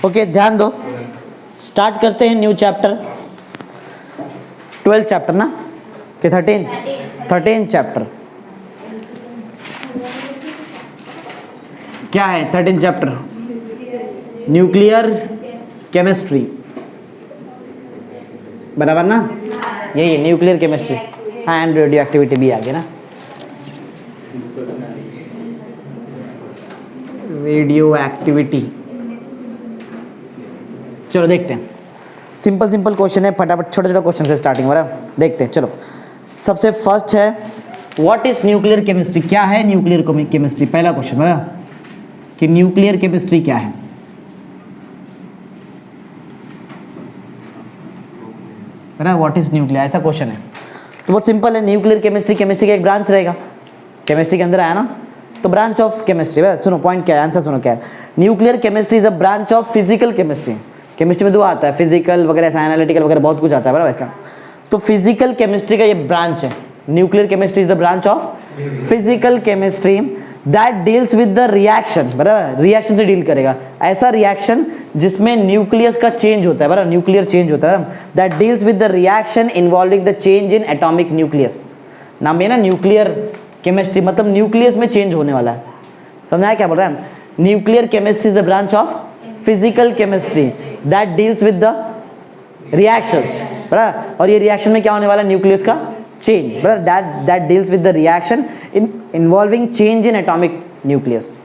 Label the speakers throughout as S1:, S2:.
S1: Okay ध्यान दो, start करते हैं न्यू चैप्टर, 12 चैप्टर ना कि 13 चैप्टर। क्या है 13 चैप्टर? न्यूक्लियर केमिस्ट्री, बराबर ना? यही है न्यूक्लियर केमिस्ट्री। हाँ, एंड रेडियो एक्टिविटी भी आ गया ना, रेडियो एक्टिविटी। चलो देखते हैं, सिंपल क्वेश्चन है, फटाफट छोटे छोटे क्वेश्चन से स्टार्टिंग वाला देखते हैं। चलो सबसे फर्स्ट है व्हाट इज न्यूक्लियर केमिस्ट्री, क्या है न्यूक्लियर केमिस्ट्री? पहला क्वेश्चन बराबर कि न्यूक्लियर केमिस्ट्री क्या है। बराबर, व्हाट इज न्यूक्लियर, ऐसा क्वेश्चन है तो बहुत सिंपल है। न्यूक्लियर केमिस्ट्री केमिस्ट्री का एक ब्रांच रहेगा, केमिस्ट्री के अंदर आया ना, तो ब्रांच ऑफ केमिस्ट्री। सुनो पॉइंट क्या है, आंसर सुनो क्या है। Nuclear chemistry is a branch of physical chemistry. Chemistry में दो आता है, फिजिकल वगैरह, ऐसा एनालिटिकल वगैरह बहुत कुछ आता है बराबर ऐसा। तो फिजिकल केमिस्ट्री का ये ब्रांच है। Nuclear chemistry is the branch of physical chemistry that deals with the reaction, बराबर, रिएक्शन से डील करेगा। ऐसा रिएक्शन जिसमें न्यूक्लियस का चेंज होता है, बराबर, न्यूक्लियर चेंज होता है, that deals with the reaction involving the change in atomic nucleus. नाम है ना न्यूक्लियर केमिस्ट्री, मतलब न्यूक्लियस में चेंज होने वाला है। समझा क्या बोल रहा है? Nuclear chemistry is the branch of physical chemistry that deals with the reactions, बराबर, और ये रिएक्शन में क्या होने वाला है? न्यूक्लियस का चेंज, बराबर, that deals with the reaction involving change in atomic nucleus,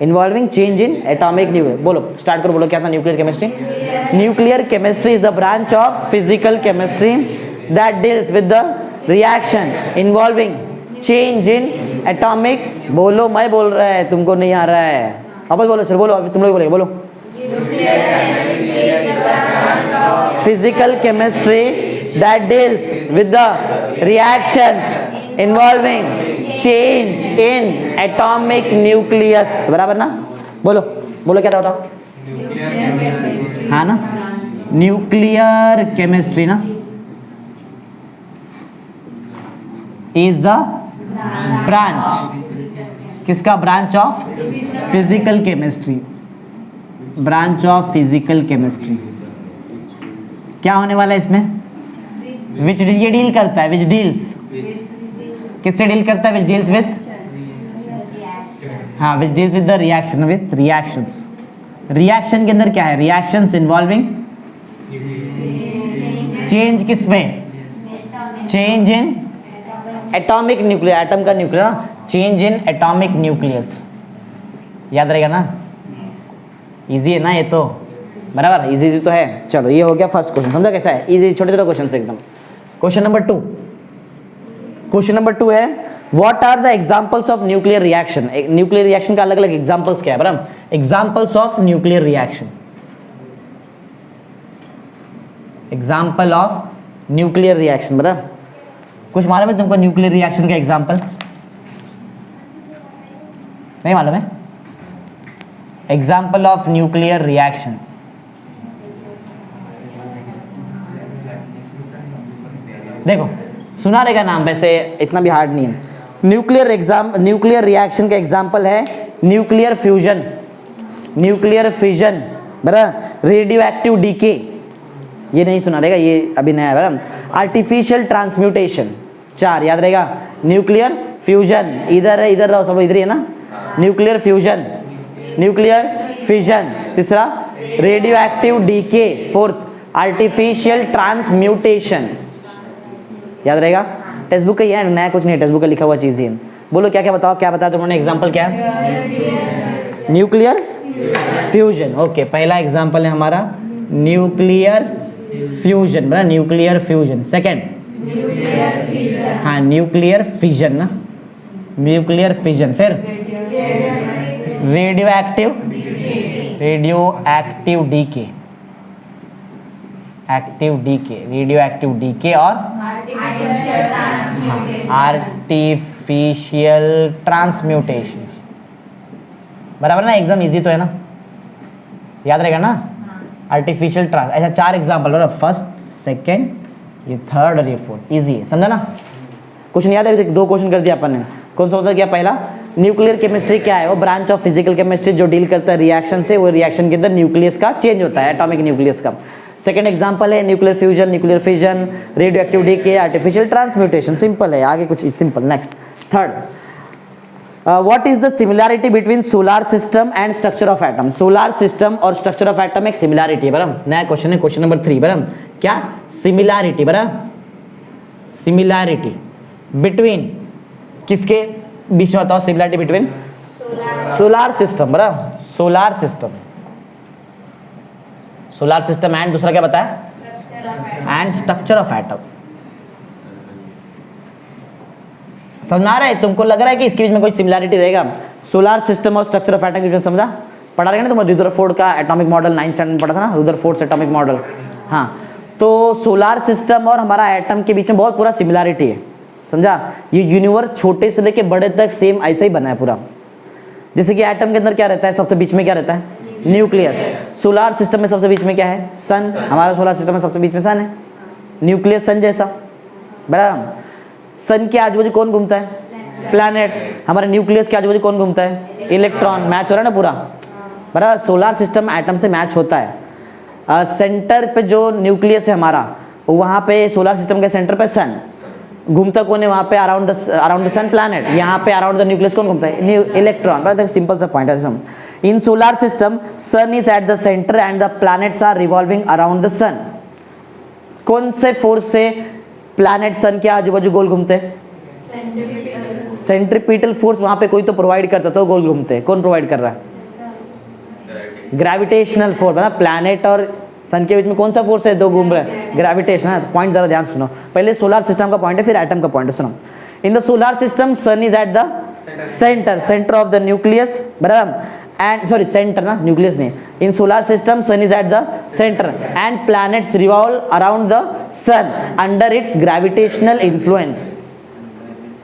S1: involving change in atomic nucleus. बोलो स्टार्ट करो, बोलो क्या था nuclear chemistry? Nuclear chemistry is the branch of physical chemistry that deals with the reaction involving change in atomic. बोलो, मैं बोल रहा है, तुमको नहीं आ रहा है, वापस बोलो, चलो बोलो, अभी तुम लोग बोलेंगे, बोलो। Physical chemistry that deals with the reactions involving change in atomic nucleus, बराबर ना? बोलो बोलो क्या था बताओ? हाँ ना, न्यूक्लियर केमिस्ट्री ना इज द ब्रांच, किसका? Branch of physical chemistry, branch of physical chemistry. क्या होने वाला है इसमें? विच, ये डील करता है, विच डील्स, किससे डील करता है? विच डील्स विद, हाँ, which deals with the reaction, with reactions. Reaction के अंदर क्या है? रिएक्शंस इन्वॉल्विंग चेंज, किसमें? Change in atomic nucleus, atom का nucleus, change in atomic nucleus. याद रहेगा ना? इजी है ना ये तो, बराबर, इजी तो है। चलो ये हो गया फर्स्ट क्वेश्चन, समझा कैसा है? इजी, छोटे छोटे क्वेश्चन एकदम। क्वेश्चन नंबर 2, क्वेश्चन नंबर 2 है what are the examples of nuclear reaction. Nuclear reaction का अलग अलग एग्जांपल्स क्या है, बराबर? Examples of nuclear reaction, example of nuclear reaction, बराबर। कुछ मालूम है तुमको न्यूक्लियर रिएक्शन का एग्जांपल? नहीं मालूम है? एग्जाम्पल ऑफ न्यूक्लियर रिएक्शन, देखो सुना रहेगा नाम, वैसे इतना भी हार्ड नहीं है। न्यूक्लियर रिएक्शन का एग्जाम्पल है न्यूक्लियर फ्यूजन, न्यूक्लियर फिजन, बराबर, रेडियो एक्टिव डीके, ये नहीं सुना रहेगा, ये अभी नया है, बराबर। आर्टिफिशियल ट्रांसम्यूटेशन, 4 याद रहेगा। न्यूक्लियर फ्यूजन, इधर है, इधर रहो सब, इधर ही है ना, न्यूक्लियर फ्यूजन, न्यूक्लियर फिजन, तीसरा radioactive decay, fourth artificial transmutation. याद रहेगा, टेक्स्ट बुक का ही है, नया कुछ नहीं है, टेक्स्ट बुक का लिखा हुआ चीज ही है। बोलो क्या क्या बताओ, क्या बताया तुमने? एग्जांपल क्या है? न्यूक्लियर फ्यूजन, ओके, पहला एग्जांपल है हमारा न्यूक्लियर फ्यूजन, बराबर, न्यूक्लियर फ्यूजन। सेकंड, हाँ, न्यूक्लियर फिजन ना, न्यूक्लियर फिजन। फिर radioactive decay, active decay, radioactive decay, और आर्टिफिशियल ट्रांसम्यूटेशन, बराबर ना? एकदम इजी तो है ना, याद रहेगा ना? आर्टिफिशियल ट्रांस, ऐसा 4 एग्जाम्पल, बराबर, फर्स्ट, सेकेंड, ये थर्ड और ये फोर्थ, इजी है, समझा ना? कुछ नहीं याद है? अभी तक 2 क्वेश्चन कर दिया अपन ने। कौन सा होता है? क्या पहला? न्यूक्लियर केमिस्ट्री क्या है? वो ब्रांच ऑफ फिजिकल केमिस्ट्री जो डील करता है रिएक्शन से, वो रिएक्शन के अंदर न्यूक्लियस का चेंज होता है, एटॉमिक न्यूक्लियस का। सेकंड एग्जांपल है nuclear fusion, nuclear fission, radio activity, artificial transmutation. Simple है, आगे कुछ simple. Next third, what is the similarity between solar system and structure of atom? Solar system और structure of atom एक similarity है, बराबर। नया question है, क्वेश्चन नंबर 3, बराबर। क्या? सिमिलैरिटी, बराबर। सिमिलैरिटी बिटवीन, किसके बीच में बताओ? सिमिलैरिटी बिटवीन सोलर सिस्टम, बराबर। Solar system, solar system and दूसरा क्या बताया? And structure of atom. समझ आ रहा है? तुमको लग रहा है कि इसके बीच में कोई सिमिलैरिटी रहेगा? सोलर सिस्टम और स्ट्रक्चर ऑफ एटम के बीच में समझा? पढ़ा रहेगा ना तुम, रुदरफोर्ड का एटॉमिक मॉडल 9th स्टैंडर्ड में पढ़ा था ना, रुदरफोर्ड एटॉमिक मॉडल। हाँ, तो सोलर सिस्टम और हमारा एटम के बीच में बहुत पूरा सिमिलैरिटी है, समझा? ये यूनिवर्स छोटे से लेके बड़े तक सेम ऐसा ही बना है पूरा। जैसे कि एटम के अंदर क्या रहता है? सबसे बीच में क्या रहता है? न्यूक्लियस। सोलर सिस्टम में सबसे बीच में क्या है? सन। हमारा सोलर सिस्टम में सबसे बीच में सन है, न्यूक्लियस सन जैसा, बराबर। सन के आजू बाजू कौन घूमता है? प्लैनेट्स। हमारे न्यूक्लियस के आजू बाजू कौन घूमता है? इलेक्ट्रॉन। मैच हो रहा है ना पूरा, बराबर। सोलर सिस्टम एटम से मैच होता है। सेंटर पे जो न्यूक्लियस है हमारा, वहाँ पे सोलर सिस्टम के सेंटर पे सन घूमता कौन है? वहाँ पे अराउंड द सन प्लैनेट। यहाँ पे अराउंड द न्यूक्लियस कौन घूमता है? इलेक्ट्रॉन। बड़ा सिंपल सा पॉइंट है। In solar system sun is at the centre and the planets are revolving around the sun. कौन से फोर्स से प्लैनेट सन के आजू बाजू गोल घूमते हैं? सेंट्रीपिटल फोर्स वहां पे कोई तो प्रोवाइड करता, तो गोल घूमते हैं। कौन प्रोवाइड कर रहा है? Gravitational force. मतलब प्लैनेट और सन के बीच में कौन सा फोर्स है? दो घूम रहे हैं, ग्रेविटेशन। पॉइंट जरा ध्यान सुनो, पहले सोलर सिस्टम का पॉइंट है, फिर एटम का पॉइंट है। सुनो, in the solar system sun is at the centre of the nucleus, बराबर। एंड सॉरी, सेंटर ना, न्यूक्लियस नहीं। In solar system sun is at the centre and planets revolve around the sun under its gravitational influence.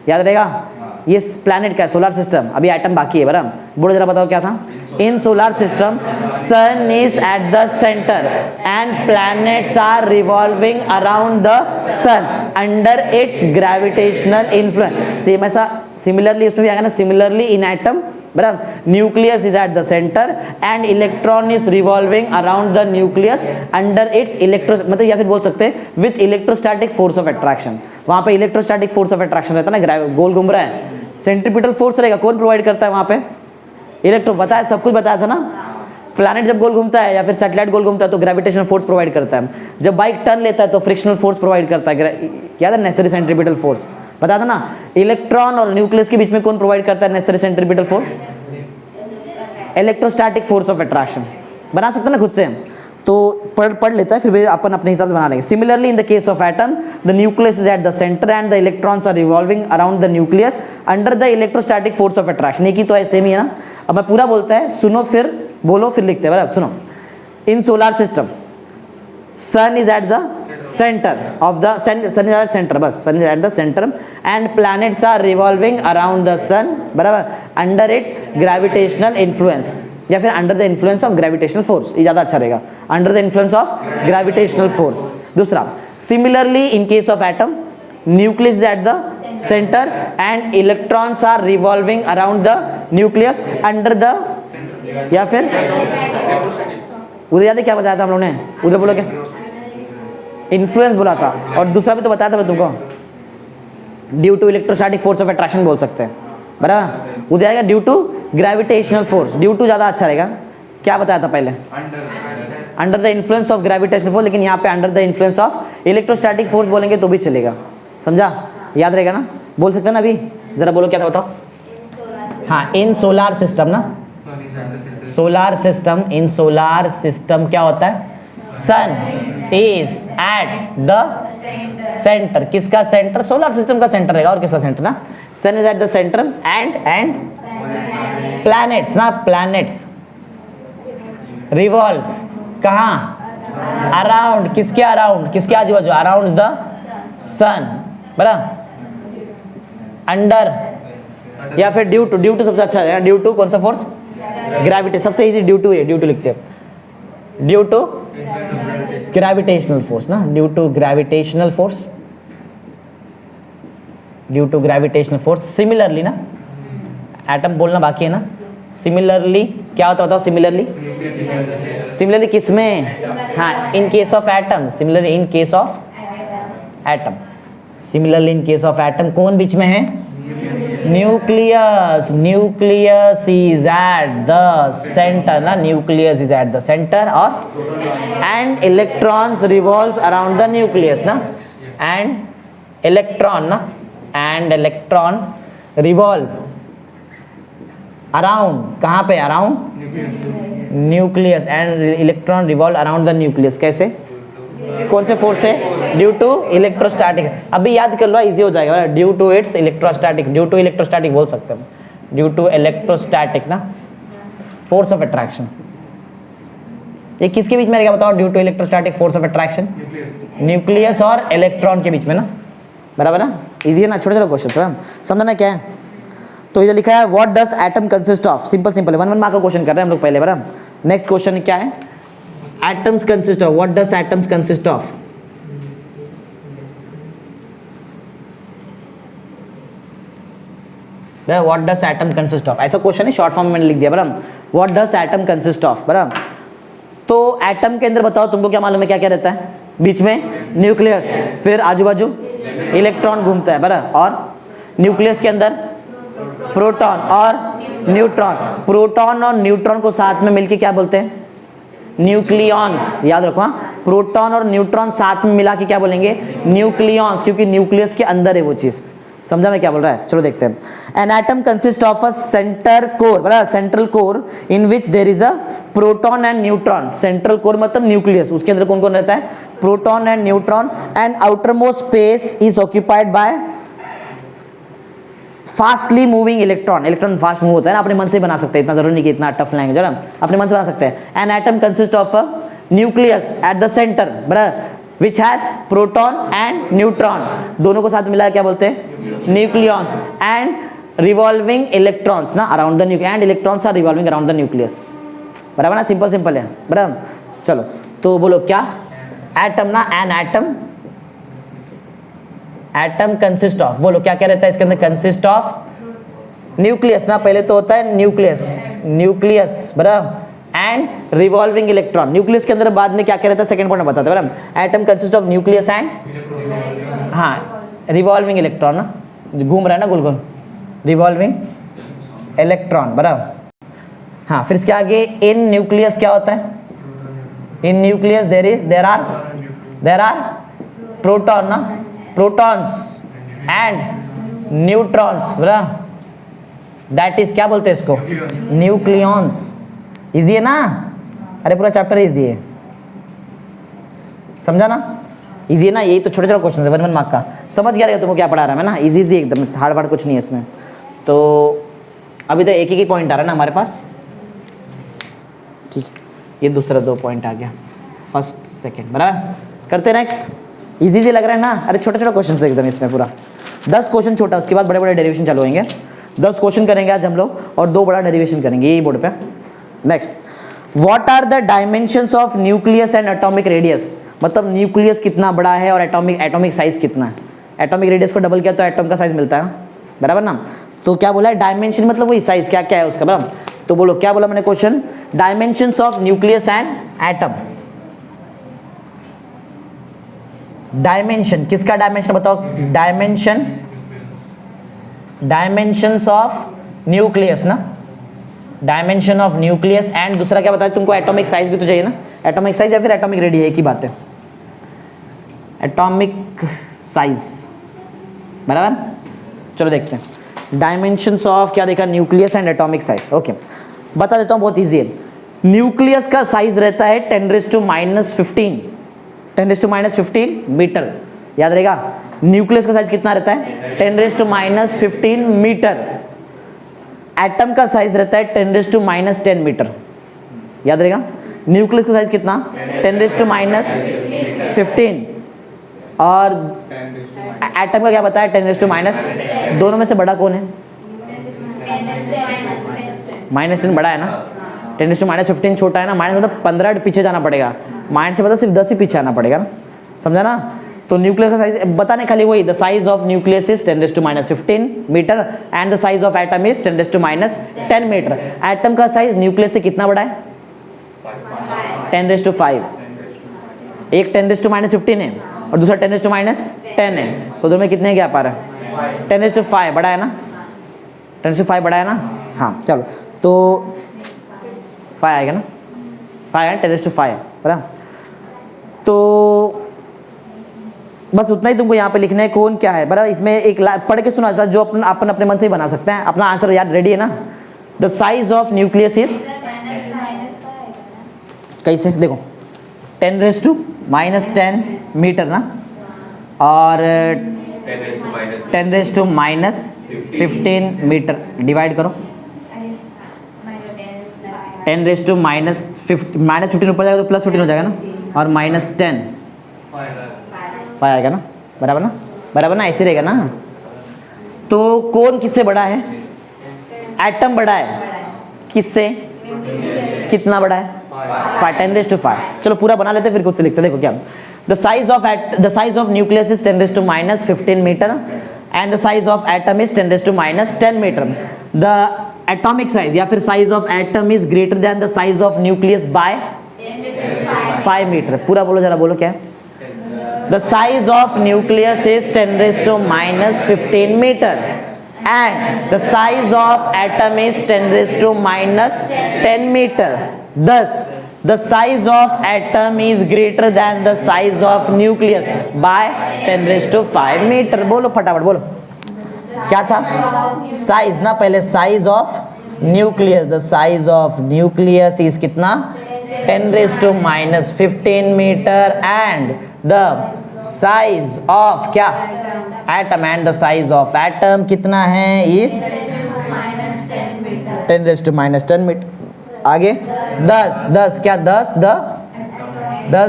S1: याद रहेगा? ये planet क्या है? Solar system. अभी atom बाकी है, बराबर। बोलो जरा, बताओ क्या था? In solar system sun is at the centre and planets are revolving around the sun under its gravitational influence. Same ऐसा सिमिलरली उसमें भी आएगा ना, सिमिलरली इन एटम, बराबर। Nucleus is at the centre and electron is revolving around the nucleus under its electro, मतलब या फिर बोल सकते हैं with electrostatic force of attraction. वहां पे इलेक्ट्रोस्टैटिक फोर्स ऑफ अट्रैक्शन रहता है ना, गोल घूम रहा है। सेंट्रीपिटल फोर्स रहेगा, कौन प्रोवाइड करता है वहां पे? इलेक्ट्रो। बताया, सब कुछ बताया था ना। प्लैनेट जब गोल घूमता है या फिर सैटेलाइट गोल घूमता है तो ग्रेविटेशनल फोर्स प्रोवाइड करता है। जब बाइक टर्न लेता है तो फ्रिक्शनल फोर्स प्रोवाइड करता है, याद है? नेसेसरी सेंट्रीपिटल फोर्स बताया था ना। इलेक्ट्रॉन और न्यूक्लियस के बीच में कौन प्रोवाइड करता है necessary centripetal force? Electrostatic force of attraction. बना सकते ना खुद से, तो पढ़ लेता है, फिर भी अपन अपने हिसाब से बना लेंगे। Similarly in the case of atom the nucleus is at the centre and the electrons are revolving around the nucleus under the electrostatic force of attraction. एक ही तो है, सेम ही है ना। अब मैं पूरा बोलता है, सुनो फिर बोलो, फिर लिखते हैं, बराबर। सुनो, in solar system sun is at the center of the sun is at center, बस sun is at the center and planets are revolving around the sun, बराबर, under its gravitational influence या फिर under the influence of gravitational force, ये ज़्यादा अच्छा रहेगा, under the influence of gravitational force. दूसरा, similarly in case of atom nucleus at the centre and electrons are revolving around the nucleus under the, या फिर उधर याद है क्या बताया था हम लोगों ने? उधर बोलो क्या, इन्फ्लुएंस बोला था, और दूसरा भी तो बताया था मैं तुमको, due to electrostatic force of attraction बोल सकते हैं, बराबर। उधर आएगा due to gravitational force, due to ज़्यादा अच्छा रहेगा। क्या बताया था पहले? Under the influence of gravitational force, लेकिन यहाँ पे under the influence of electrostatic force बोलेंगे तो भी चलेगा, समझा? याद रहेगा ना? बोल सकते हैं ना? अभी जरा बोलो क्या था, बताओ। हाँ, इन सोलार सिस्टम ना, solar system, in solar system क्या होता है? Sun is at the centre, किसका सेंटर? सोलर सिस्टम का सेंटर रहेगा, और किसका सेंटर ना? Sun is at the centre and planets ना, प्लैनेट्स रिवॉल्व कहाँ? अराउंड, किसके अराउंड? किसके आजू बाजू? अराउंड द सन, बराबर, अंडर या फिर ड्यू टू, ड्यू टू सबसे अच्छा रहेगा। ड्यू टू कौन सा फोर्स? ग्रेविटी, सबसे इजी ड्यू टू है, ड्यू टू लिखते हैं, ड्यू टू ग्रेविटेशनल फोर्स ना, due to gravitational force, due to gravitational force. Similarly ना, एटम बोलना बाकी है ना। सिमिलरली क्या होता बताओ, सिमिलरली सिमिलरली किस में, हाँ in case of atom, similarly in case of atom, similarly in case of atom कौन बीच में है, nucleus, nucleus is at the centre ना, nucleus is at the centre और and electrons revolves around the nucleus ना, and electron ना, and electron revolve around, कहाँ पे, around nucleus, and electron revolve around the nucleus, कैसे, कौन से force से, ड्यू टू इलेक्ट्रोस्टैटिक, अभी याद कर लो इजी हो जाएगा, due to it's electrostatic, due to electrostatic बोल सकते हैं, ड्यू टू इलेक्ट्रोस्टैटिक ना फोर्स ऑफ अट्रैक्शन। ये किसके बीच में रहेगा बताओ, due to electrostatic force of attraction, nucleus और इलेक्ट्रॉन के बीच में ना, बराबर ना, इजी है ना, छोटे छोटे क्वेश्चन समझना क्या है। तो इधर लिखा है what does atom consist of, simple simple है, 1 मार्क का क्वेश्चन कर रहे हैं हम लोग पहले, बराबर। नेक्स्ट क्वेश्चन क्या है, atoms consist of, what does atoms consist of, what does atom consist of, ऐसा क्वेश्चन है, शॉर्ट फॉर्म में मैंने लिख दिया, बराबर। What does atom consist of, बराबर। तो एटम के अंदर बताओ तुमको क्या मालूम है, क्या क्या रहता है, बीच में न्यूक्लियस, फिर आजू बाजू इलेक्ट्रॉन घूमता है, बराबर, और न्यूक्लियस के अंदर प्रोटॉन और न्यूट्रॉन, प्रोटॉन और न्यूट्रॉन को साथ में मिलके क्या बोलते हैं, न्यूक्लियॉन्स, याद रखो हाँ, प्रोटॉन और न्यूट्रॉन साथ में मिला के क्या बोलेंगे, न्यूक्लियॉन्स, क्योंकि न्यूक्लियस के अंदर है वो चीज, समझा मैं क्या बोल रहा है, चलो देखते हैं। An atom consist of a centre core, बराबर, central core in which there is a proton and neutron, central core मतलब न्यूक्लियस, उसके अंदर कौन कौन रहता है, proton and neutron, and outermost space is occupied by fastly moving electron, electron fast move होता है ना, अपने मन से बना सकते हैं, इतना जरूरी नहीं कि इतना टफ लैंग्वेज है ना, अपने मन से बना सकते हैं। An atom consist of a nucleus at the centre, बराबर, which has proton and neutron, दोनों को साथ मिला क्या बोलते हैं, न्यूक्लियॉन्स, एंड रिवॉल्विंग इलेक्ट्रॉन्स ना around the nucleus, and electrons are revolving around the nucleus, बराबर ना, सिंपल सिंपल है, बराबर। चलो तो बोलो क्या, एटम ना, an atom, atom consist of, बोलो क्या क्या रहता है इसके अंदर, कंसिस्ट ऑफ न्यूक्लियस ना, पहले तो होता है न्यूक्लियस, न्यूक्लियस, बराबर, एंड रिवॉल्विंग इलेक्ट्रॉन, न्यूक्लियस के अंदर बाद में क्या क्या रहता है सेकंड पॉइंट में बताते हैं, बराबर। Atom consist of nucleus and, हाँ रिवॉल्विंग इलेक्ट्रॉन ना, घूम रहा है ना गोल गोल, रिवॉल्विंग इलेक्ट्रॉन, बराबर। हाँ फिर इसके आगे इन न्यूक्लियस क्या होता है, in nucleus there are proton ना, प्रोटॉन्स एंड न्यूट्रॉन्स, बराबर, दैट इज क्या बोलते हैं इसको, न्यूक्लियॉन्स, इजी है ना, अरे पूरा चैप्टर इजी है, समझा ना, इजी है ना, यही तो छोटे छोटे क्वेश्चन है, 1 मार्क का, समझ गया रहेगा तुमको क्या पढ़ा रहा है ना, इजी इजी एकदम, हार्ड वार्ड कुछ नहीं है इसमें। तो अभी तो एक ही पॉइंट आ रहा है ना हमारे पास, ठीक, ये दूसरा 2 पॉइंट आ गया, फर्स्ट सेकंड, बराबर। करते नेक्स्ट, इजी इजी लग रहा है ना, अरे छोटे छोटे क्वेश्चन है एकदम इसमें, पूरा 10 क्वेश्चन छोटा, उसके बाद बड़े बड़े डेरिवेशन चालू होंगे, 10 क्वेश्चन करेंगे आज हम लोग और 2 बड़ा डेरिवेशन करेंगे यही बोर्ड पे। Next, what are the dimensions of nucleus and atomic radius, मतलब न्यूक्लियस कितना बड़ा है और एटॉमिक साइज कितना है, एटॉमिक रेडियस को डबल किया तो एटॉम का साइज मिलता है, बराबर ना। तो क्या बोला है, डायमेंशन मतलब वही साइज, क्या क्या है उसका, बराबर। तो बोलो क्या बोला मैंने question, dimensions of nucleus and atom, dimension, किसका डायमेंशन बताओ, डायमेंशंस ऑफ न्यूक्लियस ना, डायमेंशन ऑफ न्यूक्लियस, एंड दूसरा क्या बताया तुमको, एटॉमिक साइज भी तो चाहिए ना, एटॉमिक साइज या फिर एटॉमिक रेडियस, एक ही बात है, एटॉमिक साइज, बराबर। चलो देखते हैं डायमेंशंस ऑफ, क्या देखा, nucleus and atomic size, okay बता देता हूँ, बहुत ईजी है। न्यूक्लियस का साइज रहता है 10⁻⁻15, 10⁻⁻15 मीटर, याद रहेगा। न्यूक्लियस का साइज कितना रहता है, 10⁻⁻15 मीटर। एटम का साइज रहता है 10⁻⁻10 मीटर, याद रहेगा। न्यूक्लियस का साइज कितना, 10⁻15, और एटम का क्या बताया, 10⁻, दोनों में से बड़ा कौन है, -10 बड़ा है ना, 10⁻15 छोटा है ना, माइनस मतलब 15 पीछे जाना पड़ेगा, माइनस से मतलब सिर्फ 10 ही पीछे आना पड़ेगा ना, समझा ना। तो न्यूक्लियस का साइज बताने खाली वही, the size of nucleus is 10⁻15 metre and the size of atom is 10⁻10 metre. Atom का साइज न्यूक्लियस से कितना बड़ा है? 10⁵। एक 10⁻15 है और दूसरा 10⁻10 है, तो दोनों में कितने गैप आ रहा है? 10⁵ बड़ा है ना, 10⁵ बड़ा है ना। हाँ चलो, तो 5 आएगा ना, 5 है, 10⁵ बड़ा। तो बस उतना ही तुमको यहाँ पे लिखना है, कौन क्या है बराबर। इसमें एक पढ़ के सुना था जो अपन अपने मन से ही बना सकते हैं। अपना आंसर याद रेडी है ना? The size of nucleus is कैसे देखो 10⁻10 मीटर ना, और 10⁻15 मीटर डिवाइड करो। 10⁻15 ऊपर जाएगा तो +15 हो जाएगा ना, और -10 5 आएगा ना, बराबर ना, बराबर ना, ऐसे रहेगा ना। तो कौन किससे बड़ा है? एटम बड़ा है किससे? कितना बड़ा है? 10⁵। चलो पूरा बना लेते फिर खुद से लिखते। देखो क्या, the size of nucleus is 10⁻15 metre and the size of atom is 10⁻10 metre. The atomic size या फिर size of atom is greater than the size of nucleus by 5 metre. पूरा बोलो जरा, बोलो क्या है? The size of nucleus is 10⁻15 meter and the size of atom is 10⁻10 meter. Thus, the size of atom is greater than the size of nucleus by 10⁵ meter. बोलो फटाफट बोलो, क्या था? साइज ना, पहले size of nucleus. The size of nucleus is कितना? 10⁻15 metre and the size of क्या? Atom, and the size of atom कितना है? Is 10⁻10 metre. आगे 10 क्या? 10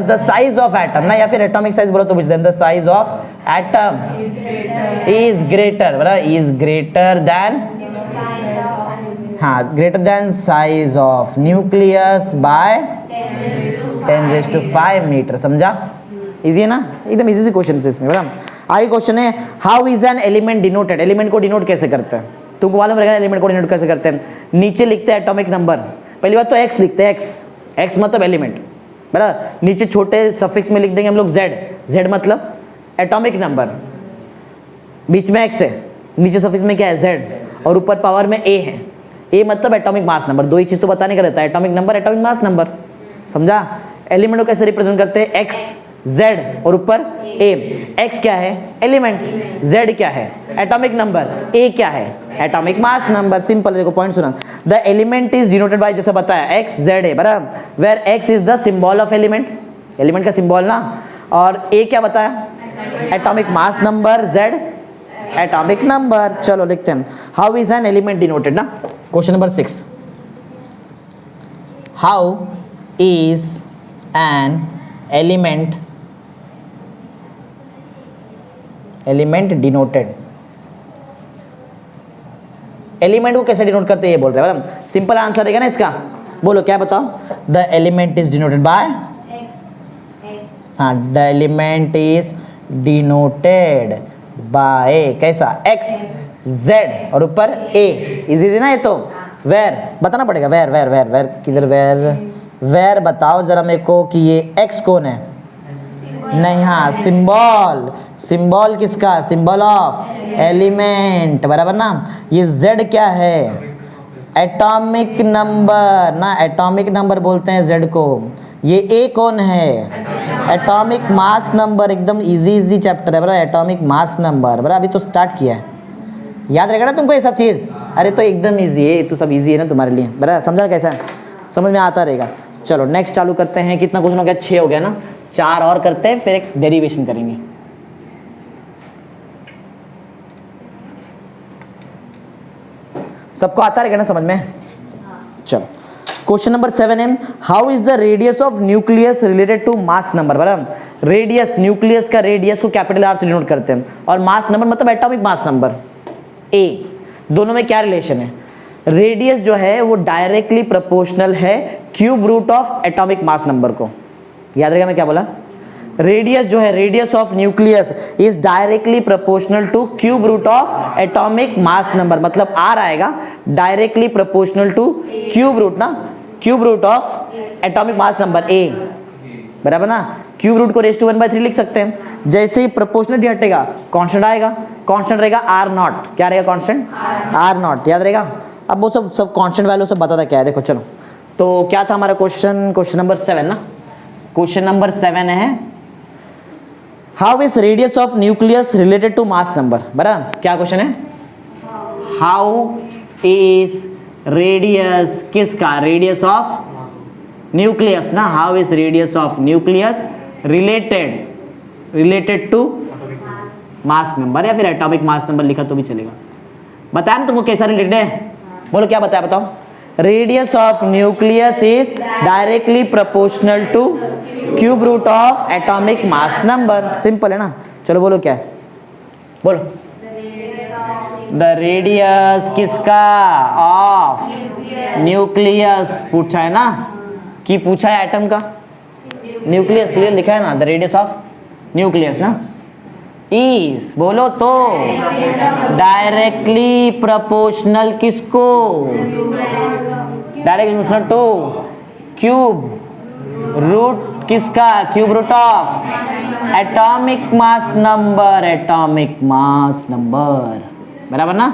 S1: द साइज ऑफ एटम ना, या फिर एटॉमिक साइज बोलो तो बुझ दें। The size of atom is greater, बराबर, इज ग्रेटर देन, हाँ, greater than size of nucleus by 10⁵ metre. समझा? इजी है ना, एकदम इजी क्वेश्चन है इसमें, बराबर। आगे क्वेश्चन है, how is an element denoted? Element को डिनोट कैसे करते हैं? तुमको मालूम रहेगा एलिमेंट को डिनोट कैसे करते हैं? नीचे लिखते हैं एटॉमिक नंबर। पहली बात तो एक्स लिखते हैं, एक्स मतलब एलिमेंट, बराबर। नीचे छोटे सफिक्स में लिख देंगे हम लोग जेड मतलब एटॉमिक नंबर, बीच में एक्स है, नीचे सफिक्स में क्या है? जेड, और ऊपर पावर में ए है। ए मतलब एटॉमिक मास नंबर। दो ही चीज तो बताने का रहता है, atomic number, atomic mass number. समझा? एलिमेंट को कैसे रिप्रेजेंट करते हैं? एक्स, जेड और ऊपर ए। एक्स क्या है? एलिमेंट। जेड क्या है? Atomic number. ए क्या है? Atomic mass number. सिंपल, देखो पॉइंट सुना। The element is denoted by, जैसे बताया, एक्स जेड ए, बराबर, where X is the symbol of element, element का सिंबल ना, और ए क्या बताया? Atomic mass number, Z atomic number. चलो लिखते हैं, how is an element denoted ना। Question number 6, how is an element denoted? Element को कैसे डिनोट करते हैं ये बोल रहे हैं, बराबर। सिंपल आंसर रहेगा ना इसका, बोलो क्या बताओ? The element is denoted by, हाँ, the element is denoted by कैसा? एक्स जेड और ऊपर ए। इजी ना ये तो। वेर बताना पड़ेगा, वेर किधर? वेर बताओ जरा मेरे को कि ये एक्स कौन है? नहीं, हाँ, सिंबल किसका? सिंबल ऑफ एलिमेंट, बराबर ना। ये जेड क्या है? एटॉमिक नंबर ना, एटॉमिक नंबर बोलते हैं जेड को। ये ए कौन है? Atomic mass number. एकदम इजी चैप्टर है, बराबर, एटॉमिक मास नंबर, बराबर। अभी तो स्टार्ट किया है, याद रहेगा ना तुमको ये सब चीज़? अरे तो एकदम इजी है, तो सब इजी है ना तुम्हारे लिए, बराबर। समझना कैसा है? समझ में आता रहेगा। चलो नेक्स्ट चालू करते हैं। कितना क्वेश्चन हो गया? 6 हो गया ना, 4 और करते हैं, फिर एक डेरिवेशन करेंगे। सबको आता रहेगा ना समझ में? चलो क्वेश्चन नंबर 7 है, how is the radius of nucleus related to mass number, बराबर। रेडियस, न्यूक्लियस का रेडियस को कैपिटल आर से डिनोट करते हैं, और मास नंबर मतलब एटॉमिक मास नंबर ए। दोनों में क्या रिलेशन है? रेडियस जो है वो डायरेक्टली प्रोपोर्शनल है cube root of atomic mass number को। याद रहेगा मैं क्या बोला? रेडियस जो है, radius of nucleus is directly proportional to cube root of atomic mass number, मतलब आर आएगा directly proportional to cube root ना, cube root of atomic mass number A, बराबर ना। क्यूब रूट को रेज टू 1/3 लिख सकते हैं। जैसे ही प्रोपोर्शनलिटी हटेगा कांस्टेंट आएगा, कांस्टेंट रहेगा आर नॉट, क्या रहेगा कांस्टेंट आर नॉट, याद रहेगा। अब वो सब कांस्टेंट वैल्यू सब बताता क्या है, देखो चलो। तो क्या था हमारा क्वेश्चन नंबर 7 ना, क्वेश्चन नंबर 7 है how is radius of nucleus related to mass number, बराबर। क्या क्वेश्चन है, हाउ इज रेडियस किसका, रेडियस ऑफ न्यूक्लियस ना, how is radius of nucleus related to mass number, या फिर एटॉमिक मास नंबर लिखा तो भी चलेगा। बताया ना तुमको कैसा रिलेटेड है, बोलो क्या बताया, बताओ। Radius of nucleus is directly proportional to cube root of atomic mass number, simple है ना। चलो बोलो क्या है, बोलो। द रेडियस किसका, ऑफ न्यूक्लियस पूछा है ना, कि पूछा है एटम का, न्यूक्लियस क्लियर लिखा है ना, द रेडियस ऑफ न्यूक्लियस ना इज, बोलो तो डायरेक्टली प्रोपोर्शनल किसको, directly proportional to cube root किसका, cube root of atomic mass number, atomic mass number, बराबर ना।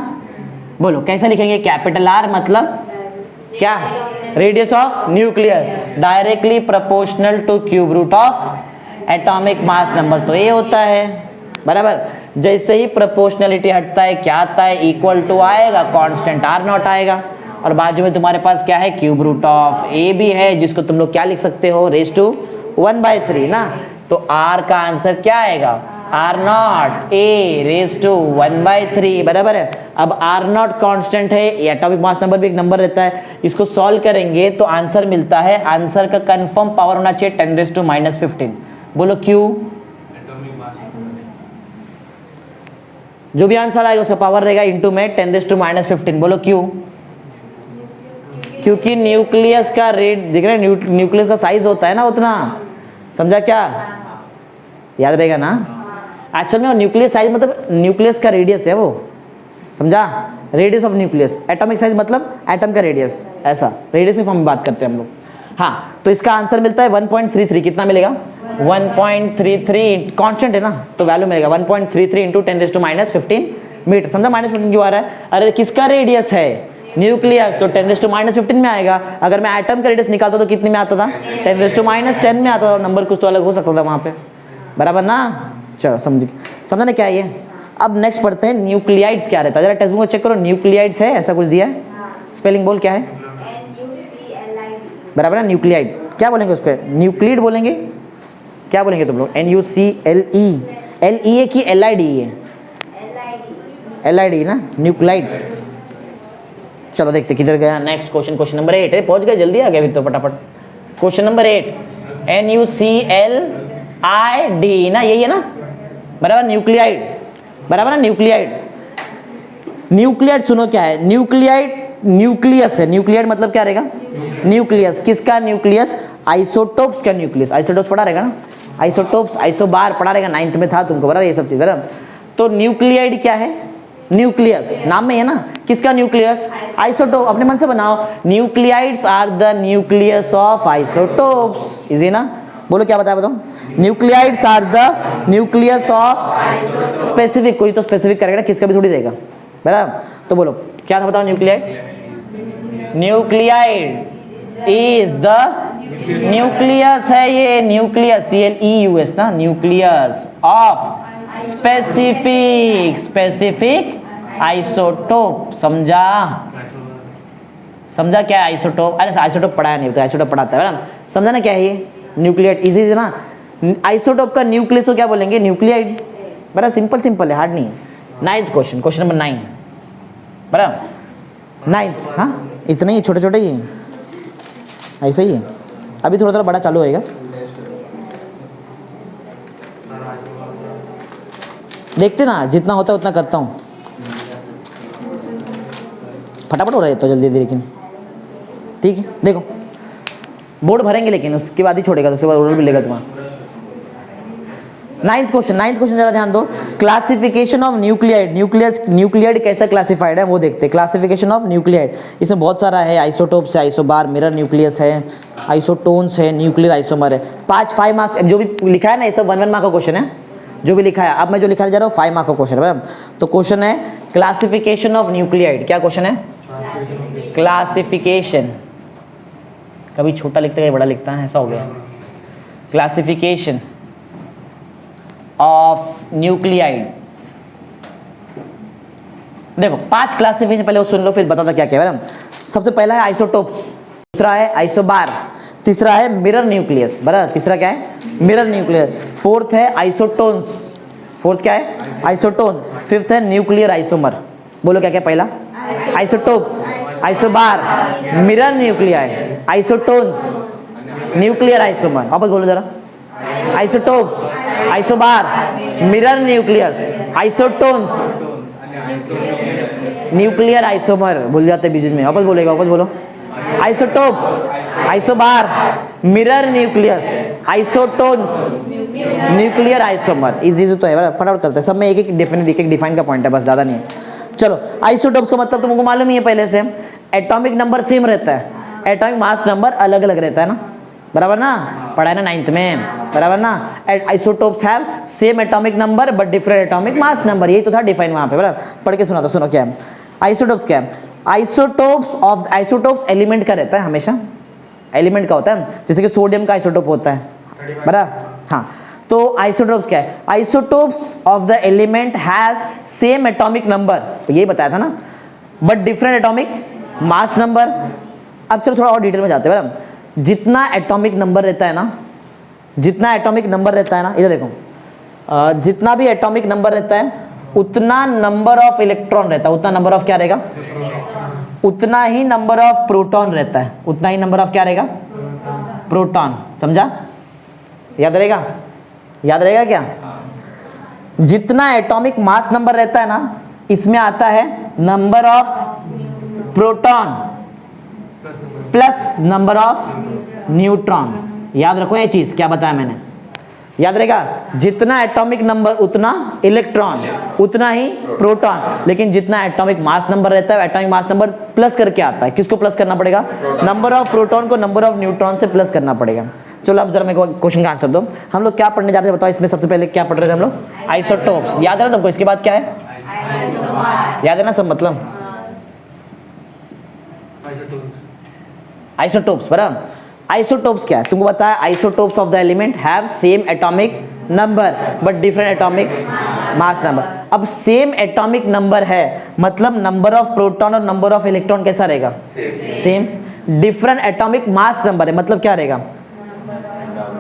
S1: बोलो कैसे लिखेंगे, कैपिटल आर मतलब क्या, radius of nucleus directly proportional to cube root of atomic mass number, तो ये होता है, बराबर। जैसे ही प्रोपोर्शनलिटी हटता है क्या आता है, इक्वल टू आएगा, कांस्टेंट आर नॉट आएगा, और बाजू में तुम्हारे पास क्या है, क्यूब रूट ऑफ ए भी है, जिसको तुम लोग क्या लिख सकते हो, रेज टू 1/3 ना। तो आर का आंसर क्या आएगा, R naught A raise to 1/3, बराबर है। अब आर नॉट कांस्टेंट है, एटॉमिक मास नंबर भी एक नंबर रहता है, इसको सॉल्व करेंगे तो आंसर मिलता है, आंसर का कंफर्म पावर होना चाहिए 10⁻⁻15। बोलो क्यों, जो भी आंसर आएगा उसका पावर रहेगा इंटू में 10⁻⁻15, बोलो क्यों, क्योंकि न्यूक्लियस का रेट दिख रहा है, न्यूक्लियस का साइज होता है ना उतना, समझा क्या, याद रहेगा ना। एक्चुअल में न्यूक्लियस साइज मतलब न्यूक्लियस का रेडियस है वो, समझा, radius of nucleus, atomic size मतलब एटम का रेडियस, ऐसा रेडियस की फॉर्म में बात करते हैं हम लोग। हाँ, तो इसका आंसर मिलता है 1.33, कितना मिलेगा 1.33, कांस्टेंट है ना तो वैल्यू मिलेगा 1.33 इंटू 10⁻⁻15 मीटर। समझा -15 क्यों आ रहा है, अरे किसका रेडियस है, न्यूक्लियस, तो 10⁻⁻15 में आएगा। अगर मैं एटम का रेडियस निकालता तो कितने में आता था, 10⁻10 में आता था, नंबर कुछ तो अलग हो सकता था वहाँ पे, बराबर ना। चलो समझा ना क्या है ये। अब नेक्स्ट पढ़ते हैं न्यूक्लियाइड्स क्या रहता है, जरा टेक्स्ट बुक को चेक करो, न्यूक्लियाइड्स है ऐसा कुछ दिया है, स्पेलिंग बोल क्या है, बराबर ना। न्यूक्लियाइड क्या बोलेंगे उसको, न्यूक्लिड बोलेंगे, क्या बोलेंगे तुम लोग, NUCLE, LE की LIDE है, LIDE ना, न्यूक्लाइड। चलो देखते किधर गया नेक्स्ट क्वेश्चन, क्वेश्चन नंबर 8 है, पहुंच गए, जल्दी आ गया फिर तो फटाफट। क्वेश्चन नंबर 8 NUCLID ना, यही है ना, बराबर, न्यूक्लियाइड, बराबर ना, न्यूक्लियाइड। न्यूक्लियाइड सुनो क्या है, न्यूक्लियाइड न्यूक्लियस है, न्यूक्लियाइड मतलब क्या रहेगा, न्यूक्लियस, किसका न्यूक्लियस, आइसोटोप्स का न्यूक्लियस, आइसोटोप्स पढ़ा रहेगा ना, आइसोटोप्स, आइसोबार पढ़ा रहेगा, 9th में था तुमको, बराबर ये सब चीज, बराबर। तो न्यूक्लियाइड क्या है, न्यूक्लियस, नाम में है ना, किसका न्यूक्लियस, आइसोटोप, अपने मन से बनाओ, nuclides are the nucleus of isotopes, easy ना। बोलो क्या बताया, बताओ, nuclides are the nucleus of specific, कोई तो स्पेसिफिक करेगा ना, किसका भी थोड़ी रहेगा, बराबर। तो बोलो क्या था, बताओ, nuclide, nuclide is the nucleus है ये, न्यूक्लियस CLEUS ना, न्यूक्लियस ऑफ स्पेसिफिक आइसोटोप, समझा क्या है आइसोटोप, अरे आइसोटोप पढ़ाया नहीं, तो आइसोटोप पढ़ाता है ना, समझा ना क्या है ये, न्यूक्लियाइड, इजी है ना। आइसोटोप का न्यूक्लियस को क्या बोलेंगे, न्यूक्लियाइड, बड़ा सिंपल है, हार्ड नहीं है। 9th क्वेश्चन, क्वेश्चन नंबर 9, बराबर 9th, हाँ इतना ही, छोटे छोटे ही ऐसा ही है, अभी थोड़ा थोड़ा बड़ा चालू होएगा। देखते ना, जितना होता है उतना करता हूँ, फटाफट हो रहा है तो जल्दी, लेकिन ठीक है। देखो बोर्ड भरेंगे लेकिन उसके बाद ही छोड़ेगा, उसके बाद ओरल भी लेगा तुम्हारा। नाइन्थ क्वेश्चन जरा ध्यान दो, क्लासिफिकेशन ऑफ न्यूक्लियाइड, न्यूक्लियाइड कैसा क्लासिफाइड है वो देखते हैं। क्लासिफिकेशन ऑफ न्यूक्लियाइड, इसमें बहुत सारा है, आइसोटोप्स है, आइसोबार, मिरर न्यूक्लियस है, आइसोटोन्स है, न्यूक्लियर आइसोमर है। 5 मार्क्स जो भी लिखा है ना, ये सब 1 मार्क का क्वेश्चन है जो भी लिखा है। अब मैं जो लिखा जा रहा हूँ 5 मार्क का क्वेश्चन है बराबर। तो क्वेश्चन है क्लासिफिकेशन ऑफ न्यूक्लियाइड, क्या क्वेश्चन है? क्लासिफिकेशन, कभी छोटा लिखता है कभी बड़ा लिखता है, ऐसा हो गया। क्लासिफिकेशन ऑफ न्यूक्लियाइड, देखो 5 क्लासिफिकेशन पहले वो सुन लो फिर बताता क्या क्या है। सबसे पहला है आइसोटोप्स, दूसरा है आइसोबार, तीसरा है मिरर न्यूक्लियस बराबर, तीसरा क्या है? Mirror nuclear. फोर्थ है आइसोटोन्स, फोर्थ क्या है? आइसोटोन। फिफ्थ है न्यूक्लियर आइसोमर। बोलो क्या क्या? पहला isotopes, isobar, mirror nuclei, isotones, nuclear isomer. वापस बोलो जरा, isotopes, isobar, mirror nucleus, isotones, nuclear isomer. भूल जाते बीच में, वापस बोलेगा, वापस बोलो। Isotopes, isobar, mirror nucleus, isotones, nuclear isomer. Easy तो है, फटाफट करते हैं सब में। एक एक डिफाइन का पॉइंट है बस, ज़्यादा नहीं है। चलो, आइसोटोप्स का मतलब तुमको मालूम ही है पहले से, एटॉमिक नंबर सेम रहता है, एटॉमिक मास नंबर अलग अलग रहता है ना, बराबर ना? पढ़ा है ना 9th में, बराबर ना? Isotopes have same atomic number but different atomic mass number, यही तो था डिफाइन वहाँ पे, बराबर? पढ़ के सुना था, सुनो क्या है आइसोटोप्स। क्या है आइसोटोप्स? एलिमेंट का रहता है हमेशा, एलिमेंट का होता है, जैसे कि सोडियम का आइसोटोप होता है, बराबर? हाँ, तो आइसोटोप्स क्या है? Isotopes of the element has same atomic number, तो यही बताया था ना, but different atomic mass number. अब चलो थोड़ा और डिटेल में जाते हैं बराबर। जितना एटॉमिक नंबर रहता है ना, जितना एटॉमिक नंबर रहता है ना, इधर देखो, जितना भी एटॉमिक नंबर रहता है उतना नंबर ऑफ इलेक्ट्रॉन रहता है, उतना नंबर ऑफ क्या रहेगा? उतना ही नंबर ऑफ प्रोटॉन रहता है, उतना ही नंबर ऑफ क्या रहेगा? प्रोटॉन। समझा? याद रहेगा? याद रहेगा क्या? जितना एटॉमिक मास नंबर रहता है ना, इसमें आता है number of proton plus number of neutron. याद रखो ये चीज, क्या बताया मैंने, याद रहेगा? जितना एटॉमिक नंबर उतना इलेक्ट्रॉन, उतना ही प्रोटॉन, लेकिन जितना एटॉमिक मास नंबर रहता है एटॉमिक मास नंबर प्लस करके आता है। किसको प्लस करना पड़ेगा? नंबर ऑफ प्रोटॉन को नंबर ऑफ न्यूट्रॉन से प्लस करना पड़ेगा। चलो अब जरा मेरे को क्वेश्चन का आंसर दो। हम लोग क्या पढ़ने जा रहे थे बताओ? इसमें सबसे पहले क्या पढ़ रहे थे हम लोग? आइसोटोप्स। याद है ना तुमको? इसके बाद क्या है? याद है ना सब? मतलब आइसोटोप्स, बराबर? आइसोटोप्स क्या है तुमको बताया? Isotopes of the element have same atomic number but different atomic mass number. अब सेम एटॉमिक नंबर है मतलब नंबर ऑफ प्रोटॉन और नंबर ऑफ इलेक्ट्रॉन कैसा रहेगा? Same. Different atomic mass number है मतलब क्या रहेगा?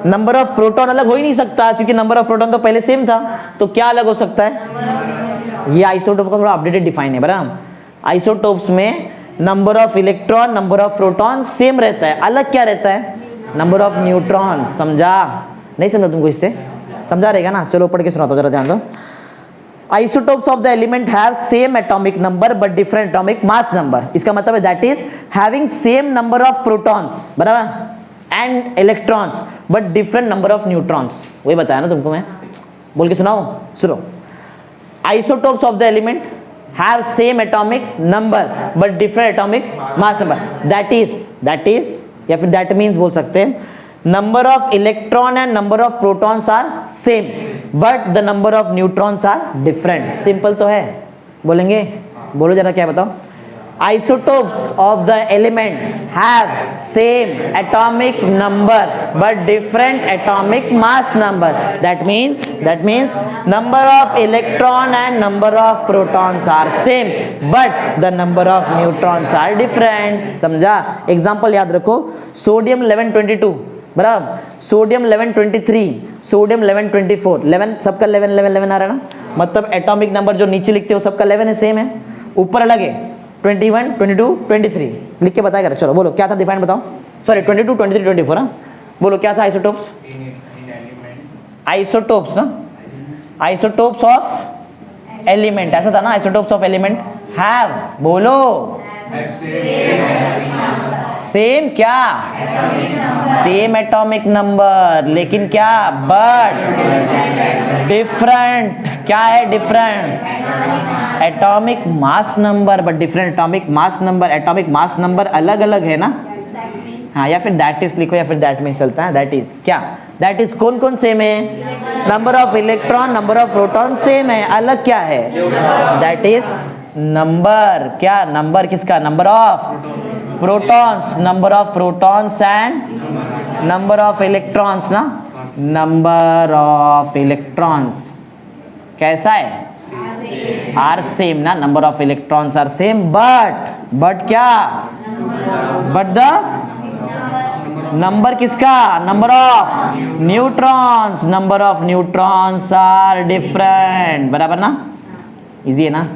S1: नंबर ऑफ प्रोटॉन अलग हो ही नहीं सकता क्योंकि नंबर ऑफ प्रोटॉन तो पहले सेम था, तो क्या अलग हो सकता है? ये आइसोटोप का थोड़ा अपडेटेड डिफाइन है, बराबर? आइसोटोप्स में number of electron, number of proton same रहता है, अलग क्या रहता है? Number of neutron. समझा? नहीं समझा तुमको? इससे समझा रहेगा ना? चलो पढ़ के सुनाता हूं, जरा ध्यान दो। Isotopes of the element have same atomic number but different atomic mass number. इसका मतलब है that is having same number of protons, बराबर, and electrons but different number of neutrons. वही बताया ना तुमको मैं, बोल के सुनाओ। सुनो, isotopes of the element have same atomic number but different atomic mass number, that is या फिर that means बोल सकते हैं number of electron and number of protons are same but the number of neutrons are different। Simple तो है, बोलेंगे? बोलो जरा क्या बताओ? Isotopes of the element have same atomic number but different atomic mass number. That means number of electron and number of protons are same but the number of neutrons are different। समझा? Example याद रखो, sodium 1122, बराबर, sodium 1123, sodium 1124, 11 सबका 11 11 11 आ रहा है ना, मतलब atomic number जो नीचे लिखते हो सबका 11 है, सेम है, ऊपर अलग है 21 22 23। लिख के बताया कर। चलो बोलो क्या था डिफाइन बताओ? सॉरी 22 23 24, हाँ बोलो क्या था? आइसोटोप्स, आइसोटोप्स ना, आइसोटोप्स ऑफ एलिमेंट ऐसा था ना, आइसोटोप्स ऑफ एलिमेंट हैव, बोलो, सेम क्या, सेम एटॉमिक नंबर, लेकिन क्या, बट डिफरेंट, क्या है different, atomic mass number but different atomic mass number, atomic mass number अलग अलग है ना, हाँ, या फिर दैट इज लिखो या फिर दैट में चलता है, दैट इज क्या, दैट इज कौन कौन सेम है, number of electron, number of proton same है, अलग क्या है, दैट इज नंबर, क्या नंबर किसका, number of protons, number of protons and number of electrons ना, नंबर ऑफ इलेक्ट्रॉन्स कैसा है, आर सेम ना, number of electrons are same, but क्या, बट द नंबर किसका, number of neutrons, number of neutrons are different, बराबर ना, easy है ना।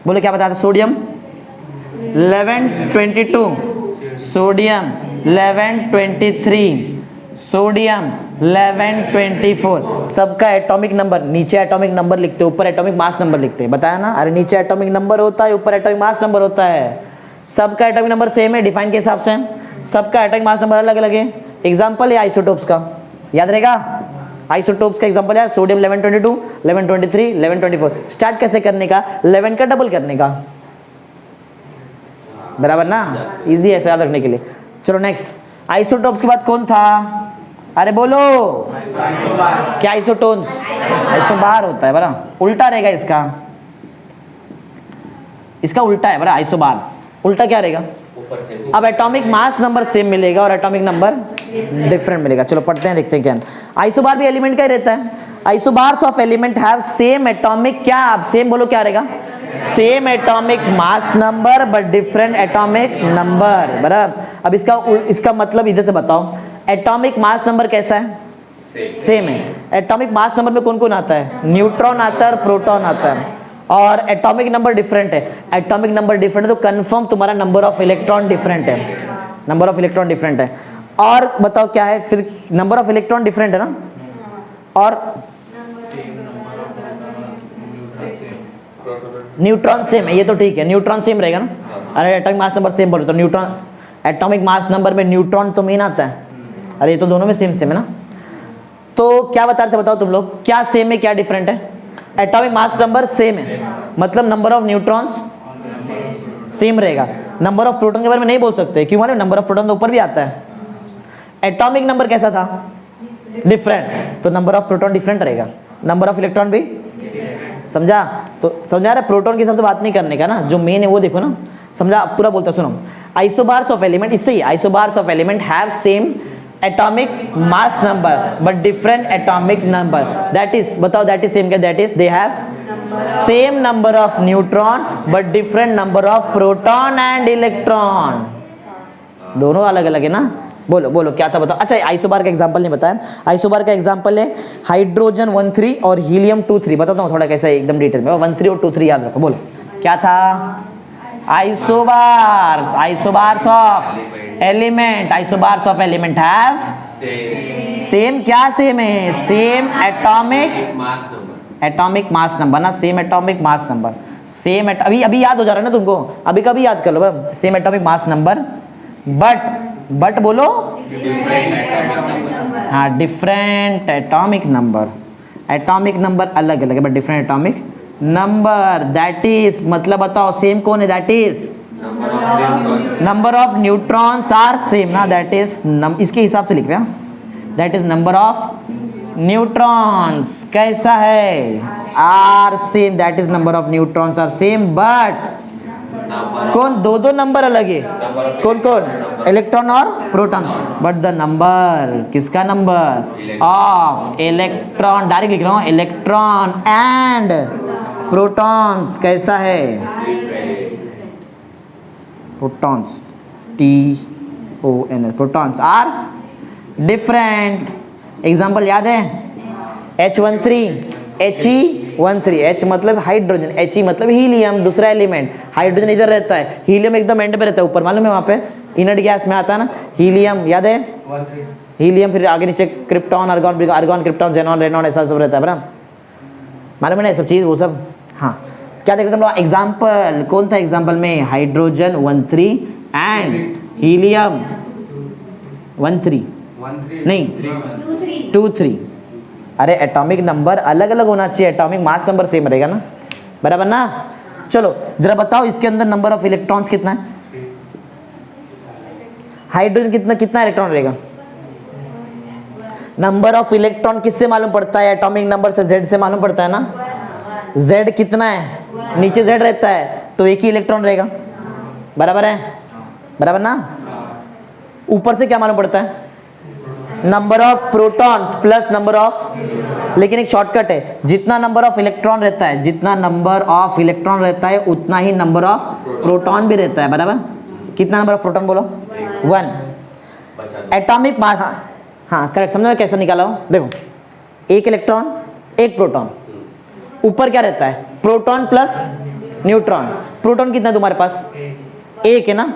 S1: बोलो क्या बताया था, सोडियम 1122, सोडियम 1123, सोडियम 1124, सबका एटॉमिक नंबर, नीचे एटॉमिक नंबर लिखते हैं, ऊपर एटॉमिक मास नंबर लिखते हैं, बताया ना, अरे नीचे एटॉमिक नंबर होता है, ऊपर एटॉमिक मास नंबर होता है, सबका एटॉमिक नंबर सेम है डिफाइन के हिसाब से, सबका एटॉमिक मास नंबर अलग अलग है। एग्जांपल है आइसोटोप्स का, याद रहेगा, आइसोटोप्स का एग्जांपल है सोडियम 1122, 1123, 1124, स्टार्ट कैसे करने का, 11 का डबल करने का, बराबर ना, इजी है याद रखने के लिए। चलो नेक्स्ट, आइसोटोप्स के बाद कौन था, अरे बोलो, क्या आइसोटोन्स, आइसोबार होता है, बरा उल्टा रहेगा इसका, इसका उल्टा है बरा, आइसोबार्स उल्टा क्या रहेगा, अब एटॉमिक मास नंबर सेम मिलेगा और एटॉमिक नंबर डिफरेंट मिलेगा। चलो पढ़ते हैं, देखते हैं क्या, आइसोबार भी एलिमेंट का ही रहता है, isobars of element have same atomic, क्या आप सेम बोलो क्या रहेगा, same atomic mass number but different atomic number, बराबर। अब इसका मतलब इधर से बताओ, एटॉमिक मास नंबर कैसा है, सेम है, एटॉमिक मास नंबर में कौन कौन आता है, न्यूट्रॉन आता है और प्रोटॉन आता है, और एटॉमिक नंबर डिफरेंट है, एटॉमिक नंबर डिफरेंट है तो कंफर्म तुम्हारा नंबर ऑफ इलेक्ट्रॉन डिफरेंट है, नंबर ऑफ इलेक्ट्रॉन डिफरेंट है, और बताओ क्या है फिर, नंबर ऑफ इलेक्ट्रॉन डिफरेंट है ना, और न्यूट्रॉन सेम है, ये तो ठीक है, न्यूट्रॉन सेम रहेगा ना, अरे एटॉमिक मास नंबर सेम बोलो तो न्यूट्रॉन, एटॉमिक मास नंबर में न्यूट्रॉन तो मेन आता है, अरे ये तो दोनों में सेम सेम है ना, तो क्या बता रहे थे बताओ तुम लोग, क्या सेम है क्या डिफरेंट है, एटॉमिक मास नंबर सेम है, मतलब नंबर ऑफ न्यूट्रॉन्स सेम रहेगा, नंबर ऑफ प्रोटॉन के बारे में नहीं बोल सकते, क्यों मालूम, नंबर ऑफ प्रोटॉन तो ऊपर भी आता है, एटॉमिक नंबर कैसा था, डिफरेंट, तो नंबर ऑफ प्रोटॉन डिफरेंट रहेगा, नंबर ऑफ इलेक्ट्रॉन भी, समझा, तो समझा रहे, प्रोटॉन के हिसाब से बात नहीं करने का ना, जो मेन है वो देखो ना, समझा, पूरा बोलता सुनो, आइसोबार्स ऑफ एलिमेंट, इससे ही isobars of element have same atomic mass number but different atomic number, that is, बताओ दैट इज सेम क्या, that is they have same number of neutron but different number of proton and electron, दोनों अलग अलग है ना, बोलो बोलो क्या था बताओ। अच्छा आइसोबार का एग्जांपल नहीं बताया, आइसोबार का एग्जांपल है हाइड्रोजन 13 और हीलियम 23, बताता हूँ थोड़ा कैसा है एकदम डिटेल में, 13 और 23 याद रखो, बोलो क्या था, isobars, isobars of element, isobars of element have same, क्या सेम है, सेम एटॉमिक मास नंबर ना, same atomic mass number, same अभी याद हो जा रहा है ना तुमको, अभी कभी याद कर लो, same atomic mass number but बोलो, हाँ different atomic number, atomic number अलग अलग है but different atomic number, that is, मतलब बताओ सेम कौन है, that is number of neutrons are same ना, दैट इज इसके हिसाब से लिख रहे हैं, that is number of neutrons कैसा है, are same, that is number of neutrons are same, but कौन, दो दो नंबर अलग है, कौन कौन, इलेक्ट्रॉन और प्रोटॉन, बट द नंबर, किसका नंबर, ऑफ इलेक्ट्रॉन, डायरेक्ट लिख रहा हूँ, इलेक्ट्रॉन एंड प्रोटॉन्स कैसा है, protons TONS, protons are different. Example याद है, H13 He13, H मतलब हाइड्रोजन, He मतलब हीलियम, दूसरा एलिमेंट, हाइड्रोजन इधर रहता है, हीलियम एकदम एंड पे रहता है, ऊपर मालूम है, वहाँ पे इनर्ट गैस में आता है ना हीलियम, याद है, हीलियम, फिर आगे नीचे krypton, argon, krypton, xenon, Renan, ऐसा सब रहता है बराबर, मालूम है ना ये सब चीज़, वो सब, हाँ क्या देख रहे थे हम लोग एग्जाम्पल, कौन था एग्जाम्पल में? हाइड्रोजन 13 एंड हीलियम 13 नहीं 23। अरे एटॉमिक नंबर अलग अलग होना चाहिए, एटॉमिक मास नंबर सेम रहेगा ना, बराबर ना। चलो जरा बताओ इसके अंदर नंबर ऑफ इलेक्ट्रॉन्स कितना है? हाइड्रोजन कितना कितना इलेक्ट्रॉन रहेगा? नंबर ऑफ इलेक्ट्रॉन किससे मालूम पड़ता है? एटॉमिक नंबर से, Z से मालूम पड़ता है ना। Z कितना है? नीचे Z रहता है तो एक ही इलेक्ट्रॉन रहेगा, बराबर है, बराबर ना। ऊपर से क्या मालूम पड़ता है? Number of protons plus number of, लेकिन एक शॉर्टकट है, जितना नंबर ऑफ इलेक्ट्रॉन रहता है, जितना नंबर ऑफ इलेक्ट्रॉन रहता है उतना ही नंबर ऑफ प्रोटॉन भी रहता है, बराबर। कितना नंबर ऑफ प्रोटॉन बोलो? 1। एटॉमिक मास, हाँ करेक्ट, समझो कैसे निकाला हो? देखो एक इलेक्ट्रॉन एक प्रोटॉन, ऊपर क्या रहता है? Proton plus neutron. प्रोटॉन कितना है तुम्हारे पास? एक है ना,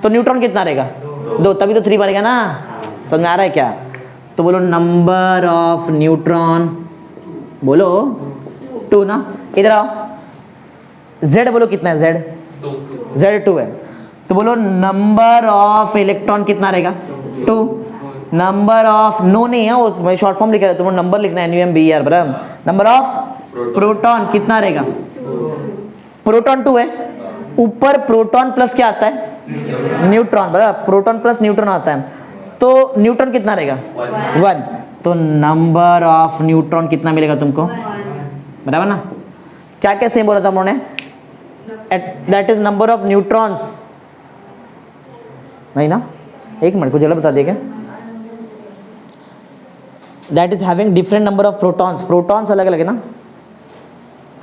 S1: तो न्यूट्रॉन कितना रहेगा? 2, तभी तो 3 बनेगा ना। समझ में आ रहा है क्या? तो बोलो नंबर ऑफ न्यूट्रॉन, बोलो 2 ना। इधर आओ, Z बोलो कितना है? Z 2 है, तो बोलो नंबर ऑफ इलेक्ट्रॉन कितना रहेगा? 2। नंबर ऑफ, नो नहीं है वो, मैं शॉर्ट फॉर्म लिख रहा हूं, तुम नंबर लिखना है NUMBER, बराबर। नंबर ऑफ प्रोटॉन कितना रहेगा? प्रोटॉन 2 है, ऊपर प्रोटॉन प्लस क्या आता है? न्यूट्रॉन, बराबर। प्रोटॉन प्लस न्यूट्रॉन आता है, तो न्यूट्रॉन कितना रहेगा? 1। तो नंबर ऑफ न्यूट्रॉन कितना मिलेगा तुमको? बराबर ना। क्या क्या सेम बोला था हम लोगों ने? That is number of neutrons, नहीं ना, एक मिनट को जल्दी बता दिया क्या? That is having different number of protons. Protons अलग अलग है ना,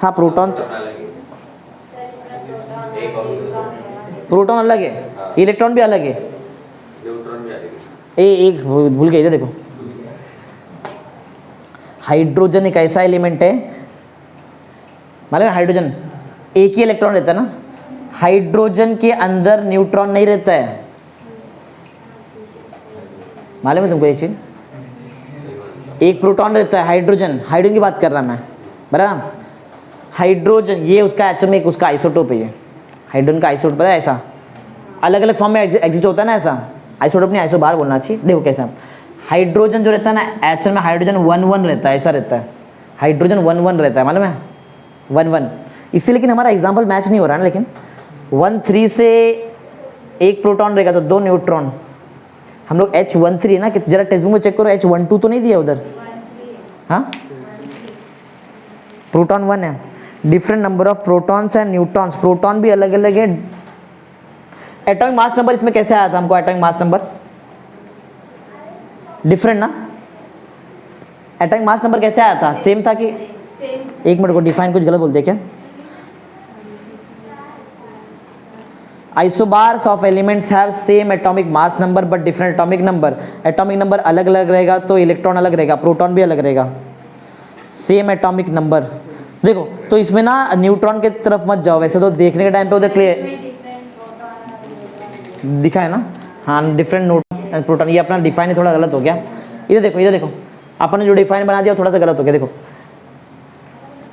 S1: हाँ प्रोटॉन, प्रोटॉन अलग है, इलेक्ट्रॉन भी अलग है, एक भूल गए, इधर देखो। हाइड्रोजन एक ऐसा एलिमेंट है, मालूम है हाइड्रोजन एक ही इलेक्ट्रॉन रहता है ना, हाइड्रोजन के अंदर न्यूट्रॉन नहीं रहता है, मालूम है तुमको एक चीज? एक प्रोटॉन रहता है, हाइड्रोजन, हाइड्रोजन की बात कर रहा मैं, बराबर। हाइड्रोजन ये उसका एटॉमिक, उसका आइसोटोप है, ये हाइड्रोजन का आइसोटोप पता है, ऐसा अलग अलग फॉर्म में एग्जिस्ट होता है ना, ऐसा आइसोटोप नहीं, आइसोबार बोलना चाहिए। देखो कैसा हाइड्रोजन जो रहता है ना, एक्चुअल में हाइड्रोजन 1 रहता है, ऐसा रहता है, हाइड्रोजन 1 रहता है, मालूम है 1 इससे। लेकिन हमारा एग्जाम्पल मैच नहीं हो रहा है ना, लेकिन 1 3 से एक प्रोटॉन रहेगा तो 2 न्यूट्रॉन। हम लोग H13 है ना, कि जरा टेक्स्ट बुक में चेक करो, H12 तो नहीं दिया उधर, हाँ प्रोटॉन 1 है। Different number of protons and neutrons, proton भी अलग अलग है। एटॉमिक मास नंबर इसमें कैसे आया था हमको? एटॉमिक मास नंबर डिफरेंट ना, एटॉमिक मास नंबर कैसे आया था? सेम था कि? एक मिनट को, डिफाइन कुछ गलत बोल दिया क्या? Isobars of elements have same atomic mass number but different atomic number. Atomic number अलग अलग रहेगा तो इलेक्ट्रॉन अलग रहेगा, प्रोटॉन भी अलग रहेगा, सेम एटॉमिक नंबर। देखो तो इसमें ना न्यूट्रॉन की तरफ मत जाओ, वैसे तो देखने के टाइम पे उधर क्लियर दिखा है ना, हाँ डिफरेंट न्यूट्रॉन प्रोटॉन, ये अपना डिफाइन थोड़ा गलत हो गया। इधर देखो, इधर देखो, अपन ने जो डिफाइन बना दिया थोड़ा सा गलत हो गया। देखो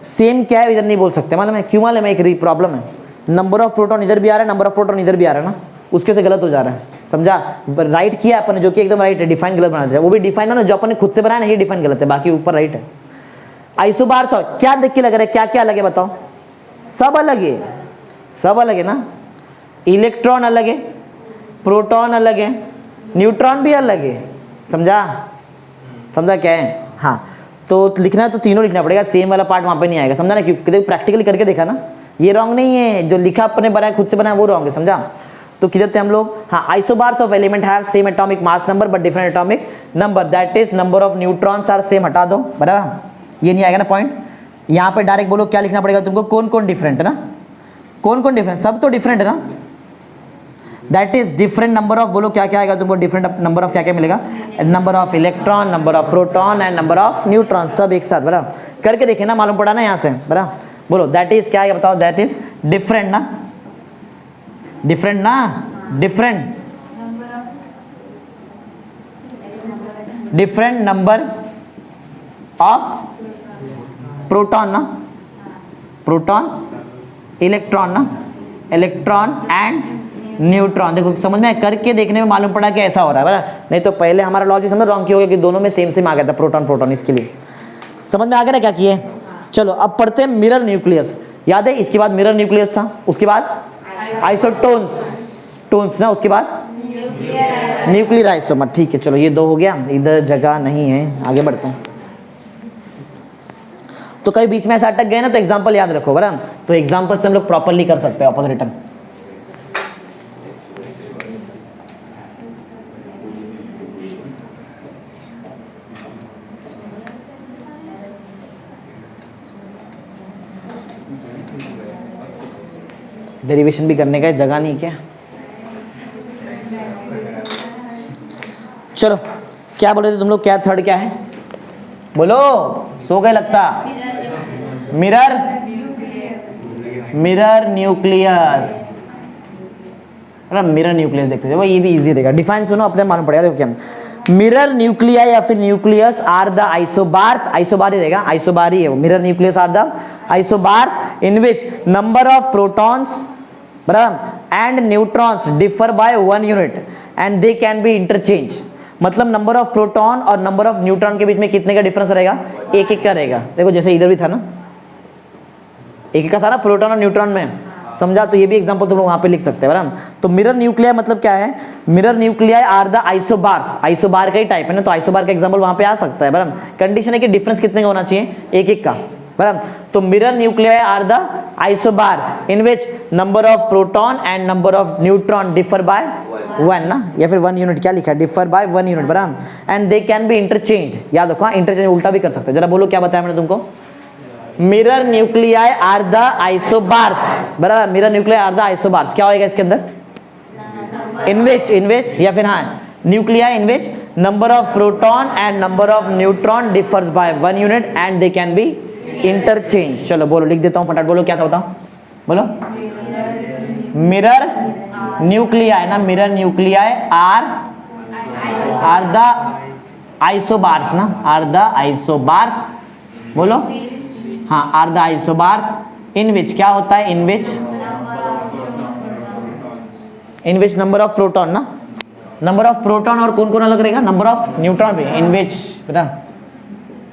S1: सेम क्या है इधर नहीं बोल सकते, मालूम है क्यों? मालूम है एक प्रॉब्लम है, नंबर ऑफ प्रोटॉन इधर भी आ रहा है, नंबर ऑफ प्रोटॉन इधर भी आ रहा है ना, उसके से गलत हो जा रहा है, समझा? राइट किया अपन ने, जो कि एकदम राइट है, डिफाइन गलत बना दिया। वो भी डिफाइन है ना, जो अपन ने खुद से बनाया ना, ये डिफाइन गलत है, बाकी ऊपर राइट है। आइसोबार्स क्या देख के लग रहा है, क्या क्या अलग है बताओ? सब अलग है, सब अलग है ना, इलेक्ट्रॉन अलग है, प्रोटॉन अलग है, न्यूट्रॉन भी अलग है, समझा? समझा क्या है? हाँ तो लिखना है तो तीनों लिखना पड़ेगा, सेम वाला पार्ट वहाँ पे नहीं आएगा, समझा ना? क्योंकि प्रैक्टिकली करके देखा ना, ये रॉन्ग नहीं है, जो लिखा अपने बनाया खुद से बनाया वो रॉन्ग है, समझा? तो किधर थे हम लोग? हाँ, isobars of element have same atomic mass number but different atomic number, that is number of neutrons are same. हटा दो, बराबर, ये नहीं आएगा ना पॉइंट। यहाँ पे डायरेक्ट बोलो क्या लिखना पड़ेगा तुमको, कौन कौन डिफरेंट है ना, कौन कौन डिफरेंट, सब तो डिफरेंट है ना। That is different number of, बोलो क्या क्या आएगा तुमको? डिफरेंट नंबर ऑफ क्या क्या मिलेगा? Number of electron, number of proton and number of neutron, सब एक साथ, बराबर। करके देखे ना, मालूम पड़ा ना यहाँ से, बराबर। बोलो दैट इज क्या है बताओ? दैट इज डिफरेंट ना, डिफरेंट ना, different different number of proton ना, प्रोटॉन इलेक्ट्रॉन ना, इलेक्ट्रॉन एंड न्यूट्रॉन। देखो समझ में करके देखने में मालूम पड़ा कि ऐसा हो रहा है बराबर, नहीं तो पहले हमारा लॉजिक समझ रॉन्ग क्यों हो गया कि दोनों में सेम सेम आ गया था प्रोटॉन प्रोटॉन। इसके लिए समझ में आ गया ना क्या किए। चलो अब पढ़ते हैं मिरर न्यूक्लियस। याद है इसके बाद मिरर न्यूक्लियस था, उसके बाद आइसोटोन्स ना, उसके बाद न्यूक्लियर आइसोमर। ठीक है चलो ये दो हो गया, इधर जगह नहीं है, आगे बढ़ते हैं। तो कहीं बीच में ऐसा अटक गए ना तो एग्जांपल याद रखो बराबर, तो एग्जांपल से हम लोग प्रॉपर्ली कर सकते हैं ऑपोजिट रिटर्न। डेरिवेशन भी करने का जगह नहीं क्या। चलो क्या बोल रहे थे तुम लोग, क्या थर्ड क्या है बोलो, सो गए लगता। मिरर न्यूक्लियस, मिरर न्यूक्लियस देखते हैं ये भी इजी रहेगा। डिफाइन सुनो अपने मालूम पड़ेगा। देखो क्या मिरर न्यूक्लियाई या फिर nucleus are the isobars, isobar ही रहेगा, आइसोबार ही है वो। Mirror nucleus are the isobars in which number of protons बराबर and neutrons differ by 1 unit and they can be interchange. मतलब नंबर ऑफ प्रोटॉन और नंबर ऑफ न्यूट्रॉन के बीच में कितने का डिफरेंस रहेगा, एक एक का रहेगा। देखो जैसे इधर भी था ना, एक एक का था ना प्रोटॉन और न्यूट्रॉन में, समझा। तो ये भी एग्जांपल तुम लोग वहां पे लिख सकते हैं बराबर। तो मिरर न्यूक्लियाई मतलब क्या है, mirror nuclei are the isobars, isobar का ही टाइप है ना, तो आइसोबार का एग्जांपल वहां पे आ सकता है बराबर। कंडीशन है कि डिफरेंस कितने का होना चाहिए, एक एक का बराबर। तो mirror nuclei are the isobar in which number of proton and number of neutron differ by 1 ना, या फिर 1 यूनिट, क्या लिखा है, डिफर बाय 1 यूनिट बराबर। And they can be interchange, याद रखो इंटरचेंज उल्टा भी कर सकते हैं। जरा बोलो क्या बताया मैंने तुमको, mirror nuclei are the isobars बराबर। Mirror nuclei are the isobars क्या होएगा इसके अंदर, इन विच या फिर हाँ nuclei in which number of proton and number of neutron differs by 1 unit and they can be interchange. चलो बोलो, लिख देता हूं फटाफट, बोलो क्या था बताओ, बोलो। मिरर न्यूक्लियाई ना, mirror nuclei are the isobars ना, आर द आइसोबार्स, बोलो हाँ are the isobars in which क्या होता है, in which number of proton ना, नंबर ऑफ प्रोटॉन और कौन कौन अलग रहेगा, नंबर ऑफ न्यूट्रॉन भी। इन विच बेटा,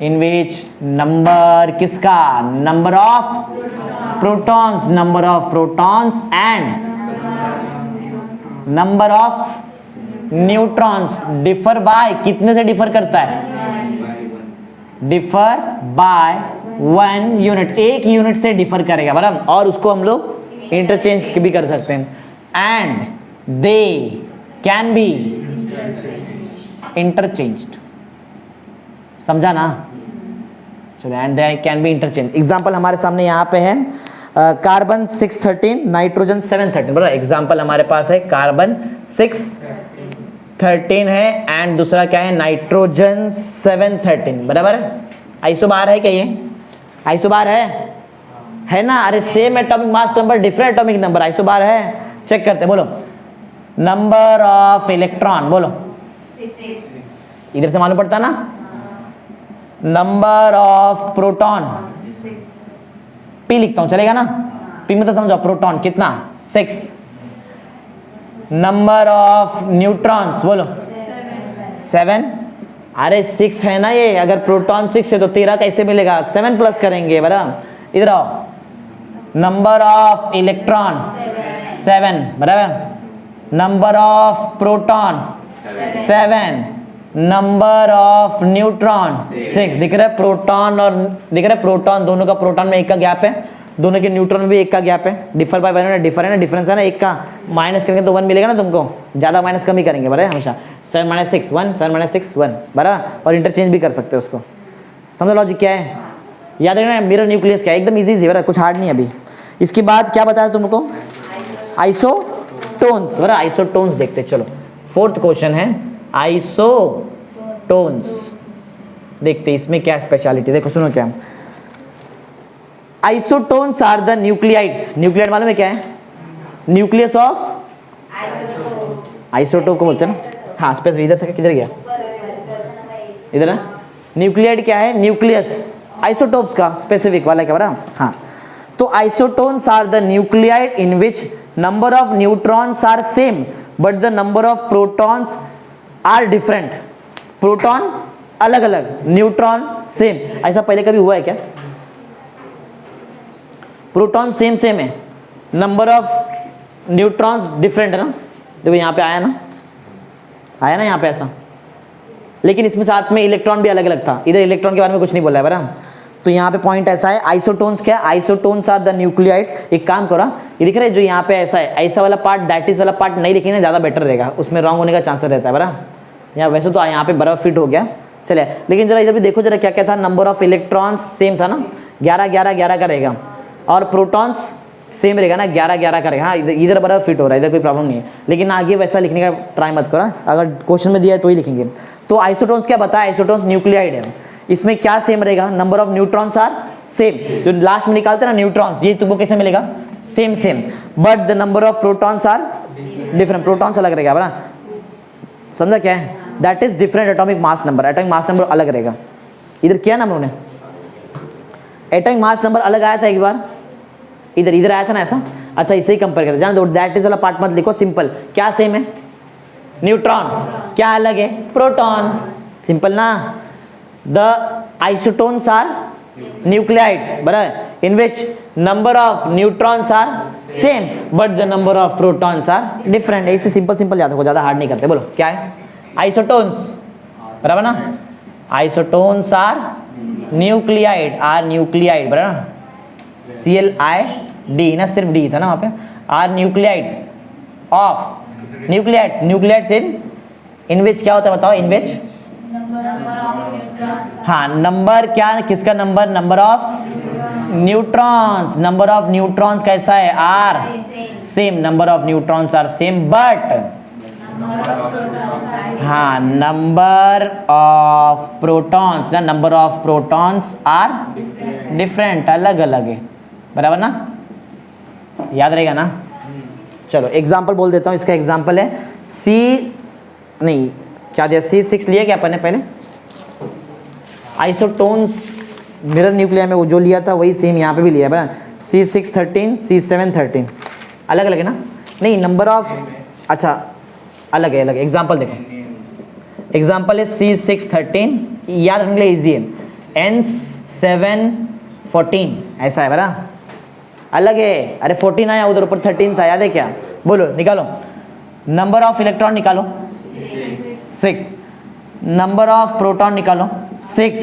S1: इन विच नंबर किसका, number of protons, number of protons and number of neutrons differ bye, कितने से डिफर करता है, डिफर बाय 1 यूनिट, एक यूनिट से डिफर करेगा बराबर। और उसको हम लोग इंटरचेंज भी कर सकते हैं। And they can B interchanged, समझा ना। चलो and they can be interchange. Example हमारे सामने यहाँ पे है कार्बन 613 नाइट्रोजन 713 बराबर। एग्जांपल हमारे पास है कार्बन 613 है एंड दूसरा क्या है, नाइट्रोजन 713 बराबर। आइसोबार है क्या, ये आइसोबार है ना, अरे same atomic mass number different atomic number, isobar है। चेक करते बोलो, नंबर ऑफ इलेक्ट्रॉन बोलो, इधर से मालूम पड़ता ना, नंबर ऑफ प्रोटॉन, पी लिखता हूं चलेगा ना, पी में तो समझो प्रोटॉन कितना 6, नंबर ऑफ न्यूट्रॉन्स बोलो 7, अरे 6 है ना ये, अगर प्रोटॉन 6 है तो 13 कैसे मिलेगा, 7 प्लस करेंगे बराबर। इधर आओ, नंबर ऑफ इलेक्ट्रॉन 7 बराबर, number of proton 7, number of neutron 6। दिख रहा है प्रोटॉन और दिख रहा है प्रोटॉन, दोनों का प्रोटॉन में एक का गैप है, दोनों के न्यूट्रॉन में भी एक का गैप है। डिफर बाय 1 यूनिट, डिफर है ना, डिफरेंस है ना, एक का माइनस करेंगे तो 1 मिलेगा ना तुमको, ज़्यादा माइनस कम ही करेंगे बराबर हमेशा। 7 - 6 1, 7 - 6 1 बराबर। और इंटरचेंज भी कर सकते हो उसको, समझो लॉजिक क्या है, याद रखना। मिरर न्यूक्लियस क्या है, एकदम इजी बराबर, कुछ हार्ड नहीं अभी। इसके बाद क्या बताया तुमको, आइसोटोन्स बराबर। आइसोटोन्स देखते चलो, 4th क्वेश्चन है आइसोटोन्स। देखते इसमें क्या स्पेशलिटी, देखो सुनो क्या, isotones are the nuclides. Nuclide मालूम है क्या है, न्यूक्लियस ऑफ आइसोटोप को बोलते हैं ना। हाँ स्पेस इधर से किधर गया, इधर है। न्यूक्लियाइड क्या है, न्यूक्लियस आइसोटोप्स का स्पेसिफिक वाला क्या बराबर। हाँ तो isotones are the nuclide in which number of neutrons are same but the number of protons are different. Proton अलग अलग, न्यूट्रॉन सेम। ऐसा पहले कभी हुआ है क्या? प्रोटॉन सेम सेम है, नंबर ऑफ न्यूट्रॉन्स डिफरेंट है ना। देखो यहाँ पे आया ना, आया ना यहाँ पे ऐसा, लेकिन इसमें साथ में इलेक्ट्रॉन भी अलग अलग था। इधर इलेक्ट्रॉन के बारे में कुछ नहीं बोला है बराबर। तो यहाँ पे पॉइंट ऐसा है, आइसोटोन्स क्या है? Isotones are the nuclides. एक काम करो, ये दिख रहा है जो यहाँ पे ऐसा है, ऐसा वाला पार्ट दैट इज वाला पार्ट नहीं लिखेंगे ज़्यादा बेटर रहेगा, उसमें रॉन्ग होने का चांस रहता है बराबर। यहाँ वैसे तो यहाँ पे बराबर फिट हो गया, चले। लेकिन जरा इधर भी देखो जरा क्या क्या था, नंबर ऑफ इलेक्ट्रॉन्स सेम था ना, 11 11 11 का रहेगा, और प्रोटॉन्स सेम रहेगा ना, 11 11 का रहेगा। हाँ इधर बराबर फिट हो रहा है, इधर कोई प्रॉब्लम नहीं है। लेकिन आगे वैसा लिखने का ट्राई मत करो, अगर क्वेश्चन में दिया है तो ही लिखेंगे। तो आइसोटोन्स क्या बताया? आइसोटोन्स न्यूक्लियाइड है, इसमें क्या सेम रहेगा? Number of neutrons are same. जो लास्ट में निकालते हैं ना न्यूट्रॉन्स, ये तुमको कैसे मिलेगा? Same same, but the number of protons are different. Protons अलग रहेगा बना, समझा क्या है? That is different atomic mass number, atomic mass number अलग रहेगा। इधर किया ना हम लोगों ने, एटॉमिक मास नंबर अलग आया था एक बार, इधर इधर आया था ना ऐसा। अच्छा इसे ही कंपेयर करते, जान दो, दैट इज वाला पार्ट मत लिखो, सिंपल। क्या सेम है? न्यूट्रॉन। क्या अलग है? प्रोटॉन। सिंपल ना। द आइसोटोन्स आर न्यूक्लियाइड्स बराबर, in which number of neutrons are same but the number of protons are different. ऐसे सिंपल सिंपल याद रखो, ज़्यादा हार्ड नहीं करते। बोलो क्या है? आइसोटोन्स बराबर ना। Isotones are nuclide, are nuclide बराबर, CLID ना, सिर्फ D था ना वहाँ पे। Are nuclides of nuclides, nuclides in which क्या होता है बताओ? इन विच हाँ नंबर क्या, किसका number? Number of neutrons. Number of neutrons कैसा है? Are same, number of neutrons are same but हाँ नंबर ऑफ प्रोटॉन्स ना, number of protons are different, अलग अलग है बराबर ना। याद रहेगा ना। चलो एग्जाम्पल बोल देता हूँ। इसका एग्जाम्पल है नहीं क्या दिया, C6 लिया क्या अपन ने पहले? आइसोटोन्स मिरर न्यूक्लियर में वो जो लिया था वही सेम यहाँ पे भी लिया है बराबर। C6 13, C7 13, अलग अलग है ना। नहीं नंबर ऑफ, अच्छा अलग है, अलग है। एग्जाम्पल देखो, एग्जाम्पल है C6 13, याद रखने के लिए ईजी है। N7 14 ऐसा है बराबर, अलग है। अरे 14 आया उधर, ऊपर 13 था, याद है क्या? बोलो निकालो, नंबर ऑफ इलेक्ट्रॉन निकालो 6, नंबर ऑफ प्रोटॉन निकालो 6,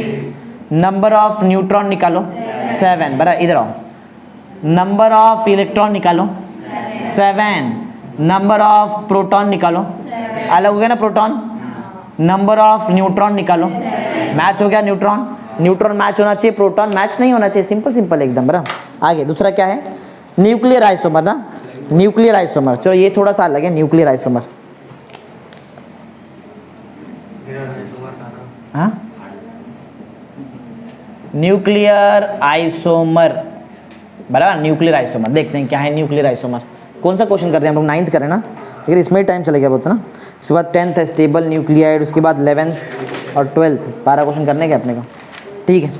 S1: नंबर ऑफ न्यूट्रॉन निकालो 7 बराबर। इधर आओ, नंबर ऑफ इलेक्ट्रॉन निकालो 7, नंबर ऑफ प्रोटॉन निकालो, अलग हो गया ना प्रोटॉन। नंबर ऑफ न्यूट्रॉन निकालो, मैच हो गया न्यूट्रॉन, न्यूट्रॉन मैच होना चाहिए, प्रोटॉन मैच नहीं होना चाहिए। सिंपल सिंपल एकदम बराबर। आगे दूसरा क्या है? न्यूक्लियर आइसोमर ना, न्यूक्लियर आइसोमर। चलो ये थोड़ा सा अलग है, न्यूक्लियर आइसोमर। हाँ न्यूक्लियर आइसोमर बराबर, न्यूक्लियर आइसोमर देखते हैं क्या है न्यूक्लियर आइसोमर। कौन सा क्वेश्चन कर रहे हैं हम लोग? 9th करें ना, लेकिन इसमें ही टाइम चले गया बहुत ना। इसके बाद 10th है स्टेबल न्यूक्लियाइड, उसके बाद 11th और 12th, 12 क्वेश्चन करने के अपने को। ठीक है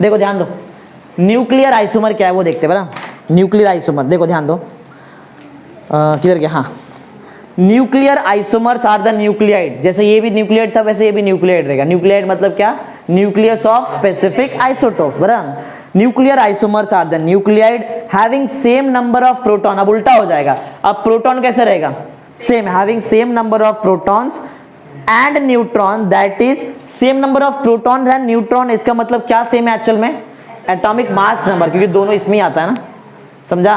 S1: देखो ध्यान दो, न्यूक्लियर आइसोमर क्या है वो देखते हैं बराबर। न्यूक्लियर आइसोमर देखो ध्यान दो, किधर गया? हाँ nuclear isomers are the nuclide. जैसे ये भी न्यूक्लियाइड था वैसे ये भी न्यूक्लियाइड रहेगा। न्यूक्लियाइड मतलब क्या? न्यूक्लियस ऑफ स्पेसिफिक आइसोटोप्स बराबर। Nuclear isomers are the nuclide having same number of proton. अब उल्टा हो जाएगा, अब प्रोटॉन कैसे रहेगा? Same, having same number of protons and neutron, that is same number of proton and neutron. इसका मतलब क्या सेम है एक्चुअल में? एटॉमिक मास नंबर, क्योंकि दोनों इसमें ही आता है ना, समझा?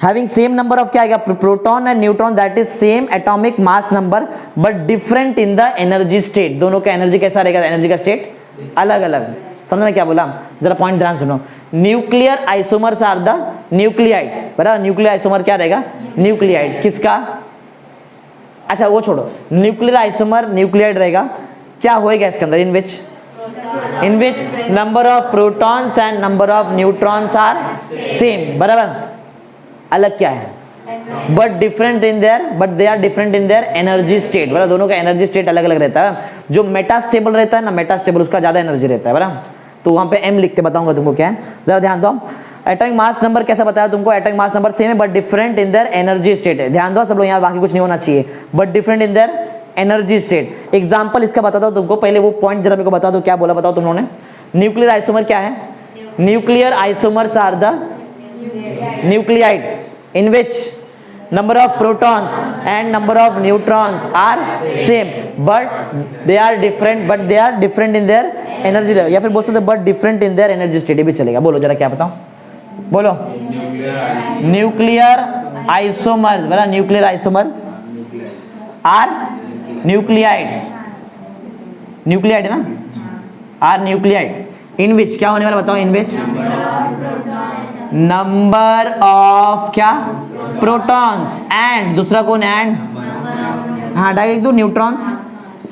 S1: हैविंग सेम नंबर ऑफ क्या आएगा? Proton and neutron, that is same atomic mass number but different in the energy state. दोनों का एनर्जी कैसा रहेगा? एनर्जी का स्टेट अलग अलग। समझ में क्या बोला? जरा पॉइंट ध्यान सुनो। Nuclear isomers are the nuclides बराबर। न्यूक्लियर आइसोमर क्या रहेगा? न्यूक्लियाइड। किसका? अच्छा वो छोड़ो, न्यूक्लियर आइसोमर न्यूक्लियाइड रहेगा। क्या होएगा इसके अंदर? In which number of protons and number of neutrons are same बराबर। अलग क्या है? But different in their, but they are different in their energy state बराबर। दोनों का एनर्जी स्टेट अलग अलग रहता है। जो मेटास्टेबल रहता है ना, मेटास्टेबल उसका ज्यादा एनर्जी रहता है बराबर। तो वहां पे M लिखते, बताऊंगा तुमको क्या है, जरा ध्यान दो। एटॉमिक मास नंबर कैसा बताया तुमको, एटॉमिक मास नंबर सेम है but different in their energy state है। ध्यान दो सब लोग, यहाँ बाकी कुछ नहीं होना चाहिए, but different in their energy state. Example इसका बताता हूँ तुमको, पहले वो पॉइंट जरा मेरे को बता दो, क्या बोला बताओ तुम लोगों ने। न्यूक्लियर आइसोमर क्या है, nuclear isomers are the nuclides in which number of protons and number of neutrons are same but they are different in their energy level, या फिर बोल सकते but different in their energy state, भी चलेगा। बोलो जरा क्या बताओ, बोलो। न्यूक्लियर आइसोमर, बरा nuclear isomer are nuclides, nuclide है ना, आर न्यूक्लियाइड इन विच क्या होने वाला बताओ, इन विच नंबर ऑफ क्या प्रोटॉन्स एंड दूसरा कौन एंड, हाँ डायरेक्ट दो, neutrons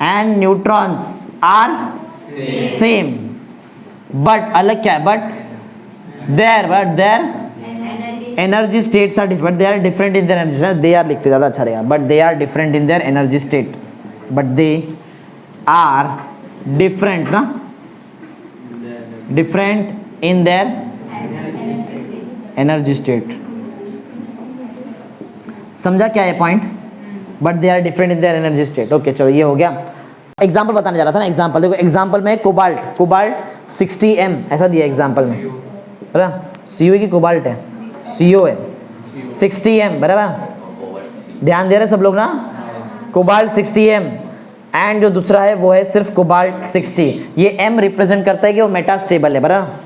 S1: and neutrons are same but अलग क्या है, but their energy states are different, they are different in their energy, they are लिखते ज़्यादा अच्छा रहेगा, but they are different in their energy state, but they are different ना, different in their energy state. समझा क्या है point, but they are different in their energy state. Okay चलो ये हो गया। एग्जांपल बताने जा रहा था ना, एग्जांपल देखो, एग्जांपल में कोबाल्ट 60M ऐसा दिया एग्जांपल में, बराबर, CO की कोबाल्ट है, CO है 60M, बराबर, ध्यान दे रहे सब लोग ना, कोबाल्ट 60M एंड जो दूसरा है वो है सिर्फ कोबाल्ट 60, ये M रिप्रेजेंट करता है कि वो मेटास्टेबल है, बराबर,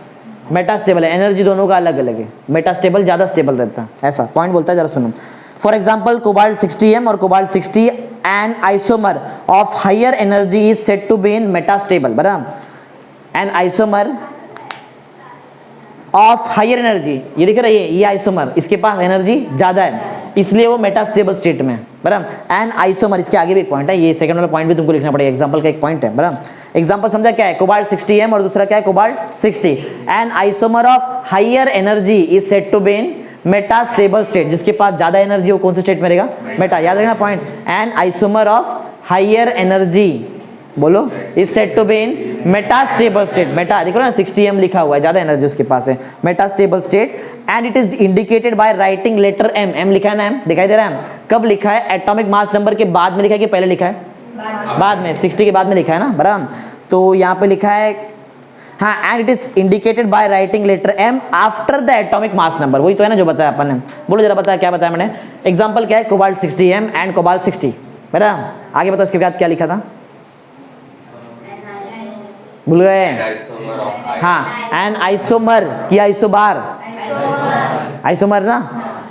S1: मेटास्टेबल है, एनर्जी दोनों का अलग अलग है, मेटास्टेबल ज़्यादा स्टेबल रहता है, ऐसा पॉइंट बोलता है, जरा सुनो। फॉर एग्जाम्पल कोबाल्ट 60M और cobalt 60 an isomer of higher energy is set to be in metastable, बराबर, an isomer of higher energy, ये दिख रहा है, ये आइसोमर, इसके पास एनर्जी ज़्यादा है इसलिए वो मेटास्टेबल स्टेट में, बराबर, एन आइसोमर, इसके आगे भी एक पॉइंट है, ये सेकंड वाला पॉइंट भी तुमको लिखना पड़ेगा, एग्जांपल का एक पॉइंट है, बराबर। एग्जांपल समझा क्या है, कोबाल्ट 60M और दूसरा क्या है cobalt 60, an isomer of higher energy is set to be in metastable state, जिसके पास ज्यादा एनर्जी वो कौन से स्टेट में रहेगा, मेटा, याद रखना point, an isomer of higher energy, बोलो, is set to be in metastable state, meta देखो ना 60M लिखा हुआ है, ज्यादा एनर्जी उसके पास है, metastable state, and it is indicated by writing letter M, M लिखा है ना, M दिखाई दे रहा है, कब लिखा है, एटॉमिक मास नंबर के बाद में लिखा है कि पहले लिखा है, बाद में, 60 के बाद में लिखा है ना, बराबर, तो यहाँ पे लिखा है, हाँ, and it is indicated by writing letter M after the atomic mass number, वही तो है ना जो बताया अपन ने, बोलो जरा बताया क्या बताया मैंने। एग्जांपल क्या है, कोबाल्ट 60M एंड कोबाल्ट 60, बराबर, आगे बताओ इसके बाद क्या लिखा था, भूल गए, हाँ, एन आइसोमर की आइसोबार, आइसोमर ना,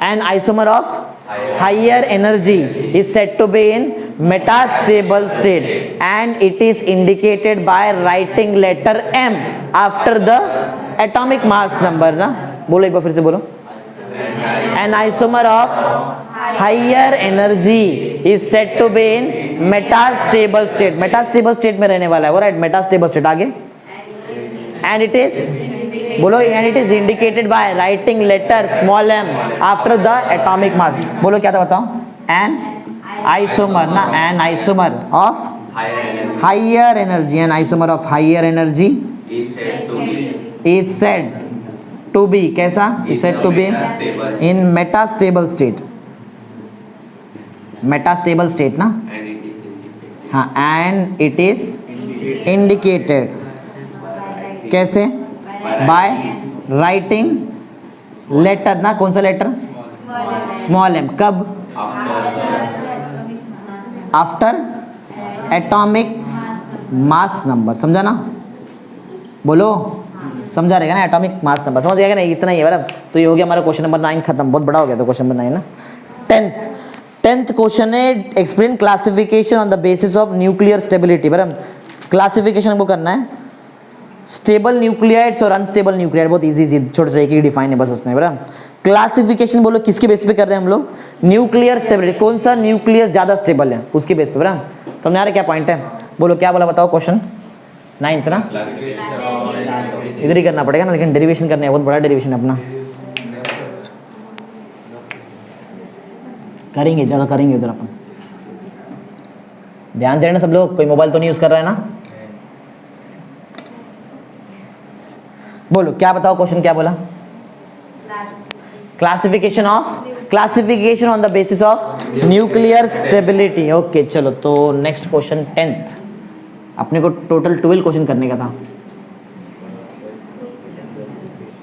S1: an isomer of higher energy is set to be in metastable state and it is indicated by writing letter M after the atomic mass number ना, बोलो एक बार फिर से बोलो, an isomer of higher energy is set to be in metastable state, metastable state में रहने वाला है वो, राइट, मेटास्टेबल स्टेट, आगे, एंड इट इज, बोलो, and it is indicated by writing letter small m after the atomic mass, बोलो क्या था बताओ, एन आइसोमर ना, an isomer of higher energy, an isomer of higher energy is set to be, कैसा, is set to be in metastable state, metastable state ना, हाँ, and it is indicated कैसे, by writing letter ना, कौन सा letter, small m, कब, after atomic mass number, समझा ना, बोलो, समझा रहेगा ना, एटॉमिक मास नंबर समझ गया ना, इतना ही है बराबर। तो ये हो गया हमारा क्वेश्चन नंबर 9 खत्म, बहुत बड़ा हो गया तो क्वेश्चन नंबर 9 ना। 10th क्वेश्चन है, explain classification on the basis of nuclear stability, बराबर, क्लासिफिकेशन हमको करना है, स्टेबल न्यूक्लियाइड्स और अनस्टेबल न्यूक्लियाइड, बहुत इजी छोटे छोटे एक डिफाइन है बस उसमें, बराबर। क्लासिफिकेशन बोलो किसके बेस पे कर रहे हैं हम लोग, न्यूक्लियर स्टेबिलिटी, कौन सा न्यूक्लियस ज्यादा स्टेबल है उसके बेस पे, बराबर, समझ आ रहा है क्या पॉइंट है, बोलो क्या बोला बताओ, क्वेश्चन 9th ना, इधर ही करना पड़ेगा ना, लेकिन डेरिवेशन करना है, बहुत बड़ा डेरिवेशन अपना, करेंगे जगह करेंगे उधर अपन, ध्यान दे रहे ना सब लोग, कोई मोबाइल तो नहीं यूज कर रहा है ना, बोलो क्या बताओ क्वेश्चन क्या बोला, classification on the basis of nuclear stability. Okay चलो, तो नेक्स्ट क्वेश्चन 10th, अपने को टोटल 12 क्वेश्चन करने का था।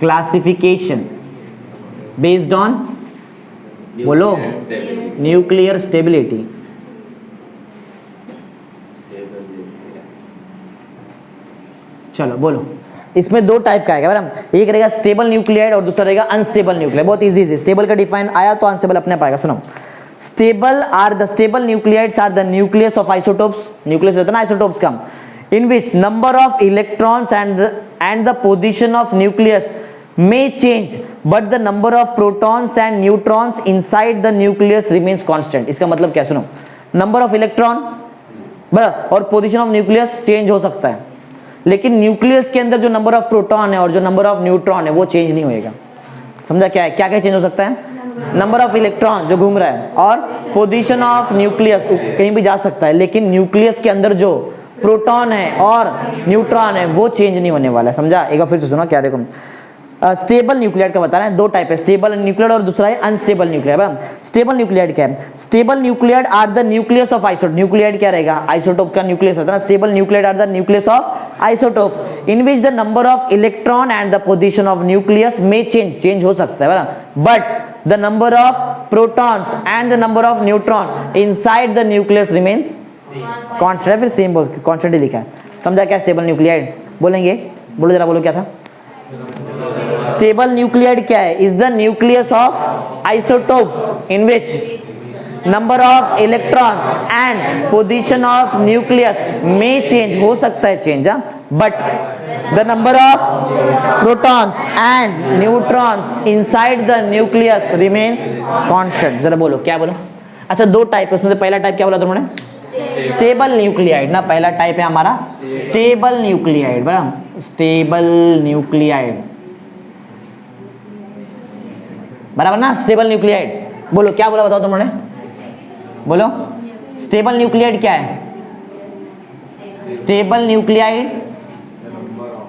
S1: क्लासिफिकेशन बेस्ड ऑन, बोलो, न्यूक्लियर स्टेबिलिटी। चलो बोलो, इसमें दो टाइप का आएगा बराबर, एक रहेगा स्टेबल न्यूक्लियाइड और दूसरा रहेगा अनस्टेबल न्यूक्लियाइड। बहुत इजी है, स्टेबल का डिफाइन आया तो अनस्टेबल अपने पाएगा। सुनो, stable nuclides are the nucleus of isotopes, nucleus रहता है ना आइसोटोप्स का, in which number of electrons and the position of nucleus may change but the number of protons and neutrons inside the nucleus remains constant। इसका मतलब क्या, सुनो, number of electron बराबर और पोजीशन ऑफ न्यूक्लियस चेंज हो सकता है, लेकिन न्यूक्लियस के अंदर जो नंबर ऑफ प्रोटॉन है और जो नंबर ऑफ न्यूट्रॉन है वो चेंज नहीं होएगा। समझा क्या है, क्या क्या चेंज हो सकता है, नंबर ऑफ इलेक्ट्रॉन जो घूम रहा है और पोजीशन ऑफ न्यूक्लियस कहीं भी जा सकता है, लेकिन न्यूक्लियस के अंदर जो प्रोटॉन है और न्यूट्रॉन है वो चेंज नहीं होने वाला है। समझा, एक बार फिर से सुनो क्या, देखो स्टेबल न्यूक्लियाइड का बता रहे हैं, दो टाइप है, स्टेबल न्यूक्लियाइड और दूसरा है अनस्टेबल न्यूक्लियाइड। स्टेबल न्यूक्लियाइड क्या है, stable nuclide are the nucleus of isotope, nuclide क्या रहेगा, आइसोटोप का न्यूक्लियस होता है ना, stable nuclide are the nucleus of isotopes in which the number of electron and the position of nucleus में change हो सकता है, but the number of protons and the number of neutron inside the nucleus remains constant. फिर same बोल constant ही लिखा है। समझा क्या स्टेबल न्यूक्लियाइड, बोलेंगे, बोलो जरा, बोलो क्या था। स्टेबल न्यूक्लियाइड क्या है, is the nucleus of isotopes in which number of electrons and position of nucleus में चेंज हो सकता है, change, but the number of protons and neutrons inside the nucleus remains constant. जरा बोलो क्या, बोलो। अच्छा, दो टाइप है उसमें से पहला टाइप क्या बोला तुमने, स्टेबल न्यूक्लियाइड ना, पहला टाइप है हमारा स्टेबल न्यूक्लियाइड, बराबर, स्टेबल न्यूक्लियाइड बराबर ना, स्टेबल न्यूक्लियाइड। बोलो क्या बोला, बताओ तुमने, बोलो। स्टेबल न्यूक्लियाइड क्या है, stable nuclide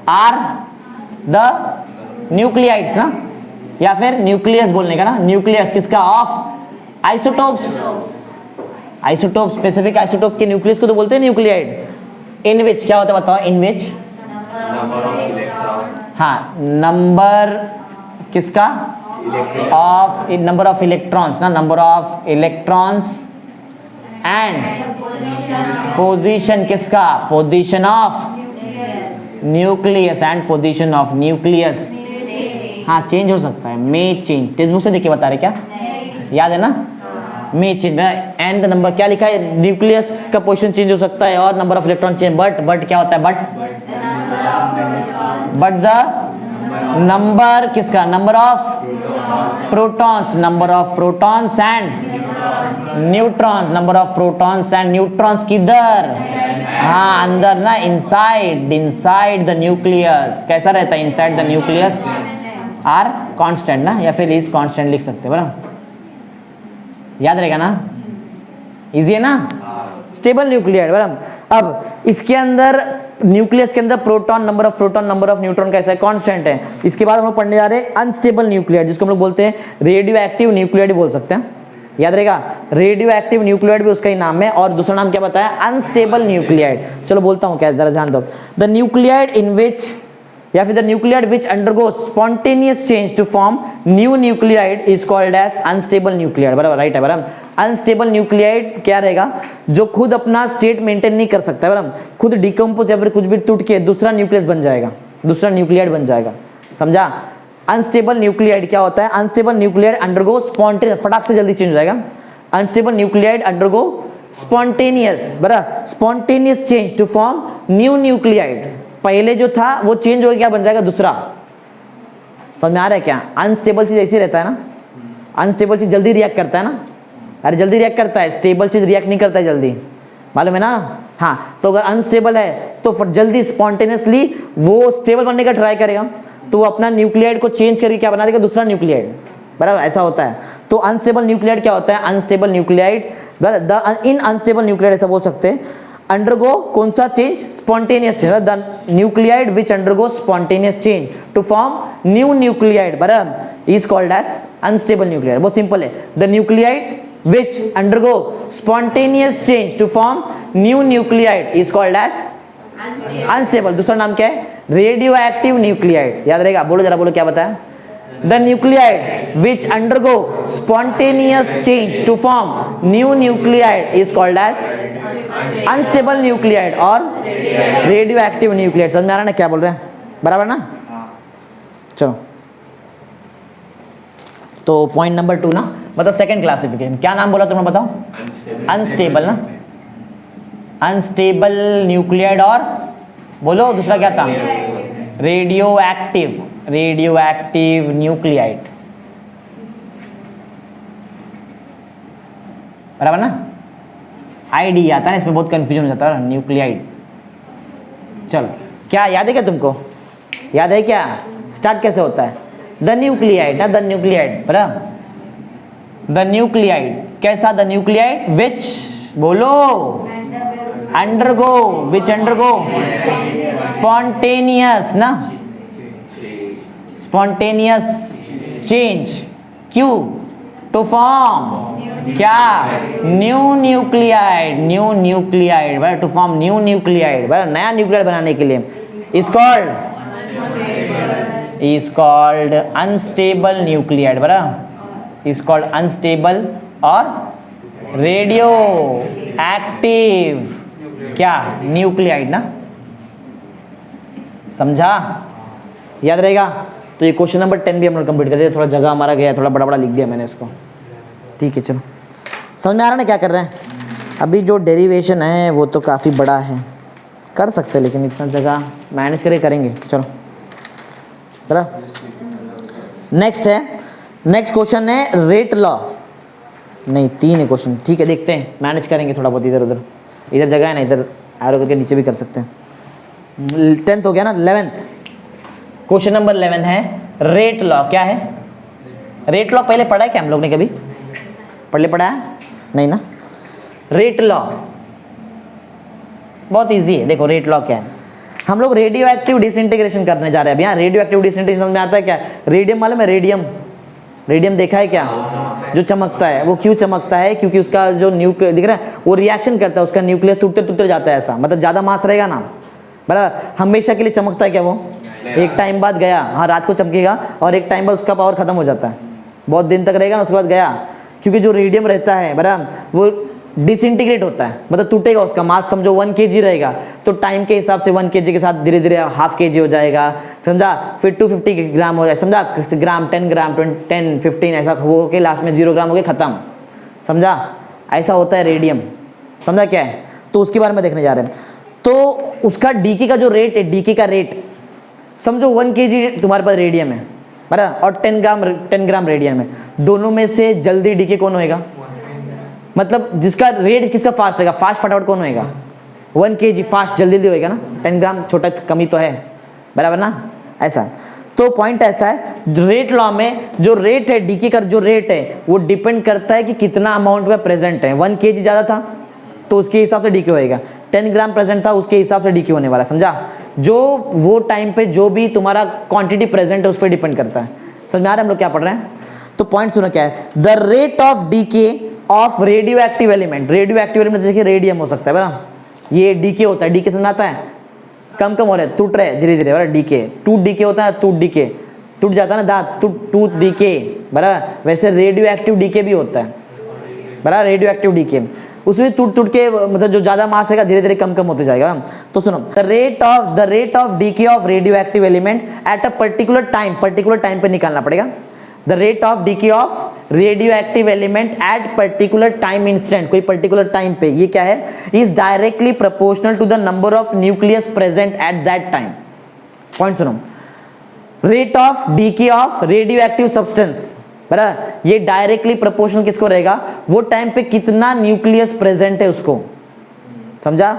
S1: are the nuclides ना, या फिर न्यूक्लियस बोलने का ना, न्यूक्लियस किसका, of isotopes, isotope, specific isotope के न्यूक्लियस को तो बोलते हैं न्यूक्लियाइड, इन विच क्या होता है बताओ, इन विच हाँ, नंबर किसका, ऑफ नंबर ऑफ इलेक्ट्रॉन्स ना, number of electrons and position किसका, position of nucleus and position of nucleus, हाँ चेंज हो सकता है, में चेंज। टेक्स्ट बुक से देख के बता रहे क्या, याद है ना, में चेंज एंड द नंबर, क्या लिखा है, न्यूक्लियस का पोजीशन चेंज हो सकता है और number of electron change, but क्या होता है, बट द नंबर किसका, number of protons, number of protons and neutrons, number of protons and neutrons किधर, हाँ अंदर ना, इनसाइड द न्यूक्लियस, कैसा रहता है, inside the nucleus are constant ना, या फिर इज कांस्टेंट लिख सकते हैं, बराबर, याद रहेगा ना, इजी है ना, स्टेबल न्यूक्लियाइड, बराबर। अब इसके अंदर न्यूक्लियस के अंदर proton, number of proton, number of neutron कैसा है, कांस्टेंट है। इसके बाद हम लोग पढ़ने जा रहे हैं अनस्टेबल न्यूक्लियाइड, जिसको हम लोग बोलते हैं रेडियो एक्टिव न्यूक्लियाइड बोल सकते हैं, याद रहेगा, रेडियो एक्टिव न्यूक्लियाइड भी उसका ही नाम है, और दूसरा नाम क्या बताया, अनस्टेबल न्यूक्लियाइड। चलो बोलता हूँ क्या, जरा ध्यान दो, द न्यूक्लियाइड इन विच, या फिर the nuclide which undergo spontaneous change to form new nuclide is called as unstable nuclide, बराबर, राइट है, बराबर। अनस्टेबल न्यूक्लियाइड क्या रहेगा, जो खुद अपना स्टेट मेंटेन नहीं कर सकता है, बराबर, खुद डिकम्पोज या फिर कुछ भी टूट के दूसरा न्यूक्लियस बन जाएगा, दूसरा न्यूक्लियाइड बन जाएगा। समझा, अनस्टेबल न्यूक्लियाइड क्या होता है, अनस्टेबल न्यूक्लियाइड अंडरगो स्पॉन्टेनियस, फटाक से जल्दी चेंज हो जाएगा, अनस्टेबल न्यूक्लियाइड अंडरगो स्पॉन्टेनियस, बराबर, spontaneous change to form new nuclide, पहले जो था वो चेंज हो गया, क्या बन जाएगा दूसरा। समझ में आ रहा है क्या, अनस्टेबल चीज ऐसी रहता है ना, अनस्टेबल चीज जल्दी रिएक्ट करता है ना, अरे जल्दी रिएक्ट करता है, स्टेबल चीज रिएक्ट नहीं करता है जल्दी, मालूम है ना, हाँ। तो अगर अनस्टेबल है तो जल्दी स्पॉन्टेनियसली वो स्टेबल बनने का ट्राई करेगा, तो वो अपना न्यूक्लियाइड को चेंज करके क्या बना देगा, दूसरा न्यूक्लियाइड, बराबर, ऐसा होता है। तो अनस्टेबल न्यूक्लियाइड क्या होता है, unstable nuclide, in unstable nuclide ऐसा बोल सकते हैं, अंडरगो कौन सा change? Spontaneous change. The nuclide which undergo spontaneous change to form new nuclide बराबर is called as unstable nuclide. बहुत सिंपल है, the nuclide which undergo spontaneous change to form new nuclide is called as unstable. दूसरा नाम क्या है? Radioactive nuclide. याद रहेगा, बोलो जरा, बोलो क्या बताया? The nuclide which undergo spontaneous change to form new nuclide is called as unstable nuclide और रेडियो एक्टिव न्यूक्लियाइड। समझ में आ रहा है ना क्या बोल रहे हैं? बराबर ना? चलो, तो पॉइंट नंबर 2 ना, मतलब सेकंड क्लासिफिकेशन। क्या नाम बोला तुमने बताओ? अनस्टेबल ना, अनस्टेबल न्यूक्लियाइड और बोलो दूसरा क्या था? Radio active, radio active nuclide. बराबर ना? आईडी आता है ना, इसमें बहुत कंफ्यूजन हो जाता है न्यूक्लियाइड। चलो, क्या याद है क्या तुमको? याद है क्या? स्टार्ट कैसे होता है? द न्यूक्लियाइड ना, द न्यूक्लियाइड बराबर। द न्यूक्लियाइड कैसा? द न्यूक्लियाइड विच बोलो अंडरगो, विच अंडरगो स्पॉन्टेनियस ना, स्पॉन्टेनियस चेंज क्यों? टू फॉर्म क्या? न्यू न्यूक्लियाइड, न्यू न्यूक्लियाइड बराबर, टू फॉर्म न्यू न्यूक्लियाइड बराबर, नया न्यूक्लियाइड बनाने के लिए इज कॉल्ड अनस्टेबल न्यूक्लियाइड बराबर, इज कॉल्ड अनस्टेबल और रेडियो एक्टिव क्या? न्यूक्लियाइड ना। समझा? याद रहेगा? तो ये क्वेश्चन नंबर 10 भी हम लोग कंप्लीट कर दिया। थोड़ा जगह हमारा गया, थोड़ा बड़ा बड़ा लिख दिया मैंने इसको। ठीक है, चलो, समझ में आ रहा है ना क्या कर रहे हैं? अभी जो डेरिवेशन है वो तो काफ़ी बड़ा है, कर सकते हैं, लेकिन इतना जगह मैनेज करके करेंगे। चलो बराबर। नेक्स्ट है, नेक्स्ट क्वेश्चन है रेट लॉ। नहीं, 3 है क्वेश्चन। ठीक है, देखते हैं, मैनेज करेंगे थोड़ा बहुत। इधर उधर, इधर जगह है ना, इधर एरो करके नीचे भी कर सकते हैं। 10th हो गया ना, 11th क्वेश्चन नंबर 11 है रेट लॉ। क्या है रेट लॉ? पहले पढ़ा है क्या हम लोग ने? कभी पहले पढ़ा है? नहीं ना। रेट लॉ बहुत इजी है। देखो रेट लॉ क्या है, हम लोग रेडियो एक्टिव डिसइंटीग्रेशन करने जा रहे हैं अभी। यहाँ रेडियो एक्टिव डिसइंटीग्रेशन समझ में आता है क्या? रेडियम मालूम है? रेडियम, रेडियम देखा है क्या? जो चमकता है, वो क्यों चमकता है? क्योंकि उसका जो न्यूक्लियस दिख रहा है वो रिएक्शन करता है, उसका न्यूक्लियस टूटते टूटते जाता है। ऐसा मतलब ज़्यादा मास रहेगा ना, बराबर, हमेशा के लिए चमकता है क्या वो? एक टाइम बाद गया। हाँ, रात को चमकेगा और एक टाइम बाद उसका पावर खत्म हो जाता है, बहुत दिन तक रहेगा ना, उसके बाद गया। क्योंकि जो रेडियम रहता है बराबर, वो डिसइंटीग्रेट होता है, मतलब टूटेगा। उसका मास समझो 1 kg रहेगा, तो टाइम के हिसाब से 1 kg के साथ धीरे धीरे ½ kg हो जाएगा, समझा? फिर 250 ग्राम हो जाए, समझा? ग्राम, 10 ग्राम, 10, 15 ऐसा हो के लास्ट में 0 ग्राम हो गए, खत्म। समझा? ऐसा होता है रेडियम। समझा क्या है? तो उसके बारे में देखने जा रहे हैं। तो उसका डीके का जो रेट है, डीके का रेट समझो 1 kg तुम्हारे पास रेडियम है बराबर, और 10 ग्राम रेडियम है। दोनों में से जल्दी डीके कौन होएगा? मतलब जिसका रेट किसका फास्ट रहेगा? फास्ट फटाफट कौन होएगा? 1 kg फास्ट जल्दी जल्दी होएगा ना। 10 ग्राम छोटा कमी तो है, बराबर ना? ऐसा तो पॉइंट ऐसा है, रेट लॉ में जो रेट है, डीके का जो रेट है, वो डिपेंड करता है कि कितना अमाउंट में प्रेजेंट है। 1 kg ज़्यादा था तो उसके हिसाब से डीके होएगा, 10 ग्राम प्रेजेंट था उसके हिसाब से डीके होने वाला। समझा? जो वो टाइम पे जो भी तुम्हारा क्वांटिटी प्रेजेंट है उस पर डिपेंड करता है। समझ में आ रहा है हम लोग क्या पढ़ रहे हैं? तो पॉइंट सुनो क्या है, the rate of decay of radioactive element. Radio active element जैसे रेडियम हो सकता है बना, ये डीके होता है। डीके समझ में आता है? कम कम हो रहा है, टूट रहे धीरे धीरे बराबर। डीके, टूट डीके होता है, टूट डीके, टूट जाता है ना दांत, टूट डीके बराबर। वैसे रेडियो एक्टिव डीके भी होता है बराबर, रेडियो एक्टिव डीके, उसमें टूट टूट के मतलब जो ज्यादा मास रहेगा धीरे धीरे कम कम होते जाएगा। तो सुनो, the rate of decay of radioactive element at a particular time पे निकालना पड़ेगा। The rate of decay of radioactive element at particular time instant, कोई पर्टिकुलर टाइम पे, ये क्या है? Is directly proportional to the number of nucleus present at that time. Point सुनो, rate of decay of radioactive substance बराबर, ये directly proportional किसको रहेगा? वो टाइम पे कितना न्यूक्लियस प्रेजेंट है उसको। समझा?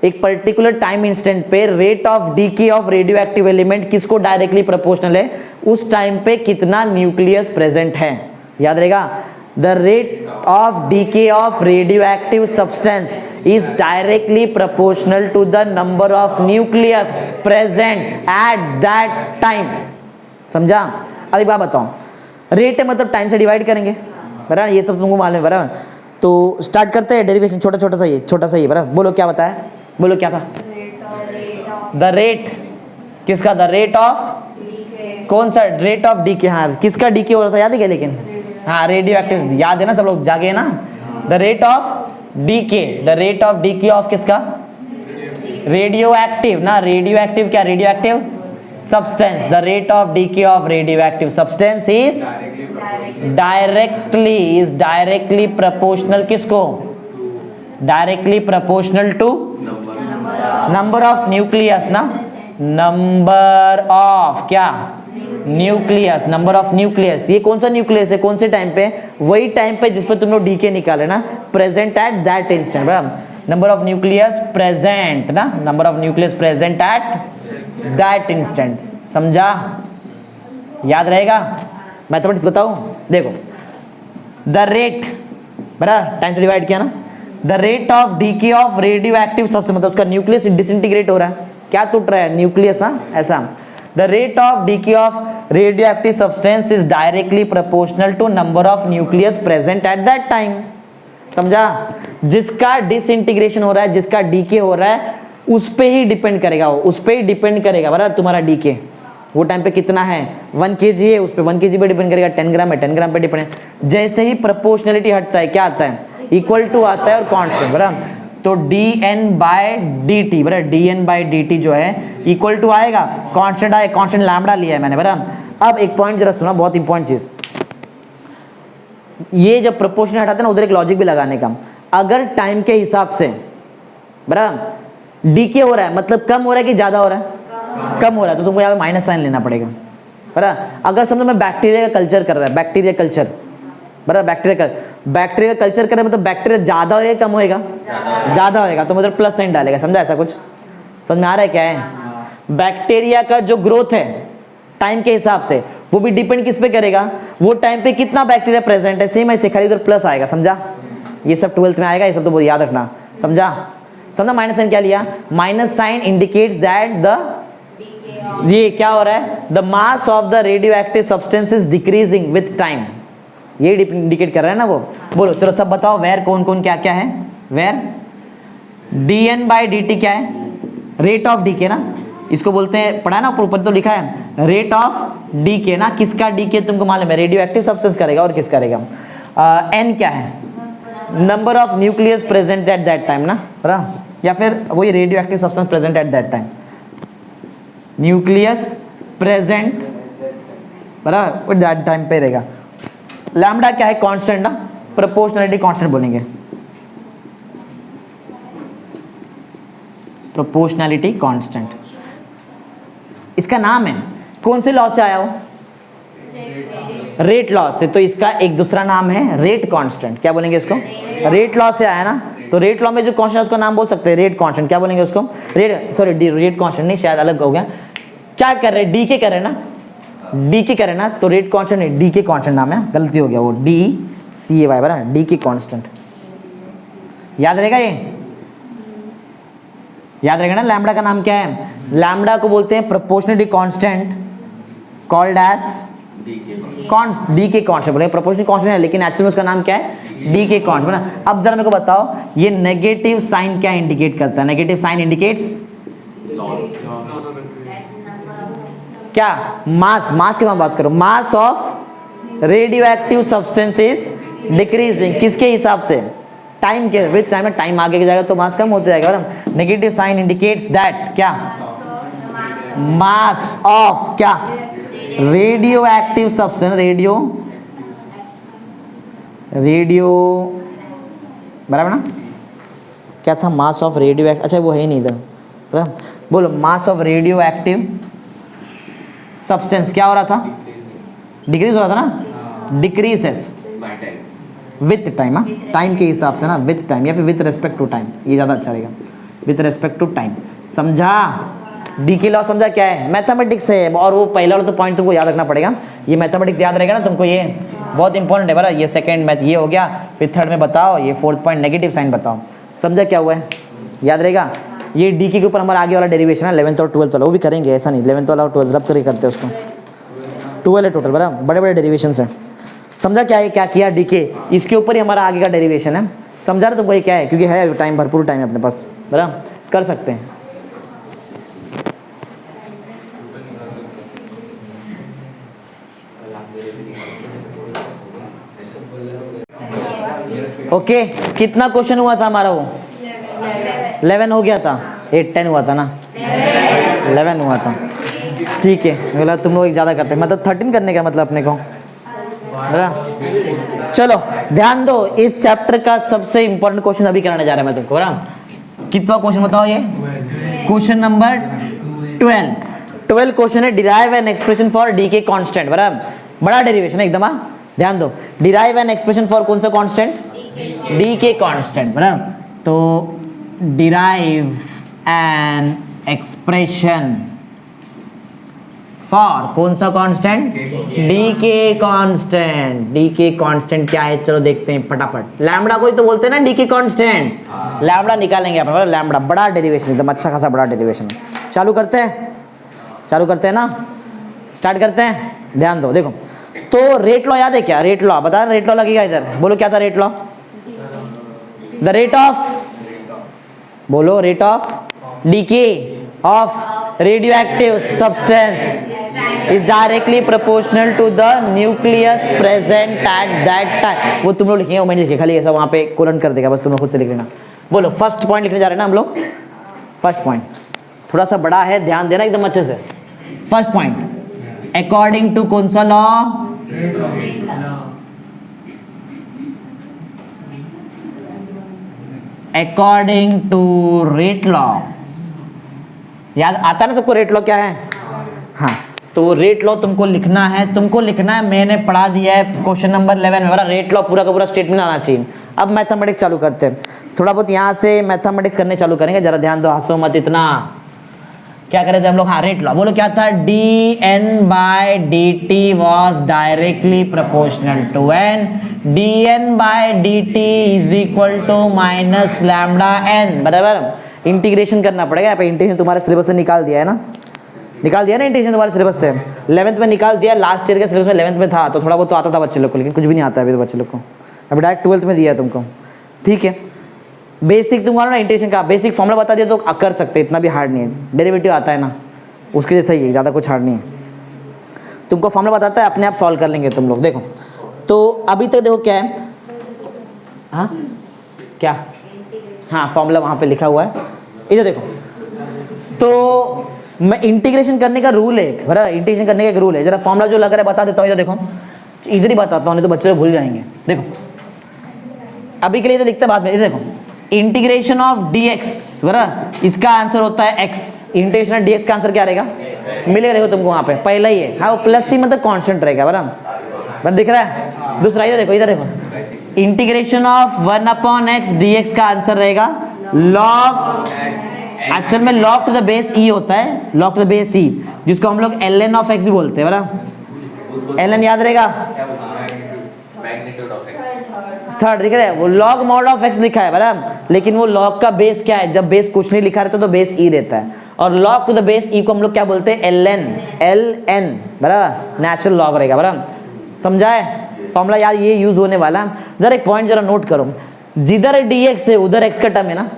S1: एक पर्टिकुलर टाइम इंस्टेंट पे rate of decay of radioactive element किसको डायरेक्टली प्रोपोर्शनल है? उस टाइम पे कितना न्यूक्लियस प्रेजेंट है। याद रहेगा? The rate of decay of radioactive substance is directly proportional to the number of nucleus present at that time. समझा? अभी बात बताओ, रेट है मतलब टाइम से डिवाइड करेंगे, बराबर, ये सब तुमको मालूम है, बराबर। तो स्टार्ट करते हैं डेरिवेशन, छोटा छोटा सा ही, बराबर। बोलो क्या बताया, बोलो क्या था? द रेट, किसका? द रेट ऑफ, कौन सा? रेट ऑफ डीके, हाँ, किसका डीके हो रहा था याद है क्या? लेकिन हाँ, रेडियो एक्टिव, याद है ना, सब लोग जागे ना। The rate of decay, the rate of decay of किसका? रेडियो एक्टिव ना, रेडियो एक्टिव क्या? Radioactive substance. The rate of decay of radioactive substance is directly proportional किसको? Directly proportional to number of nucleus ना, number of क्या? Nucleus, number of nucleus. ये कौन सा nucleus है? कौन से टाइम पे? वही टाइम पे जिस पे तुम लोग डीके निकाले ना, प्रेजेंट एट दैट इंस्टेंट, बराबर। नंबर ऑफ न्यूक्लियस प्रेजेंट ना, number of nucleus present at that instant. समझा? याद रहेगा? मैथमेटिक्स बताऊं? देखो, द रेट, बराबर, टाइम से डिवाइड किया ना, the rate of decay of radio active सबसे, मतलब उसका न्यूक्लियस डिसइंटीग्रेट हो रहा है, क्या टूट रहा है? न्यूक्लियस, हाँ, ऐसा। The rate of decay of radioactive substance is directly proportional to number of nucleus present at that time. समझा? जिसका डिसइंटीग्रेशन हो रहा है, जिसका डीके हो रहा है, उस पे ही डिपेंड करेगा, वो उस पे ही डिपेंड करेगा, बराबर, तुम्हारा डीके वो टाइम पे कितना है। 1 kg है, उस पे 1 kg पे डिपेंड करेगा। 10 ग्राम है, 10 ग्राम पे डिपेंड है। जैसे ही प्रोपोर्शनलिटी हटता है, क्या आता है? इक्वल टू आता है और कांस्टेंट, बराबर। तो dn/dt, बराबर, dn/dt जो है इक्वल टू आएगा, कांस्टेंट आए, कांस्टेंट लैम्बडा लिया है मैंने, बराबर। अब एक पॉइंट जरा सुना, बहुत इंपॉर्टेंट चीज, ये जब प्रोपोर्शन हटाते हैं ना, उधर एक लॉजिक भी लगाने का। अगर टाइम के हिसाब से, बराबर, डीके हो रहा है, मतलब कम हो रहा है कि ज्यादा हो रहा है? कम हो रहा है, तो तुमको यहाँ पे माइनस साइन लेना पड़ेगा, बराबर। अगर समझो मैं बैक्टीरिया का कल्चर कर रहा है, बैक्टीरिया कल्चर, बराबर, बैक्टीरिया कल्चर कर रहे मतलब बैक्टीरिया ज्यादा होएगा कम होएगा? ज्यादा होएगा, तो मतलब प्लस साइन डालेगा। समझा? ऐसा कुछ समझ में आ रहा है क्या है? बैक्टीरिया का जो ग्रोथ है टाइम के हिसाब से, वो भी डिपेंड किस पे करेगा? वो टाइम पे कितना बैक्टीरिया प्रेजेंट है, सेम ऐसे, खाली उधर प्लस आएगा। समझा? ये सब 12th में आएगा, ये सब तो बहुत याद रखना। समझा? माइनस साइन क्या लिया? Minus sign indicates that the, ये क्या हो रहा है? The mass of the radioactive substance is decreasing with time, ये इंडिकेट कर रहा है ना वो। बोलो, चलो सब बताओ, वेर कौन कौन क्या क्या है? वेर dn/dt क्या है? रेट ऑफ डीके ना, इसको बोलते हैं, पढ़ा ना ऊपर तो लिखा है रेट ऑफ डीके ना। किसका डीके तुमको मालूम है? रेडियो एक्टिव सब्सटेंस करेगा, और किस करेगा? n क्या है? Number of nucleus present at that time ना, बराबर, या फिर वही radio active substance present at that time, nucleus present, बराबर, दैट टाइम पे रहेगा। लैम्बडा क्या है? कांस्टेंट ना, प्रोपोर्शनलिटी कांस्टेंट बोलेंगे, प्रोपोर्शनलिटी कांस्टेंट, इसका नाम है। कौन से लॉ से आया हो? रेट लॉ से। तो इसका एक दूसरा नाम है रेट कांस्टेंट। क्या बोलेंगे इसको? रेट लॉ से आया ना, तो रेट लॉ में जो कांस्टेंट उसका नाम बोल सकते हैं रेट कांस्टेंट। क्या बोलेंगे उसको? रेट कांस्टेंट नहीं, शायद अलग हो गया। क्या कर रहे हैं? डी के कर रहे हैं ना, डी के करें ना, तो रेट कांस्टेंट नहीं, डी के कांस्टेंट नाम है, गलती हो गया, वो DCAY, बराबर, डी के कांस्टेंट। याद रहेगा? ये याद रहेगा ना। लैम्बडा का नाम क्या है? लैम्बडा को बोलते हैं proportionality constant, called as decay constant बोलेंगे। प्रोपोर्शनलिटी कांस्टेंट है, लेकिन एक्चुअली उसका नाम क्या है? डी के कांस्टेंट ना। अब जरा मेरे को बताओ, ये नेगेटिव साइन क्या इंडिकेट करता है? नेगेटिव साइन इंडिकेट्स क्या? मास, मास की मैं बात करूं, mass of radioactive substance is decreasing. किसके हिसाब से? टाइम के, विद टाइम में टाइम आगे जाएगा तो मास कम होते जाएगा। नेगेटिव साइन इंडिकेट्स दैट क्या? मास ऑफ क्या? रेडियो एक्टिव सब्सटेंस, रेडियो बराबर ना। क्या था? मास ऑफ रेडियो एक्टिव, अच्छा वो है ही नहीं इधर, बराबर। बोलो, mass of radioactive substance क्या हो रहा था? डिक्रीज हो रहा था ना, डिक्रीजेस विथ टाइम, टाइम के हिसाब से ना, विथ टाइम या फिर विथ रेस्पेक्ट टू टाइम, ये ज़्यादा अच्छा रहेगा, विथ रेस्पेक्ट टू टाइम। समझा? डी के लॉ समझा क्या है? मैथमेटिक्स है, और वो पहला वाला तो पॉइंट तुमको याद रखना पड़ेगा। ये मैथमेटिक्स याद रहेगा ना तुमको, ये बहुत इंपॉर्टेंट है बड़ा, ये सेकंड मैथ ये हो गया, फिर थर्ड में बताओ, ये फोर्थ पॉइंट नेगेटिव साइन बताओ। समझा क्या हुआ है, याद रहेगा। ये डी के ऊपर हमारा आगे वाला डेरिवेशन है 11th और 12th वाला, वो भी करेंगे, ऐसा नहीं 11th वाला और 12th रब करके करते हैं उसको, 12 है टोटल बड़ा, बड़े बड़े डेरिवेशन हैं। समझा क्या है, क्या किया डी के, इसके ऊपर ही हमारा आगे का डेरिवेशन है। समझा रहे तुमको ये क्या है, क्योंकि है टाइम, भरपूर टाइम है अपने पास बड़ा, कर सकते हैं। ओके कितना क्वेश्चन हुआ था हमारा, वो 11 हो गया था, 8 10 हुआ था ना, 11 हुआ था। ठीक है, बोला तुम लोग एक ज़्यादा करते हैं, मतलब 13 करने का मतलब अपने को, बरा। चलो ध्यान दो, इस चैप्टर का सबसे इंपॉर्टेंट क्वेश्चन अभी कराने जा रहा है मैं तुमको, बरा। कितना क्वेश्चन बताओ, ये क्वेश्चन नंबर 12 क्वेश्चन है, derive an expression for D के कांस्टेंट, बरा। बड़ा डेरिवेशन है एकदम, ध्यान दो। डिराइव एन एक्सप्रेशन फॉर कौन सा कांस्टेंट, डी के कांस्टेंट, बरा। तो डिराइव एन एक्सप्रेशन फॉर कौन सा कांस्टेंट, डी के कांस्टेंट। डी के कांस्टेंट क्या है, चलो देखते हैं फटाफट। लैम्बडा को ही तो बोलते हैं ना डी के कांस्टेंट, लैम्बडा निकालेंगे अपन, लैम्बडा बड़ा डेरिवेशन एकदम अच्छा खासा बड़ा डेरिवेशन है। चालू करते हैं ना, स्टार्ट करते हैं। ध्यान दो, देखो तो रेट लॉ याद है क्या, रेट लॉ बता, रेट लॉ लगेगा इधर, बोलो क्या था rate law, the rate of, बोलो rate of decay of radioactive substance is directly proportional to the nucleus present at that time। वो तुम लोग लिखेंगे, वो मैंने लिखे, खाली ऐसा वहाँ पे कोलन कर देगा, बस तुम लोग खुद से लिख लेना। बोलो फर्स्ट पॉइंट लिखने जा रहे हैं ना हम लोग, फर्स्ट पॉइंट थोड़ा सा बड़ा है, ध्यान देना एकदम अच्छे से। फर्स्ट पॉइंट, अकॉर्डिंग टू कौन सा law, according to rate law. याद आता ना सबको रेट लॉ क्या है, हाँ। तो रेट लॉ तुमको लिखना है, मैंने पढ़ा दिया है क्वेश्चन नंबर 11 में, बड़ा रेट लॉ पूरा का पूरा स्टेटमेंट आना चाहिए। अब मैथमेटिक्स चालू करते हैं, थोड़ा बहुत यहाँ से मैथमेटिक्स करने चालू करेंगे, जरा ध्यान दो, हंसो मत इतना। क्या करे थे हम लोग, हाँ रेट लॉ, बोलो क्या था, D N by D T was directly proportional to N, D N by D T is equal to minus lambda N, बराबर। इंटीग्रेशन करना पड़ेगा, यहाँ पे इंटीग्रेशन तुम्हारे सिलेबस से निकाल दिया है ना, इंटीग्रेशन तुम्हारे सिलेबस से 11th में निकाल दिया, लास्ट ईयर के सिलेबस में 11th में था, तो थोड़ा बहुत तो आता था बच्चे लोग को, लेकिन कुछ भी नहीं आता अभी तो बच्चे लोग को, अभी डायरेक्ट 12th में दिया है तुमको। ठीक है, बेसिक तुमको ना इंटीग्रेशन का बेसिक फॉर्मूला बता दिया तो कर सकते, इतना भी हार्ड नहीं है, डेरिवेटिव आता है ना उसके लिए सही है, ज़्यादा कुछ हार्ड नहीं है। तुमको फॉर्मूला बताता है, अपने आप सॉल्व कर लेंगे तुम लोग। देखो तो अभी तक देखो क्या है, हाँ क्या, हाँ फॉर्मूला वहाँ पे लिखा हुआ है, इधर देखो। तो मैं इंटीग्रेशन करने का रूल है, बराबर, इंटीग्रेशन करने का एक रूल है, जरा फॉर्मूला जो लग रहा है बता देता हूँ, इधर देखो, इधर ही बताता हूँ नहीं तो बच्चे लोग भूल जाएंगे। देखो अभी के लिए इधर लिखते बाद में, इधर देखो, इंटीग्रेशन ऑफ dx, बराबर, इसका आंसर होता है x, इंटीग्रेशन ऑफ dx का आंसर क्या रहेगा, मिलेगा, देखो तुमको वहाँ पे पहला ही है, हाँ वो प्लस सी मतलब कांस्टेंट रहेगा, बराबर, दिख रहा है। दूसरा इधर देखो, इंटीग्रेशन ऑफ 1/x dx का आंसर रहेगा log, एक्चुअल में log to the base e होता है, log to the base e, जिसको हम लोग ln ऑफ x भी बोलते हैं, बराबर, ln याद रहेगा, थर्ड दिख रहा है, वो log mod ऑफ x लिखा है, बराबर, लेकिन वो log का बेस क्या है, जब बेस कुछ नहीं लिखा रहता तो बेस e रहता है, और log to the base e को हम लोग क्या बोलते हैं, ln, बराबर, नेचुरल log रहेगा, बराबर, समझा है फॉर्मूला, याद ये यूज होने वाला। जरा एक पॉइंट जरा नोट करो, जिधर dx है उधर x का टर्म है ना,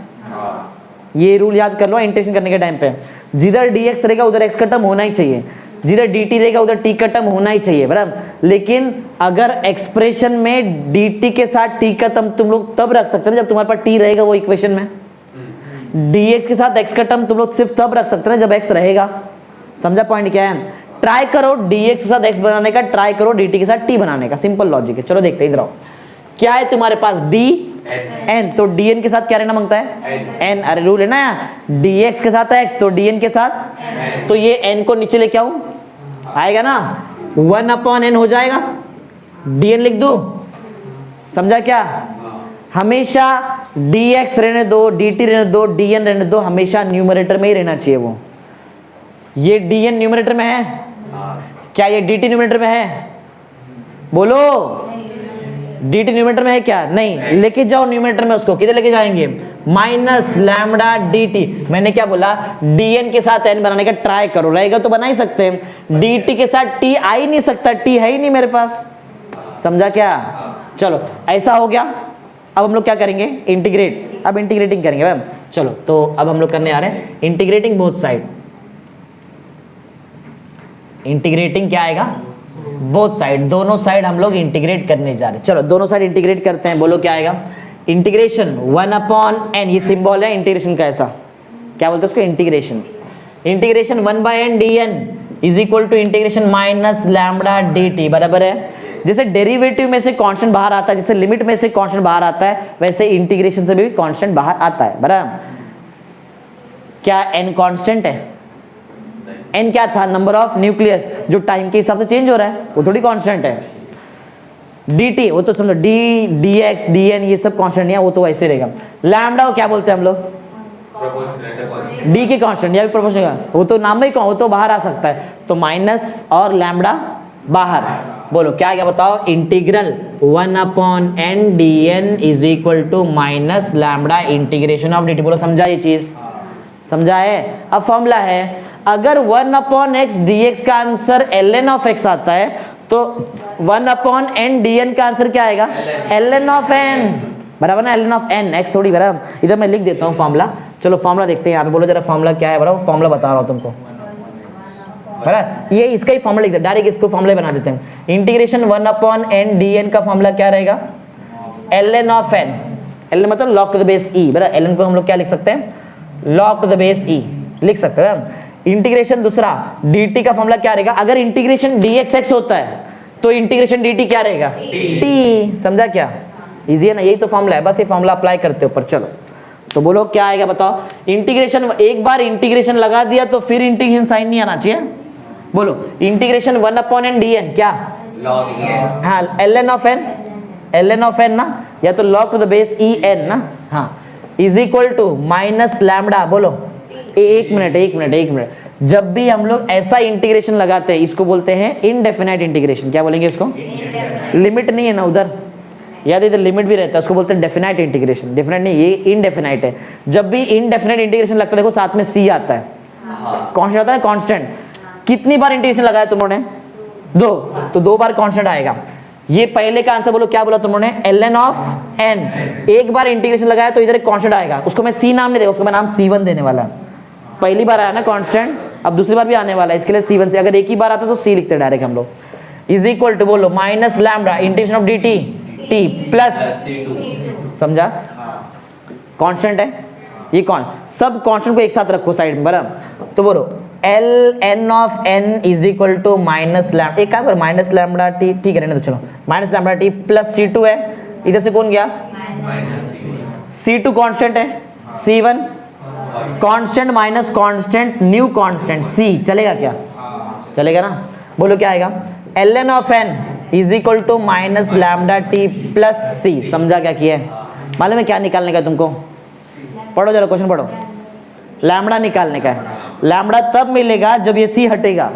S1: ये रूल याद कर लो इंटीग्रेशन करने के टाइम पे, जिधर dx रहेगा उधर x का टर्म होना ही चाहिए, जिधर dt रहेगा उधर t का टर्म होना ही चाहिए, बराबर। लेकिन अगर एक्सप्रेशन में dt के साथ t का टर्म तुम लोग तब रख सकते हैं जब तुम्हारे पास t रहेगा वो इक्वेशन में, dx के साथ x का टर्म तुम लोग सिर्फ तब रख सकते हैं जब x रहेगा। समझा पॉइंट क्या है, ट्राई करो dx के साथ x बनाने का, ट्राई करो dt के साथ t बनाने का, सिंपल लॉजिक है। चलो देखते हैं, इधर आओ, क्या है तुम्हारे पास dn, तो dn के साथ क्या रहना मांगता है n, अरे रूल है ना, dx के साथ x तो dn के साथ, तो ये n को नीचे लेके आऊं, आएगा ना 1/n हो जाएगा, dn लिख दो, समझा क्या, हमेशा dx रहने दो, dt रहने दो, dn रहने दो, हमेशा न्यूमरेटर में ही रहना चाहिए वो। ये dn न्यूमरेटर में है क्या, ये dt न्यूमरेटर में है बोलो, dt न्यूमरेटर में है क्या? नहीं, लेके जाओ न्यूमरेटर में उसको, किधर लेके जाएंगे? Minus lambda dt। मैंने क्या बोला? dn के साथ n बनाने का ट्राई करो, रहेगा तो बना ही सकते हैं। dt के साथ t आ ही नहीं सकता, t है ही नहीं मेरे पास, समझा क्या? चलो ऐसा हो गया। अब हम लोग क्या करेंगे? इंटीग्रेट, अब इंटीग्रेटिंग करेंगे मैम। चलो तो अब हम लोग करने आ रहे हैं इंटीग्रेटिंग बोथ साइड। इंटीग्रेटिंग क्या आएगा? बोथ साइड, दोनों साइड हम लोग इंटीग्रेट करने जा रहे हैं। चलो दोनों साइड इंटीग्रेट करते हैं, बोलो क्या आएगा? इंटीग्रेशन 1/n, ये सिंबल है इंटीग्रेशन का, ऐसा क्या बोलते हैं उसको? Integration. Integration 1/n dn is equal to integration minus lambda dt, बराबर है। जैसे डेरिवेटिव में से कांस्टेंट बाहर आता है, जैसे लिमिट में से कांस्टेंट बाहर आता है, वैसे इंटीग्रेशन से भी कांस्टेंट बाहर आता है, बराबर। क्या n कांस्टेंट है? n क्या था? नंबर ऑफ न्यूक्लियस, जो टाइम के हिसाब से चेंज हो रहा है, वो थोड़ी कांस्टेंट है। dt वो तो समझो, d dx dn ये सब कांस्टेंट नहीं है, वो तो वैसे रहेगा। लैम्बडा क्या बोलते हैं हम लोग? d के कांस्टेंट या प्रोपोर्शनल, वो तो नाम में ही, वो तो बाहर आ सकता है, तो माइनस और लैम्बडा बाहर। बोलो क्या क्या बताओ? Integral 1/n dn is equal to minus lambda integration of dt। बोलो समझा ये चीज? समझा है? अब फॉर्मूला है, अगर 1/x dx का आंसर ln of x आता है, तो 1/n dn का आंसर क्या आएगा? ln of n, बराबर ना? ln of n, x थोड़ी, बराबर। इधर मैं लिख देता हूँ फॉर्मूला। चलो फॉर्मूला देखते हैं यहाँ पे, बोलो जरा फॉर्मूला क्या है? बराबर फॉर्मूला बता रहा हूँ तुमको, बराबर। ये इसका ही फॉर्मूला लिख दे, डायरेक्ट इसको फॉर्मूला बना देते हैं। इंटीग्रेशन 1/n dn का फॉर्मूला क्या रहेगा? ln of n, ln मतलब log to the base e, बराबर। ln को हम लोग क्या लिख सकते हैं? log to the base e लिख सकते हैं। इंटीग्रेशन दूसरा dt का फॉर्मूला क्या रहेगा? अगर इंटीग्रेशन dx होता है तो इंटीग्रेशन dt क्या रहेगा? t, समझा क्या? इजी है ना? यही तो फॉर्मूला है, बस ये फॉर्मूला अप्लाई करते हो ऊपर। चलो तो बोलो क्या आएगा बताओ? इंटीग्रेशन, एक बार इंटीग्रेशन लगा दिया तो फिर इंटीग्रेशन साइन नहीं आना चाहिए। बोलो इंटीग्रेशन 1/n dn क्या?
S2: log n,
S1: हाँ ln of n, ln of n ना, या तो log to the base e n ना, हाँ, is equal to minus lambda. बोलो एक मिनट, जब भी हम लोग ऐसा इंटीग्रेशन लगाते हैं, इसको बोलते हैं इनडेफिनाइट इंटीग्रेशन। क्या बोलेंगे इसको? लिमिट नहीं है ना उधर, याद इधर लिमिट भी रहता है, उसको बोलते हैं डेफिनाइट इंटीग्रेशन। डेफिनाइट नहीं, ये इनडेफिनाइट है। जब भी इनडेफिनाइट इंटीग्रेशन लगता है, देखो साथ में c आता है, कांस्टेंट आता है, कांस्टेंट। कितनी बार इंटीग्रेशन लगाया तुम लोगों ने? 2, तो 2 बार कांस्टेंट आएगा। ये पहले का आंसर बोलो क्या बोला तुम लोगों ने? ln of n। एक बार इंटीग्रेशन लगाया तो इधर एक कांस्टेंट आएगा, उसको मैं c नाम नहीं देगा, उसको मैं नाम c1 देने वाला। पहली बार आया ना कांस्टेंट, अब दूसरी बार भी आने वाला है, इसके लिए c1 से, अगर एक ही बार आता तो c लिखते डायरेक्ट हम लोग। इज इक्वल टू बोलो minus lambda integration of dt t plus, समझा? कांस्टेंट है ये, कौन सब कांस्टेंट को एक साथ रखो साइड में, बराबर। तो बोलो ln of n is equal to minus lambda, एक काम कर माइनस लैम्बडा t, ठीक है रहने दो, चलो minus lambda t plus c2 है, इधर से कौन गया? c2 कांस्टेंट है, c1 constant minus constant, new constant c, चलेगा क्या? चलेगा ना? बोलो क्या आएगा? ln of n is equal to minus lambda t plus c। समझा क्या किया है? मालूम है क्या निकालने का तुमको? पढ़ो जरा क्वेश्चन पढ़ो। लैम्बडा निकालने का है। लैम्बडा तब मिलेगा जब ये c हटेगा।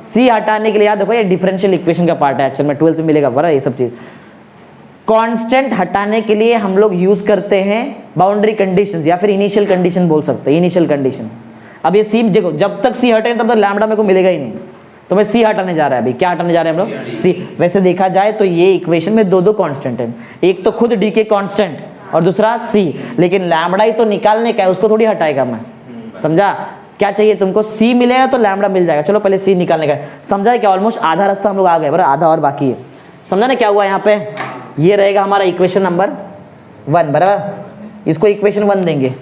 S1: c हटाने के लिए याद देखो, ये डिफरेंशियल इक्वेशन का पार्ट है, एक्चुअल में 12th में मिलेगा, बड़ा ये सब चीज। कांस्टेंट हटाने के लिए हम लोग यूज करते हैं बाउंड्री कंडीशंस, या फिर इनिशियल कंडीशन बोल सकते हैं, इनिशियल कंडीशन। अब ये c देखो, जब तक c हटे तब तक लैम्बडा मेरे को मिलेगा ही नहीं, तो मैं c हटाने जा रहा है। अभी क्या हटाने जा रहे हैं हम लोग? c। वैसे देखा जाए तो ये इक्वेशन में 2 कांस्टेंट है, एक तो खुद d के कांस्टेंट और दूसरा c, लेकिन लैम्बडा ही तो निकालने का है, उसको थोड़ी हटाएगा मैं, समझा? क्या चाहिए तुमको? c मिलेगा तो लैम्बडा मिल जाएगा। चलो पहले c निकालने का है, समझा है क्या? ऑलमोस्ट आधा रास्ता हम लोग आ गए, बराबर, आधा और बाकी है। समझा ना क्या हुआ यहाँ पे? ये रहेगा हमारा इक्वेशन नंबर 1, बराबर। इसको इक्वेशन 1 देंगे।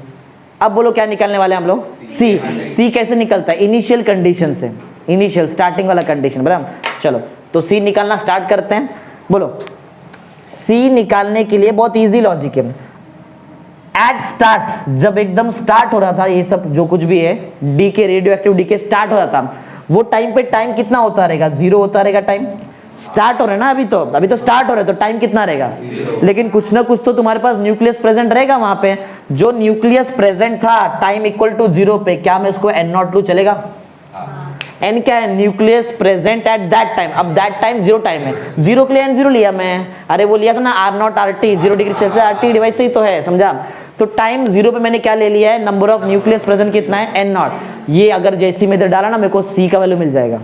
S1: अब बोलो क्या निकालने वाले हम लोग? c कैसे निकलता है? इनिशियल कंडीशन से, इनिशियल स्टार्टिंग वाला कंडीशन, बराबर। चलो तो c निकालना स्टार्ट करते हैं। बोलो c निकालने के लिए बहुत इजी लॉजिक है। एट स्टार्ट, जब एकदम स्टार्ट हो रहा था ये सब जो कुछ भी है, डी के रेडियो एक्टिव डी के स्टार्ट हो रहा था, वो टाइम पे टाइम कितना होता रहेगा? 0 होता रहेगा टाइम। स्टार्ट हो रहा है ना, अभी तो स्टार्ट हो रहा है, तो टाइम कितना रहेगा? लेकिन कुछ ना कुछ तो तुम्हारे पास न्यूक्लियस प्रेजेंट रहेगा वहां पे। जो न्यूक्लियस प्रेजेंट था टाइम इक्वल टू 0 पे, क्या मैं उसको n0 लूं? चलेगा? n क्या है, nucleus present at that time. अब दैट टाइम जीरो टाइम है, जीरो के लिए n जीरो लिया मैं, अरे वो लिया था ना R naught R T, 0 degree Celsius R T device से ही तो है, समझा। तो टाइम जीरो पे मैंने क्या ले लिया है, नंबर ऑफ न्यूक्लियस प्रेजेंट कितना है, n नॉट। ये अगर जैसी में इधर डाला ना मेरे को c का वैल्यू मिल जाएगा,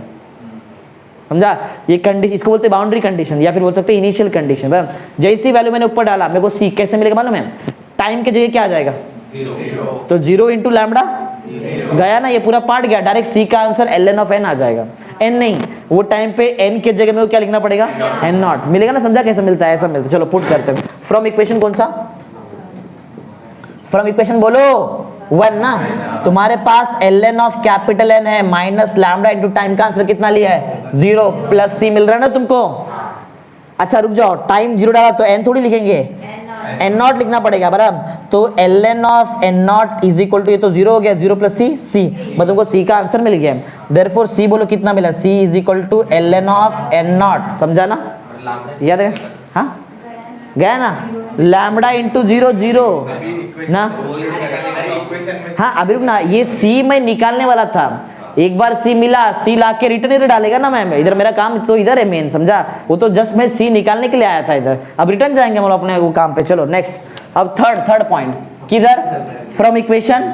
S1: समझा। ये कंडीशन, इसको बोलते हैं बाउंड्री कंडीशन या फिर बोल सकते हैं इनिशियल कंडीशन। जैसी वैल्यू मैंने ऊपर डाला मेरे को c कैसे मिलेगा मालूम है, टाइम के जगह क्या आ जाएगा, तो 0 इंटू लैम्बडा गया ना, ये पूरा पार्ट गया, डायरेक्ट c का आंसर ln ऑफ n आ जाएगा। n नहीं, वो टाइम पे n के जगह में क्या लिखना पड़ेगा, n नॉट मिलेगा ना, समझा कैसे मिलता है, ऐसा मिलता है। चलो पुट करते हैं फ्रॉम इक्वेशन, कौन सा फ्रॉम इक्वेशन बोलो, 1 ना। तुम्हारे पास ln ऑफ कैपिटल N है माइनस लैम्बडा इंटू टाइम का आंसर कितना लिया है, 0 प्लस c मिल रहा है ना तुमको। अच्छा रुक जाओ, टाइम 0 डाला तो n थोड़ी लिखेंगे, n नॉट लिखना पड़ेगा बराबर। तो ln of n naught is equal to, ये तो 0 हो गया, 0 प्लस c, मतलब तुमको c का आंसर मिल गया। देयरफॉर c बोलो कितना मिला, c is equal to ln of n naught, समझा ना, याद है, हाँ गया ना, लैम्बडा इंटू 0 0 ना। हाँ अभी रुक ना, ये c मैं निकालने वाला था, एक बार c मिला, c ला के रिटर्न इधर डालेगा ना मैम, इधर मेरा काम तो इधर है मेन, समझा। वो तो जस्ट मैं c निकालने के लिए आया था इधर, अब रिटर्न जाएंगे हम अपने वो काम पे। चलो नेक्स्ट, अब थर्ड पॉइंट किधर, फ्रॉम इक्वेशन,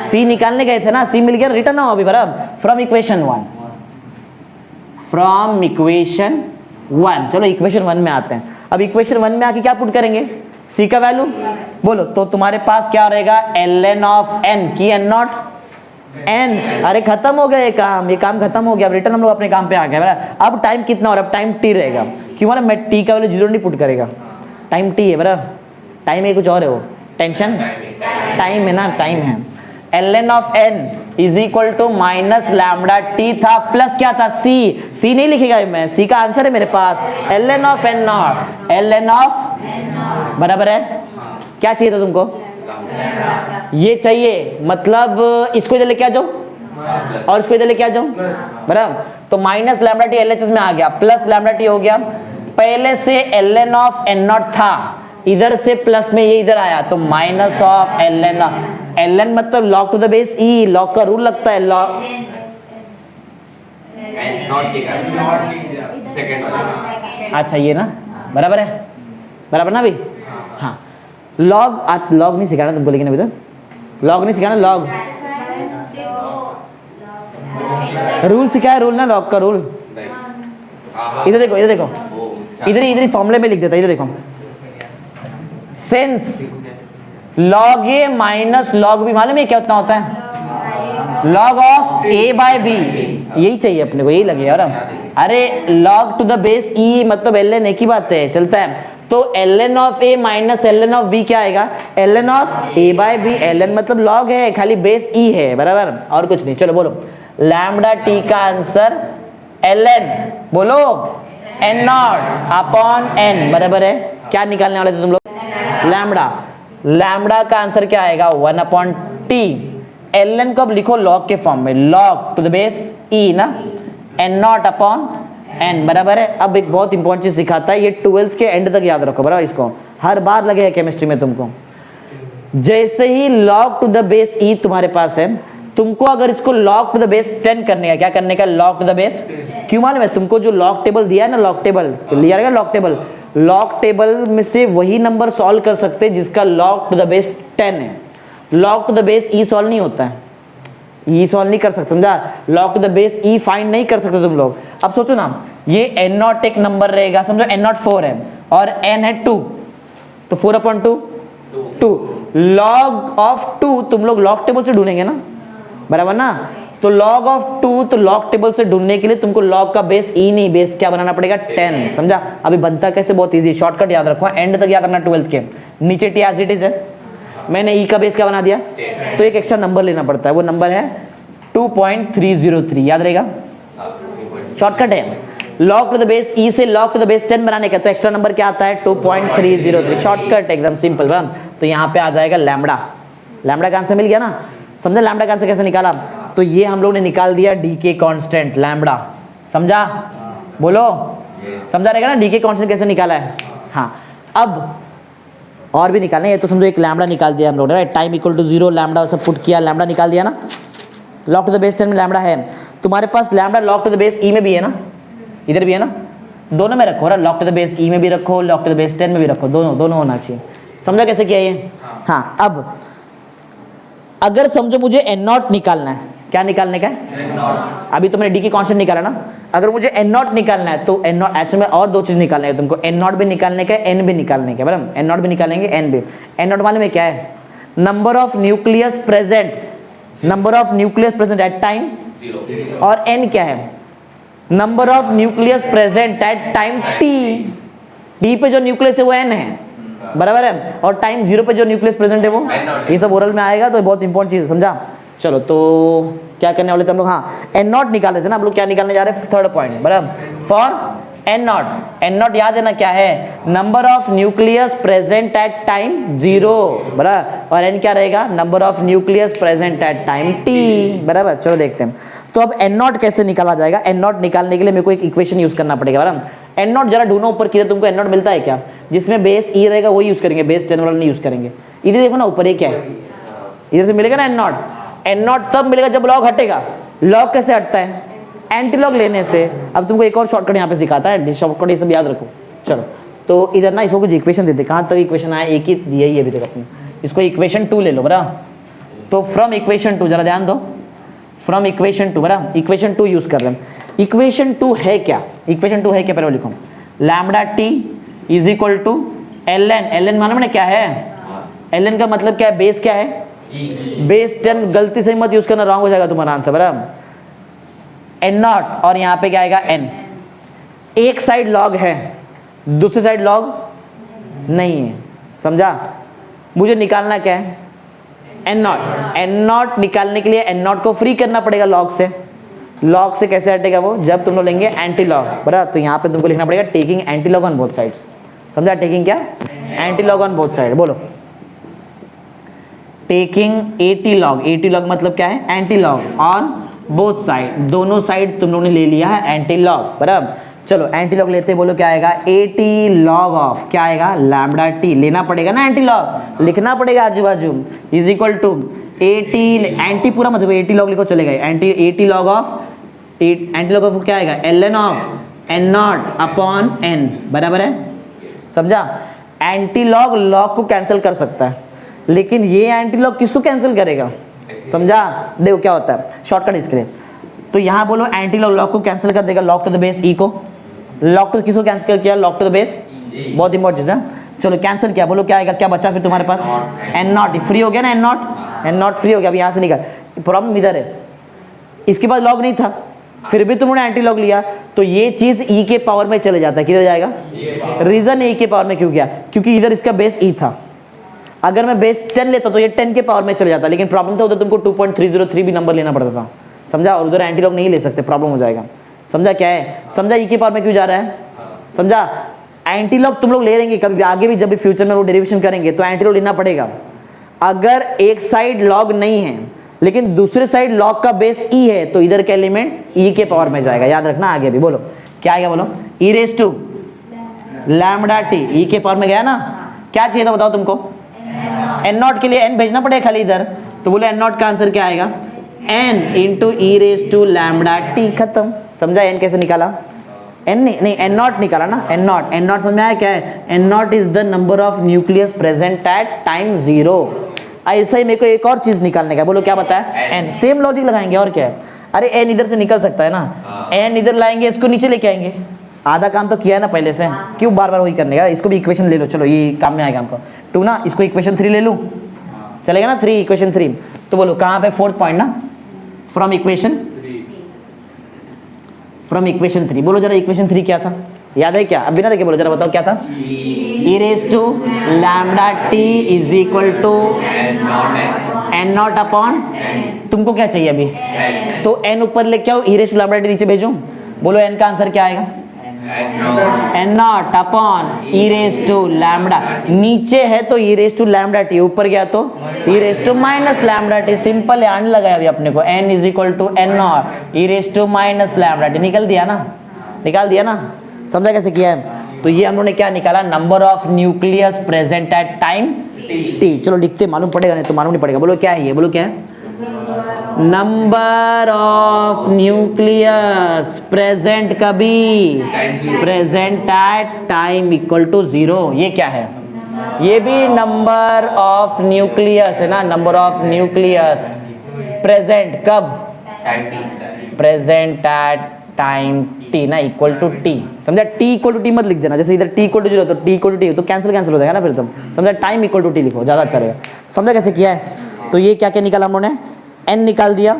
S1: c निकालने गए थे ना, c मिल गया, रिटर्न आओ अभी बराबर। फ्रॉम इक्वेशन 1, फ्रॉम इक्वेशन 1, चलो इक्वेशन 1 में आते हैं। अब इक्वेशन 1 में आके क्या पुट करेंगे, c का वैल्यू बोलो, तो तुम्हारे पास क्या रहेगा, ln ऑफ n की n नॉट n, अरे खत्म हो गया ये काम खत्म हो गया। अब रिटर्न हम लोग अपने काम पे आ गए बराबर। अब टाइम कितना हो रहा है, अब टाइम t रहेगा, क्यों मतलब मैं t का वैल्यू 0 नहीं पुट करेगा, टाइम t है बराबर, टाइम है कुछ और है, वो टेंशन टाइम है ना, टाइम है। ln of n is equal to minus lambda t था प्लस क्या था, c नहीं लिखेगा मैं, c का आंसर है मेरे पास, ln of n not, ln of बराबर है, क्या चाहिए था तुमको, ये चाहिए, मतलब इसको इधर लेके आ जाओ और इसको इधर लेके आ जाओ बराबर। तो माइनस लैम्बडा टी LHS में आ गया, प्लस लैम्बडा टी हो गया, पहले से ln ऑफ n नॉट था, इधर से प्लस में ये इधर आया, तो माइनस ऑफ ln मतलब log to the base e, log का रूल लगता है, लॉग अच्छा ये ना बराबर है, बराबर ना अभी, हाँ लॉग नहीं सिखाना तुमको, लेकिन अभी तक लॉग नहीं सिखाना, लॉग रूल सिखाया, रूल ना लॉग का रूल। इधर देखो इधर ही फॉर्मूले में लिख देता, इधर देखो, since log A minus log B, मालूम है क्या उतना होता है, log of a by b, यही चाहिए अपने को, यही लगे यार। अरे log to the base e मतलब ln एक ही बात है, चलता है। तो ln of a minus ln of b क्या आएगा, ln of a by b, ln मतलब लॉग है, खाली बेस e है बराबर, और कुछ नहीं। चलो बोलो लैम्बडा t का आंसर ln बोलो n नॉट अपॉन n बराबर है, क्या निकालने वाले थे तुम लोग, लैम्बडा का आंसर क्या आएगा, 1 अपॉन t, ln को अब लिखो लॉग के फॉर्म में, log to the base e ना, n नॉट अपॉन n बराबर है। अब एक बहुत इंपॉर्टेंट चीज सिखाता है, ये 12th के एंड तक याद रखो बराबर, इसको हर बार लगेगा केमिस्ट्री में तुमको। जैसे ही log to the base e तुम्हारे पास है, तुमको अगर इसको log टू द बेस 10 करने का, क्या करने का, log टू द बेस, क्यों मालूम है तुमको, जो log टेबल दिया है ना, log टेबल तो लिया रहेगा, log टेबल में से वही नंबर सॉल्व कर सकते हैं जिसका log टू द बेस 10 है, log to the base e solve नहीं होता है, ई सॉल्व नहीं कर सकते, समझा, log to the base E find नहीं कर सकते तुम लोग। अब सोचो ना, ये n नॉट एक नंबर रहेगा, समझो n नॉट 4 है और n है 2, तो 4 अपॉन 2 log ऑफ 2 तुम लोग log टेबल से ढूंढेंगे ना बराबर ना, तो log ऑफ 2 तो log टेबल से ढूंढने के लिए तुमको log का बेस ई नहीं, बेस क्या बनाना पड़ेगा, 10, समझा। अभी बनता कैसे, बहुत इजी, शॉर्टकट याद रखो, एंड तक याद रखना 12th के, नीचे टी एज इट इज है, मैंने ई का बेस क्या बना दिया, तो एक एक्स्ट्रा नंबर लेना पड़ता है, वो नंबर है 2.303, याद रहेगा, शॉर्टकट है। log टू द बेस ई से log टू द बेस 10 बनाने का, तो एक्स्ट्रा नंबर क्या आता है, 2.303, शॉर्टकट एकदम सिंपल बन। तो यहाँ पे आ जाएगा लैम्बडा का आंसर मिल गया ना, समझा लैम्बडा का आंसर कैसे निकाला, तो ये हम लोग ने निकाल दिया डी के कॉन्स्टेंट लैम्बडा, समझा, बोलो समझा रहेगा ना, डी के कॉन्स्टेंट कैसे निकाला है। हाँ अब और भी निकालना है, तो समझो एक लैम्बडा निकाल दिया हम लोग ने, टाइम इक्वल टू 0, लैम्बडा सब पुट किया, लैम्बडा निकाल दिया ना, log टू द बेस 10 में लैम्बडा है, तुम्हारे पास lambda log to the base e में भी है ना, इधर भी है ना, दोनों में रखो, log to the base e में भी रखो, लॉग टू द बेस 10 में भी रखो, दोनों होना चाहिए। समझा कैसे किया ये? हाँ, अब अगर समझो मुझे एन नॉट निकालना है, क्या निकालने का है? अभी तुमने डी की कांस्टेंट निकाला ना, अगर मुझे एन नॉट निकालना है तो एन नॉट एक्चुअल में और दो चीज निकालने है तुमको, एन नॉट भी निकालने का है, एन भी निकालने का है, बराबर? एन नॉट भी निकालेंगे, एन भी। एन नॉट मालूम है क्या है? Number of nucleus present, number of nucleus present at time 0, और एन क्या है? Number of nucleus present at time T. T पे जो न्यूक्लियस है वो एन है, बराबर है, और टाइम 0 पे जो न्यूक्लियस प्रेजेंट है वो, ये सब ओरल में आएगा तो बहुत इंपॉर्टेंट चीज है, समझा? चलो तो क्या करने वाले थे हम लोग? हाँ, एन नॉट निकाले थे ना हम लोग, क्या निकालने जा रहे हैं? थर्ड पॉइंट, बराबर? For N naught, N naught याद है ना क्या है? Number of nucleus present at time 0, बराबर, और एन क्या रहेगा? Number of nucleus present at time T, बराबर? चलो देखते हैं तो अब एन नॉट कैसे निकाला जाएगा। एन नॉट निकालने के लिए मेरे को एक इक्वेशन यूज करना पड़ेगा, बराबर? एन नॉट जरा ढूंढो ऊपर किधर तुमको एन नॉट मिलता है क्या, जिसमें बेस ई रहेगा वही यूज करेंगे, बेस 10 वाला नहीं यूज करेंगे। इधर देखो ना ऊपर ये क्या है, इधर से मिलेगा ना एन नॉट। एन नॉट तब मिलेगा जब लॉग हटेगा। लॉग कैसे हटता है? एंटी लॉग लेने से। अब तुमको एक और शॉर्टकट यहाँ पे सिखाता है, शॉर्टकट ये सब याद रखो। चलो तो इधर ना इसको कुछ इक्वेशन देते, कहाँ तक इक्वेशन आया, एक ही दिया ही अभी तक अपने, इसको इक्वेशन 2 ले लो, बराबर? तो फ्रॉम इक्वेशन 2 जरा ध्यान दो, फ्रॉम इक्वेशन 2, बराबर? इक्वेशन 2 यूज कर रहे हैं। इक्वेशन 2 है क्या? इक्वेशन 2 है क्या पहले लिखो, lambda T is equal to L N. L N मालूम है क्या है? एल एन का मतलब क्या है? बेस क्या है? बेस 10। गलती से मत यूज करना, रॉन्ग हो जाएगा तुम्हारा आंसर, बराबर? एन नॉट, और यहाँ पे क्या आएगा? एन। एक साइड लॉग है, दूसरी साइड लॉग नहीं है, समझा? मुझे निकालना क्या है? N naught. एन नॉट निकालने के लिए एन नॉट को फ्री करना पड़ेगा लॉग से। लॉग से कैसे हटेगा वो? जब तुम लोग लेंगे एंटी लॉग, बराबर? तो यहाँ पे तुमको लिखना पड़ेगा taking antilog on both sides, समझा? टेकिंग क्या? Antilog on both side. बोलो, taking antilog. Antilog मतलब क्या है? Antilog on both side, दोनों साइड तुम लोगों ने ले लिया है एंटी लॉग, बराबर? चलो एंटी लॉग लेते, बोलो क्या आएगा? एटी लॉग ऑफ क्या आएगा? Lambda T. लेना पड़ेगा ना एंटी लॉग, लिखना पड़ेगा आजू बाजू, is equal to anti, anti पूरा मतलब एटी लॉग लिखो चलेगा, anti anti log of anti log of क्या आएगा? L N of N not upon N, बराबर है? समझा? एंटी लॉग लॉग को कैंसिल कर सकता है, लेकिन ये एंटी लॉग किसको कैंसिल करेगा? समझा? देखो क्या होता है, शॉर्टकट इसके लिए। तो यहाँ बोलो एंटी लॉग लॉग को कैंसिल कर देगा, लॉग टू द बेस ई को। लॉग टू किसको कैंसिल किया? लॉग टू द बेस, बहुत इंपॉर्टेंट चीज है। चलो कैंसिल किया, बोलो क्या आएगा? क्या बचा फिर तुम्हारे पास? N naught. फ्री हो गया ना N naught, N naught free हो गया। अब यहाँ से निकाल, प्रॉब्लम इधर है, इसके पास लॉग नहीं था, फिर भी तुमने एंटी लॉग लिया, तो ये चीज ई के पावर में चले जाता है। किधर जाएगा? रीजन ई के पावर में क्यों गया? क्योंकि इधर इसका बेस ई था। अगर मैं बेस 10 लेता तो ये 10 के पावर में चले जाता, लेकिन प्रॉब्लम था उधर तुमको 2.303 भी नंबर लेना पड़ता था, समझा? और उधर एंटी लॉग नहीं ले सकते, प्रॉब्लम हो जाएगा। समझा क्या है? समझा ई के पावर में क्यों जा रहा है? समझा? एंटी लॉग तुम लोग ले लेंगे कभी आगे भी, जब भी फ्यूचर में वो डेरिवेशन करेंगे तो एंटी लॉग लेना पड़ेगा। अगर एक साइड लॉग नहीं है लेकिन दूसरे साइड लॉग का बेस ई है, तो इधर का एलिमेंट ई के पावर में जाएगा, याद रखना। आगे भी बोलो क्या आएगा? बोलो ई रेज टू लैम्डा टी, ई के पावर में गया ना। क्या चाहिए था बताओ तुमको? एन नॉट के लिए एन भेजना पड़ेगा खाली इधर, तो बोले एन नॉट का आंसर क्या आएगा? N into e raise to lambda t, खत्म। समझा? एन कैसे निकाला? एन नहीं एन नॉट निकाला ना, एन नॉट। एन नॉट समझ में आया क्या है? N naught is the number of nucleus present at time 0। ऐसा ही मेरे को एक और चीज निकालने का, बोलो क्या बताया? एन। सेम लॉजिक लगाएंगे और क्या है? अरे एन इधर से निकल सकता है ना, एन इधर लाएंगे, इसको नीचे लेके आएंगे। आधा काम तो किया है ना पहले से, क्यों बार बार वही करने का? इसको भी इक्वेशन ले लो, चलो ये काम में आएगा हमको। 2 ना, इसको इक्वेशन 3 ले लूँ, चलेगा ना? 3 इक्वेशन 3। तो बोलो कहाँ पे? 4th पॉइंट ना, फ्रॉम इक्वेशन 3। बोलो जरा इक्वेशन 3 क्या था, याद है क्या? अब बिना देखे बोलो जरा, बताओ क्या था? E raise to lambda T is equal to N not upon, तुमको क्या चाहिए अभी? तो एन ऊपर लेके आओ, e raise to lambda t नीचे भेजो। बोलो एन का आंसर क्या आएगा? N not upon e raise to lambda. नीचे है तो e raise to lambda t, ऊपर गया तो e raise to minus lambda t. Simple है, आने लगा अभी अपने को। N is equal to N naught e raise to minus lambda t. निकल दिया ना, निकाल दिया ना? समझा कैसे किया है? तो ये हम लोगों ने क्या निकाला? Number of nucleus present at time T. चलो लिखते, मालूम पड़ेगा नहीं तो मालूम नहीं पड़ेगा। बोलो क्या है ये? बोलो क्या है? नंबर ऑफ न्यूक्लियस प्रेजेंट कभी, present at time equal to 0। ये क्या है? ये भी नंबर ऑफ न्यूक्लियस है ना, नंबर ऑफ न्यूक्लियस प्रेजेंट कब, प्रेजेंट एट टाइम टी ना इक्वल टू टी। समझा? टी इक्वल टू टी मत लिख देना, जैसे इधर टी इक्वल टू 0 तो टी इक्वल टू टी तो कैंसिल हो जाएगा ना फिर तुम। समझा? टाइम इक्वल टू टी लिखो, ज़्यादा अच्छा रहेगा। समझा कैसे किया है? तो ये क्या क्या निकाला हम लोगों ने, एन निकाल दिया,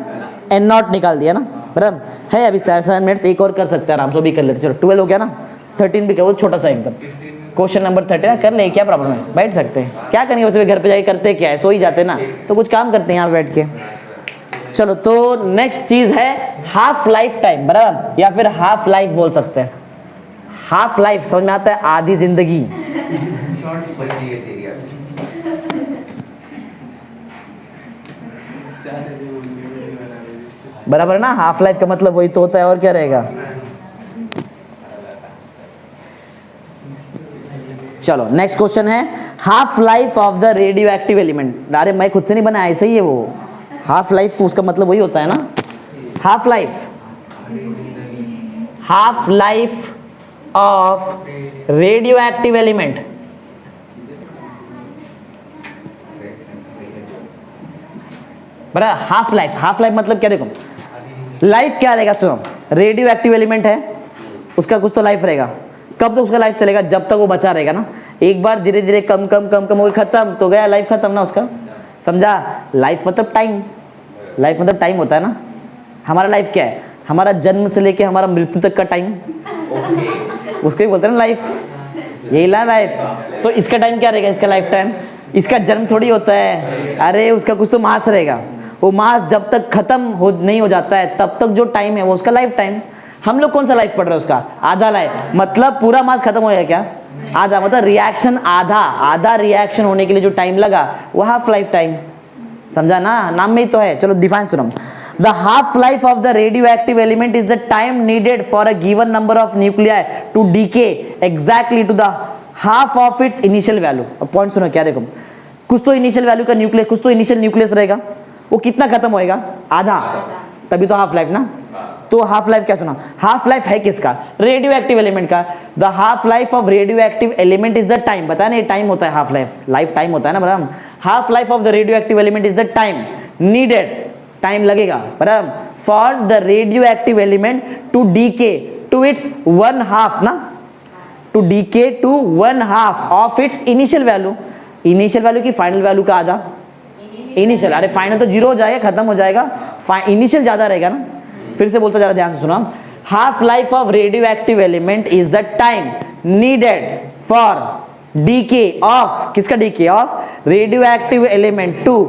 S1: एन नॉट निकाल दिया ना, बराबर है। अभी 7 मिनट्स एक और कर सकते हैं आराम से, भी कर लेते। चलो 12 हो गया ना, 13 भी कर, वो छोटा सा एकदम क्वेश्चन नंबर 13 कर ले, क्या प्रॉब्लम है, बैठ सकते हैं। क्या करेंगे वैसे घर पे जाके, करते क्या है, सो ही जाते ना, तो कुछ काम करते हैं यहाँ बैठ के। चलो तो नेक्स्ट चीज है हाफ लाइफ टाइम, बराबर, या फिर हाफ लाइफ बोल सकते हैं। हाफ लाइफ समझ में आता है, आधी जिंदगी। बराबर ना, हाफ लाइफ का मतलब वही तो होता है, और क्या रहेगा। चलो नेक्स्ट क्वेश्चन है half life of the radioactive element. अरे मैं खुद से नहीं बनाया, ऐसे ही है वो। हाफ लाइफ उसका मतलब वही होता है ना, half life, half life of radioactive element. बराबर, हाफ लाइफ, हाफ लाइफ मतलब क्या, देखो लाइफ क्या रहेगा, सुनो, रेडियो एक्टिव एलिमेंट है, उसका कुछ तो लाइफ रहेगा। कब तक उसका लाइफ चलेगा, जब तक वो बचा रहेगा ना। एक बार धीरे धीरे कम कम कम कम हो खत्म तो गया, लाइफ खत्म ना उसका। समझा? लाइफ मतलब टाइम, लाइफ मतलब टाइम होता है ना। हमारा लाइफ क्या है, हमारा जन्म से लेके हमारा मृत्यु तक का टाइम, उसको ही बोलते हैं ना लाइफ, यही लाइफ। तो इसका टाइम क्या रहेगा, इसका लाइफ टाइम, इसका जन्म थोड़ी होता है, अरे उसका कुछ तो मास रहेगा। वो मास जब तक खत्म हो नहीं हो जाता है तब तक जो टाइम है वो उसका लाइफ टाइम। हम लोग कौन सा लाइफ पढ़ रहे हैं, उसका आधा लाइफ, मतलब पूरा मास खत्म हो जाएगा क्या, आधा, मतलब रिएक्शन आधा, आधा रिएक्शन होने के लिए जो टाइम लगा वो हाफ लाइफ टाइम। समझा ना, नाम में ही तो है। चलो डिफाइन सुनो, the half life of the radioactive element is the time needed for a given number of nuclei to decay exactly to the half of its initial value. अब point सुनो क्या, देखो कुछ तो इनिशियल वैल्यू का nucleus, कुछ तो initial nucleus रहेगा, वो कितना खत्म होएगा, आधा, तभी तो हाफ लाइफ ना। तो हाफ लाइफ क्या सुना, हाफ लाइफ है किसका, रेडियो एक्टिव एलिमेंट का। The half life of radioactive element is the time, बताया ना ये टाइम होता है, हाफ लाइफ, लाइफ टाइम होता है ना बराबर। Half life of the radioactive element is the time needed, time लगेगा बराबर, for the radioactive element to decay to its 1/2 ना, to decay to 1/2 of its initial value. Initial value की final value का आधा, initial, अरे final तो 0 हो जाएगा, खत्म हो जाएगा, इनिशियल ज्यादा रहेगा ना। फिर से बोलता, जरा ध्यान से सुना, half life of radioactive element is the time needed for decay of, किसका decay, of radioactive element to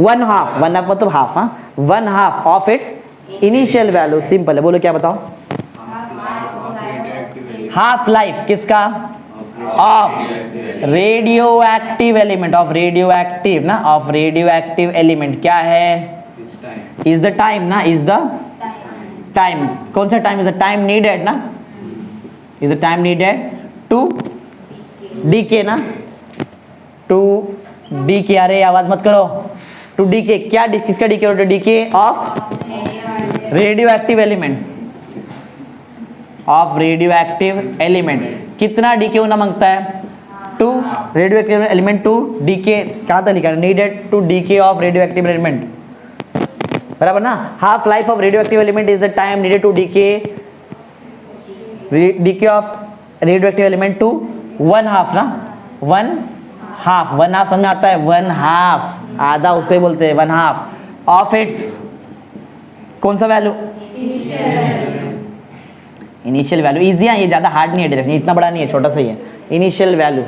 S1: 1/2, 1/2 मतलब half, 1/2 of its initial value. Simple है, बोलो क्या बताओ, हाफ लाइफ किसका, of radioactive element, of radioactive ना, of radioactive element क्या है, इज द टाइम ना, इज द टाइम, कौन सा time, is the time needed ना, is the time needed to decay ना, टू डीके, अरे आवाज मत करो, टू डीके क्या, किसका डीके होता है, decay of radioactive element, of radioactive element. कितना डीके होना मांगता है, to radioactive element to decay, कहाँ तक लिखा है, needed to decay of radioactive element, बराबर ना। Half life of radioactive element is the time needed to decay of radioactive element to 1/2 ना, 1/2 समझ में आता है, 1/2 आधा, उसको ही बोलते हैं 1/2 ऑफ इट्स, कौन सा वैल्यू, इनिशियल वैल्यू। इजी है ये, ज्यादा हार्ड नहीं है, डायरेक्शन इतना बड़ा नहीं है, छोटा सा ही है। इनिशियल वैल्यू,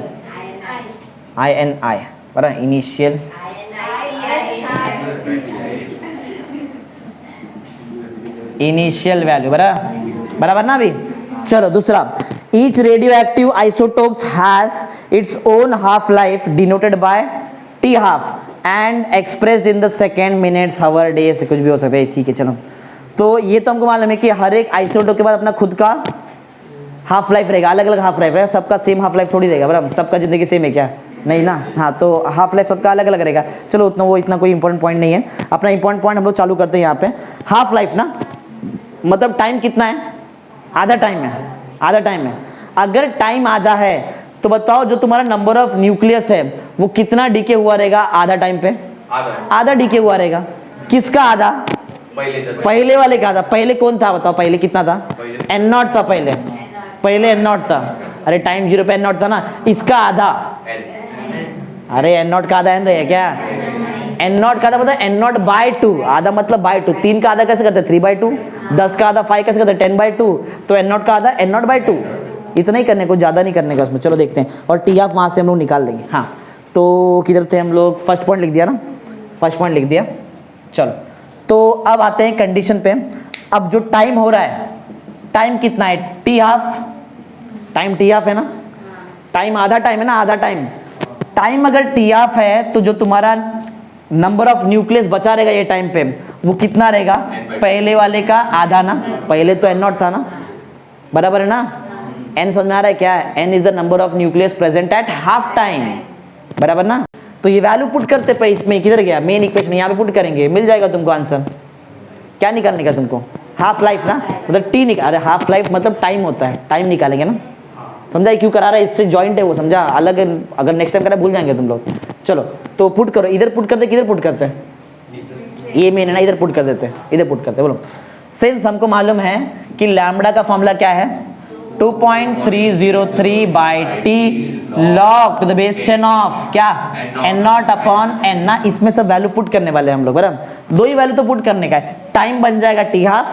S1: INI बराबर, इनिशियल इनिशियल वैल्यू, बराबर ना अभी। चलो दूसरा, each radioactive isotopes has its own half life denoted by T½ and expressed in the second, minutes, hour, day, से कुछ भी हो सकता है, ठीक है। चलो तो ये तो हमको मालूम है कि हर एक आइसोटोप के बाद अपना खुद का हाफ लाइफ रहेगा, अलग अलग हाफ लाइफ रहेगा, सबका सेम हाफ लाइफ थोड़ी रहेगा, बराबर, सबका जिंदगी सेम है क्या, नहीं ना, हाँ तो हाफ लाइफ सबका अलग अलग रहेगा। चलो उतना वो इतना कोई इंपॉर्टेंट पॉइंट नहीं है। अपना इंपॉर्टेंट पॉइंट हम लोग चालू करते हैं यहाँ पे। हाफ लाइफ ना मतलब टाइम कितना है, आधा टाइम है, आधा टाइम है। अगर टाइम आधा है तो बताओ जो तुम्हारा नंबर ऑफ न्यूक्लियस है वो कितना डीके हुआ रहेगा आधा टाइम पे, आधा डीके हुआ रहेगा। किसका आधा, पहले वाले का आधा। पहले कौन था बताओ, पहले कितना था, एन नॉट था पहले, पहले एन नॉट था। अरे टाइम 0 पे एन नॉट था ना, इसका आधा, अरे एन नॉट का आधा एन रहेगा क्या, एन नॉट का आधा मतलब एन नॉट बाई 2, आधा मतलब बाई 2। 3 का आधा कैसे करते हैं 3/2, 10 का आधा 5 कैसे करते हैं 10/2, तो एन नॉट का आधा एन नॉट बाई 2। इतना ही करने को, ज़्यादा नहीं करने का उसमें। चलो देखते हैं, और टी हाफ वहाँ से हम लोग निकाल देंगे। हाँ तो किधर थे हम लोग, फर्स्ट पॉइंट लिख दिया ना, फर्स्ट पॉइंट लिख दिया। चलो तो अब आते हैं कंडीशन पे। अब जो टाइम हो रहा है, टाइम कितना है, T half, time T half है ना, टाइम आधा टाइम है ना, आधा टाइम। टाइम अगर टी हाफ है तो जो तुम्हारा नंबर ऑफ न्यूक्लियस बचा रहेगा ये टाइम पे वो कितना रहेगा, पहले वाले का आधा ना, पहले तो एन नॉट था ना, बराबर है ना। एन समझ में आ रहा है क्या, N is the number of nucleus present at half time, बराबर ना। तो ये वैल्यू पुट करते पे इसमें, किधर गया मेन इक्वेशन, यहाँ पे पुट करेंगे, मिल जाएगा तुमको आंसर। क्या निकालने का तुमको, हाफ लाइफ ना, मतलब टी निकाल, अरे हाफ लाइफ मतलब टाइम होता है, टाइम निकालेंगे ना, समझा क्यों करा रहा है, इससे जॉइंट है वो, समझा अलग है, अगर नेक्स्ट टाइम करा भूल जाएंगे तुम लोग। चलो तो पुट करो, इधर पुट करते, किधर पुट करते हैं, ये मेन है ना, इधर पुट कर देते, इधर पुट करते, बोलो। सिंस हमको मालूम है कि लैम्बडा का फॉर्मूला क्या है, 2.303 by T log to the base 10 of क्या, एन नॉट अपॉन एन ना। इसमें सब वैल्यू पुट करने वाले हम लोग, बराबर। दो ही वैल्यू तो पुट करने का है, टाइम बन जाएगा टी हाफ,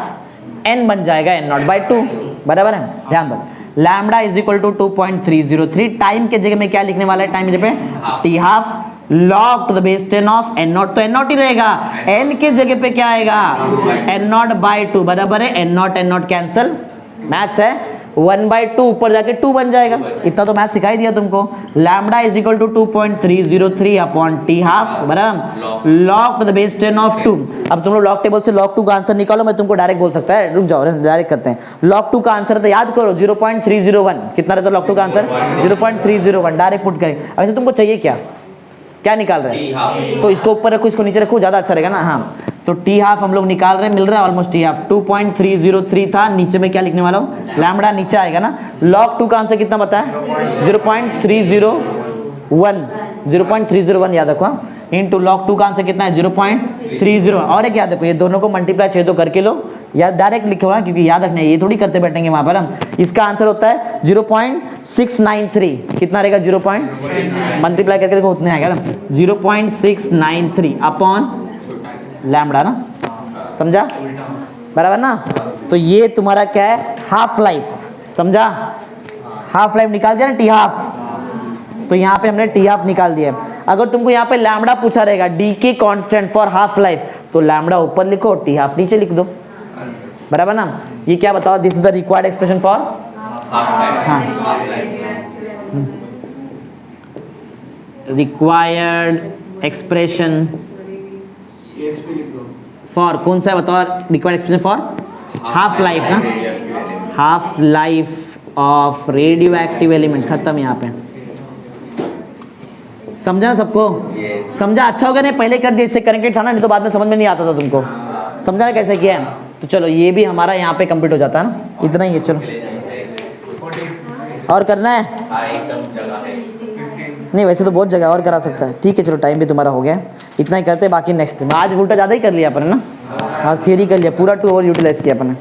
S1: एन बन जाएगा एन नॉट बाई 2, बराबर है। ध्यान दो, lambda is equal to 2.303, time के जगह में क्या लिखने वाला है, टाइम की जगह t half log to the base 10 of N naught, तो एन नॉट ही रहेगा, एन के जगह पे क्या आएगा, एन नॉट बाई 2, बराबर है। एन नॉट कैंसिल, मैथ्स है, 1/2 ऊपर जाके 2 बन जाएगा, इतना तो मैथ सिखाई दिया तुमको। Lambda is equal to 2.303 upon t half, बराबर log to the base 10 of 2। अब तुम लोग लॉग टेबल से लॉग 2 का आंसर निकालो, मैं तुमको डायरेक्ट बोल सकता है, रुक जाओ डायरेक्ट करते हैं। लॉग 2 का आंसर तो याद करो 0.301, कितना रहता है लॉग 2 का आंसर, 0.301, डायरेक्ट पुट करें। वैसे तुमको चाहिए क्या, क्या निकाल रहे हैं, तो इसको ऊपर रखो, इसको नीचे रखो, ज़्यादा अच्छा रहेगा ना। हाँ तो टी हाफ हम लोग निकाल रहे हैं, मिल रहा है ऑलमोस्ट टी हाफ, 2.303 था, नीचे में क्या लिखने वाला हूँ, लैम्बडा नीचे आएगा ना। लॉग 2 का आंसर कितना बताया, 0.301 याद रखो, इनटू लॉग 2 का आंसर कितना है 0.301। और एक याद रखो, ये दोनों को मल्टीप्लाई चाहिए तो करके लो, या डायरेक्ट लिखो ना, क्योंकि याद रखना है, ये थोड़ी करते बैठेंगे वहाँ पर हम। इसका आंसर होता है 0.693, कितना रहेगा, 0. मल्टीप्लाई करके देखो उतने आएगा ना, 0.693 अपॉन लैम्बडा ना, समझा, बराबर ना। तो ये तुम्हारा क्या है, हाफ लाइफ, समझा, हाफ लाइफ निकाल दिया ना टी हाफ, तो यहाँ पे हमने टी हाफ निकाल दिया। अगर तुमको यहाँ पे लैम्बडा पूछा रहेगा, डी के कांस्टेंट फॉर हाफ लाइफ, तो लैम्बडा ऊपर लिखो, टी हाफ नीचे लिख दो, बराबर ना। ये क्या बताओ, this is the required expression for, हाँ रिक्वायर्ड एक्सप्रेशन फॉर, कौन सा है बताओ, required expression for half life ना, half life of radioactive element, खत्म। यहाँ पे समझा ना सबको, समझा, अच्छा हो गया, नहीं पहले कर दिया, इससे कनेक्टेड था ना, नहीं तो बाद में समझ में नहीं आता था तुमको, समझा ना कैसे किया है। तो चलो ये भी हमारा यहाँ पे कंप्लीट हो जाता है ना, इतना ही है। चलो और करना है, नहीं वैसे तो बहुत जगह और करा सकता है, ठीक है। चलो टाइम भी तुम्हारा हो गया, इतना ही करते, बाकी नेक्स्ट आज उल्टा ज़्यादा ही कर लिया अपन ना, आज थियरी कर लिया पूरा, 2 आवर यूटिलाइज किया अपन ने।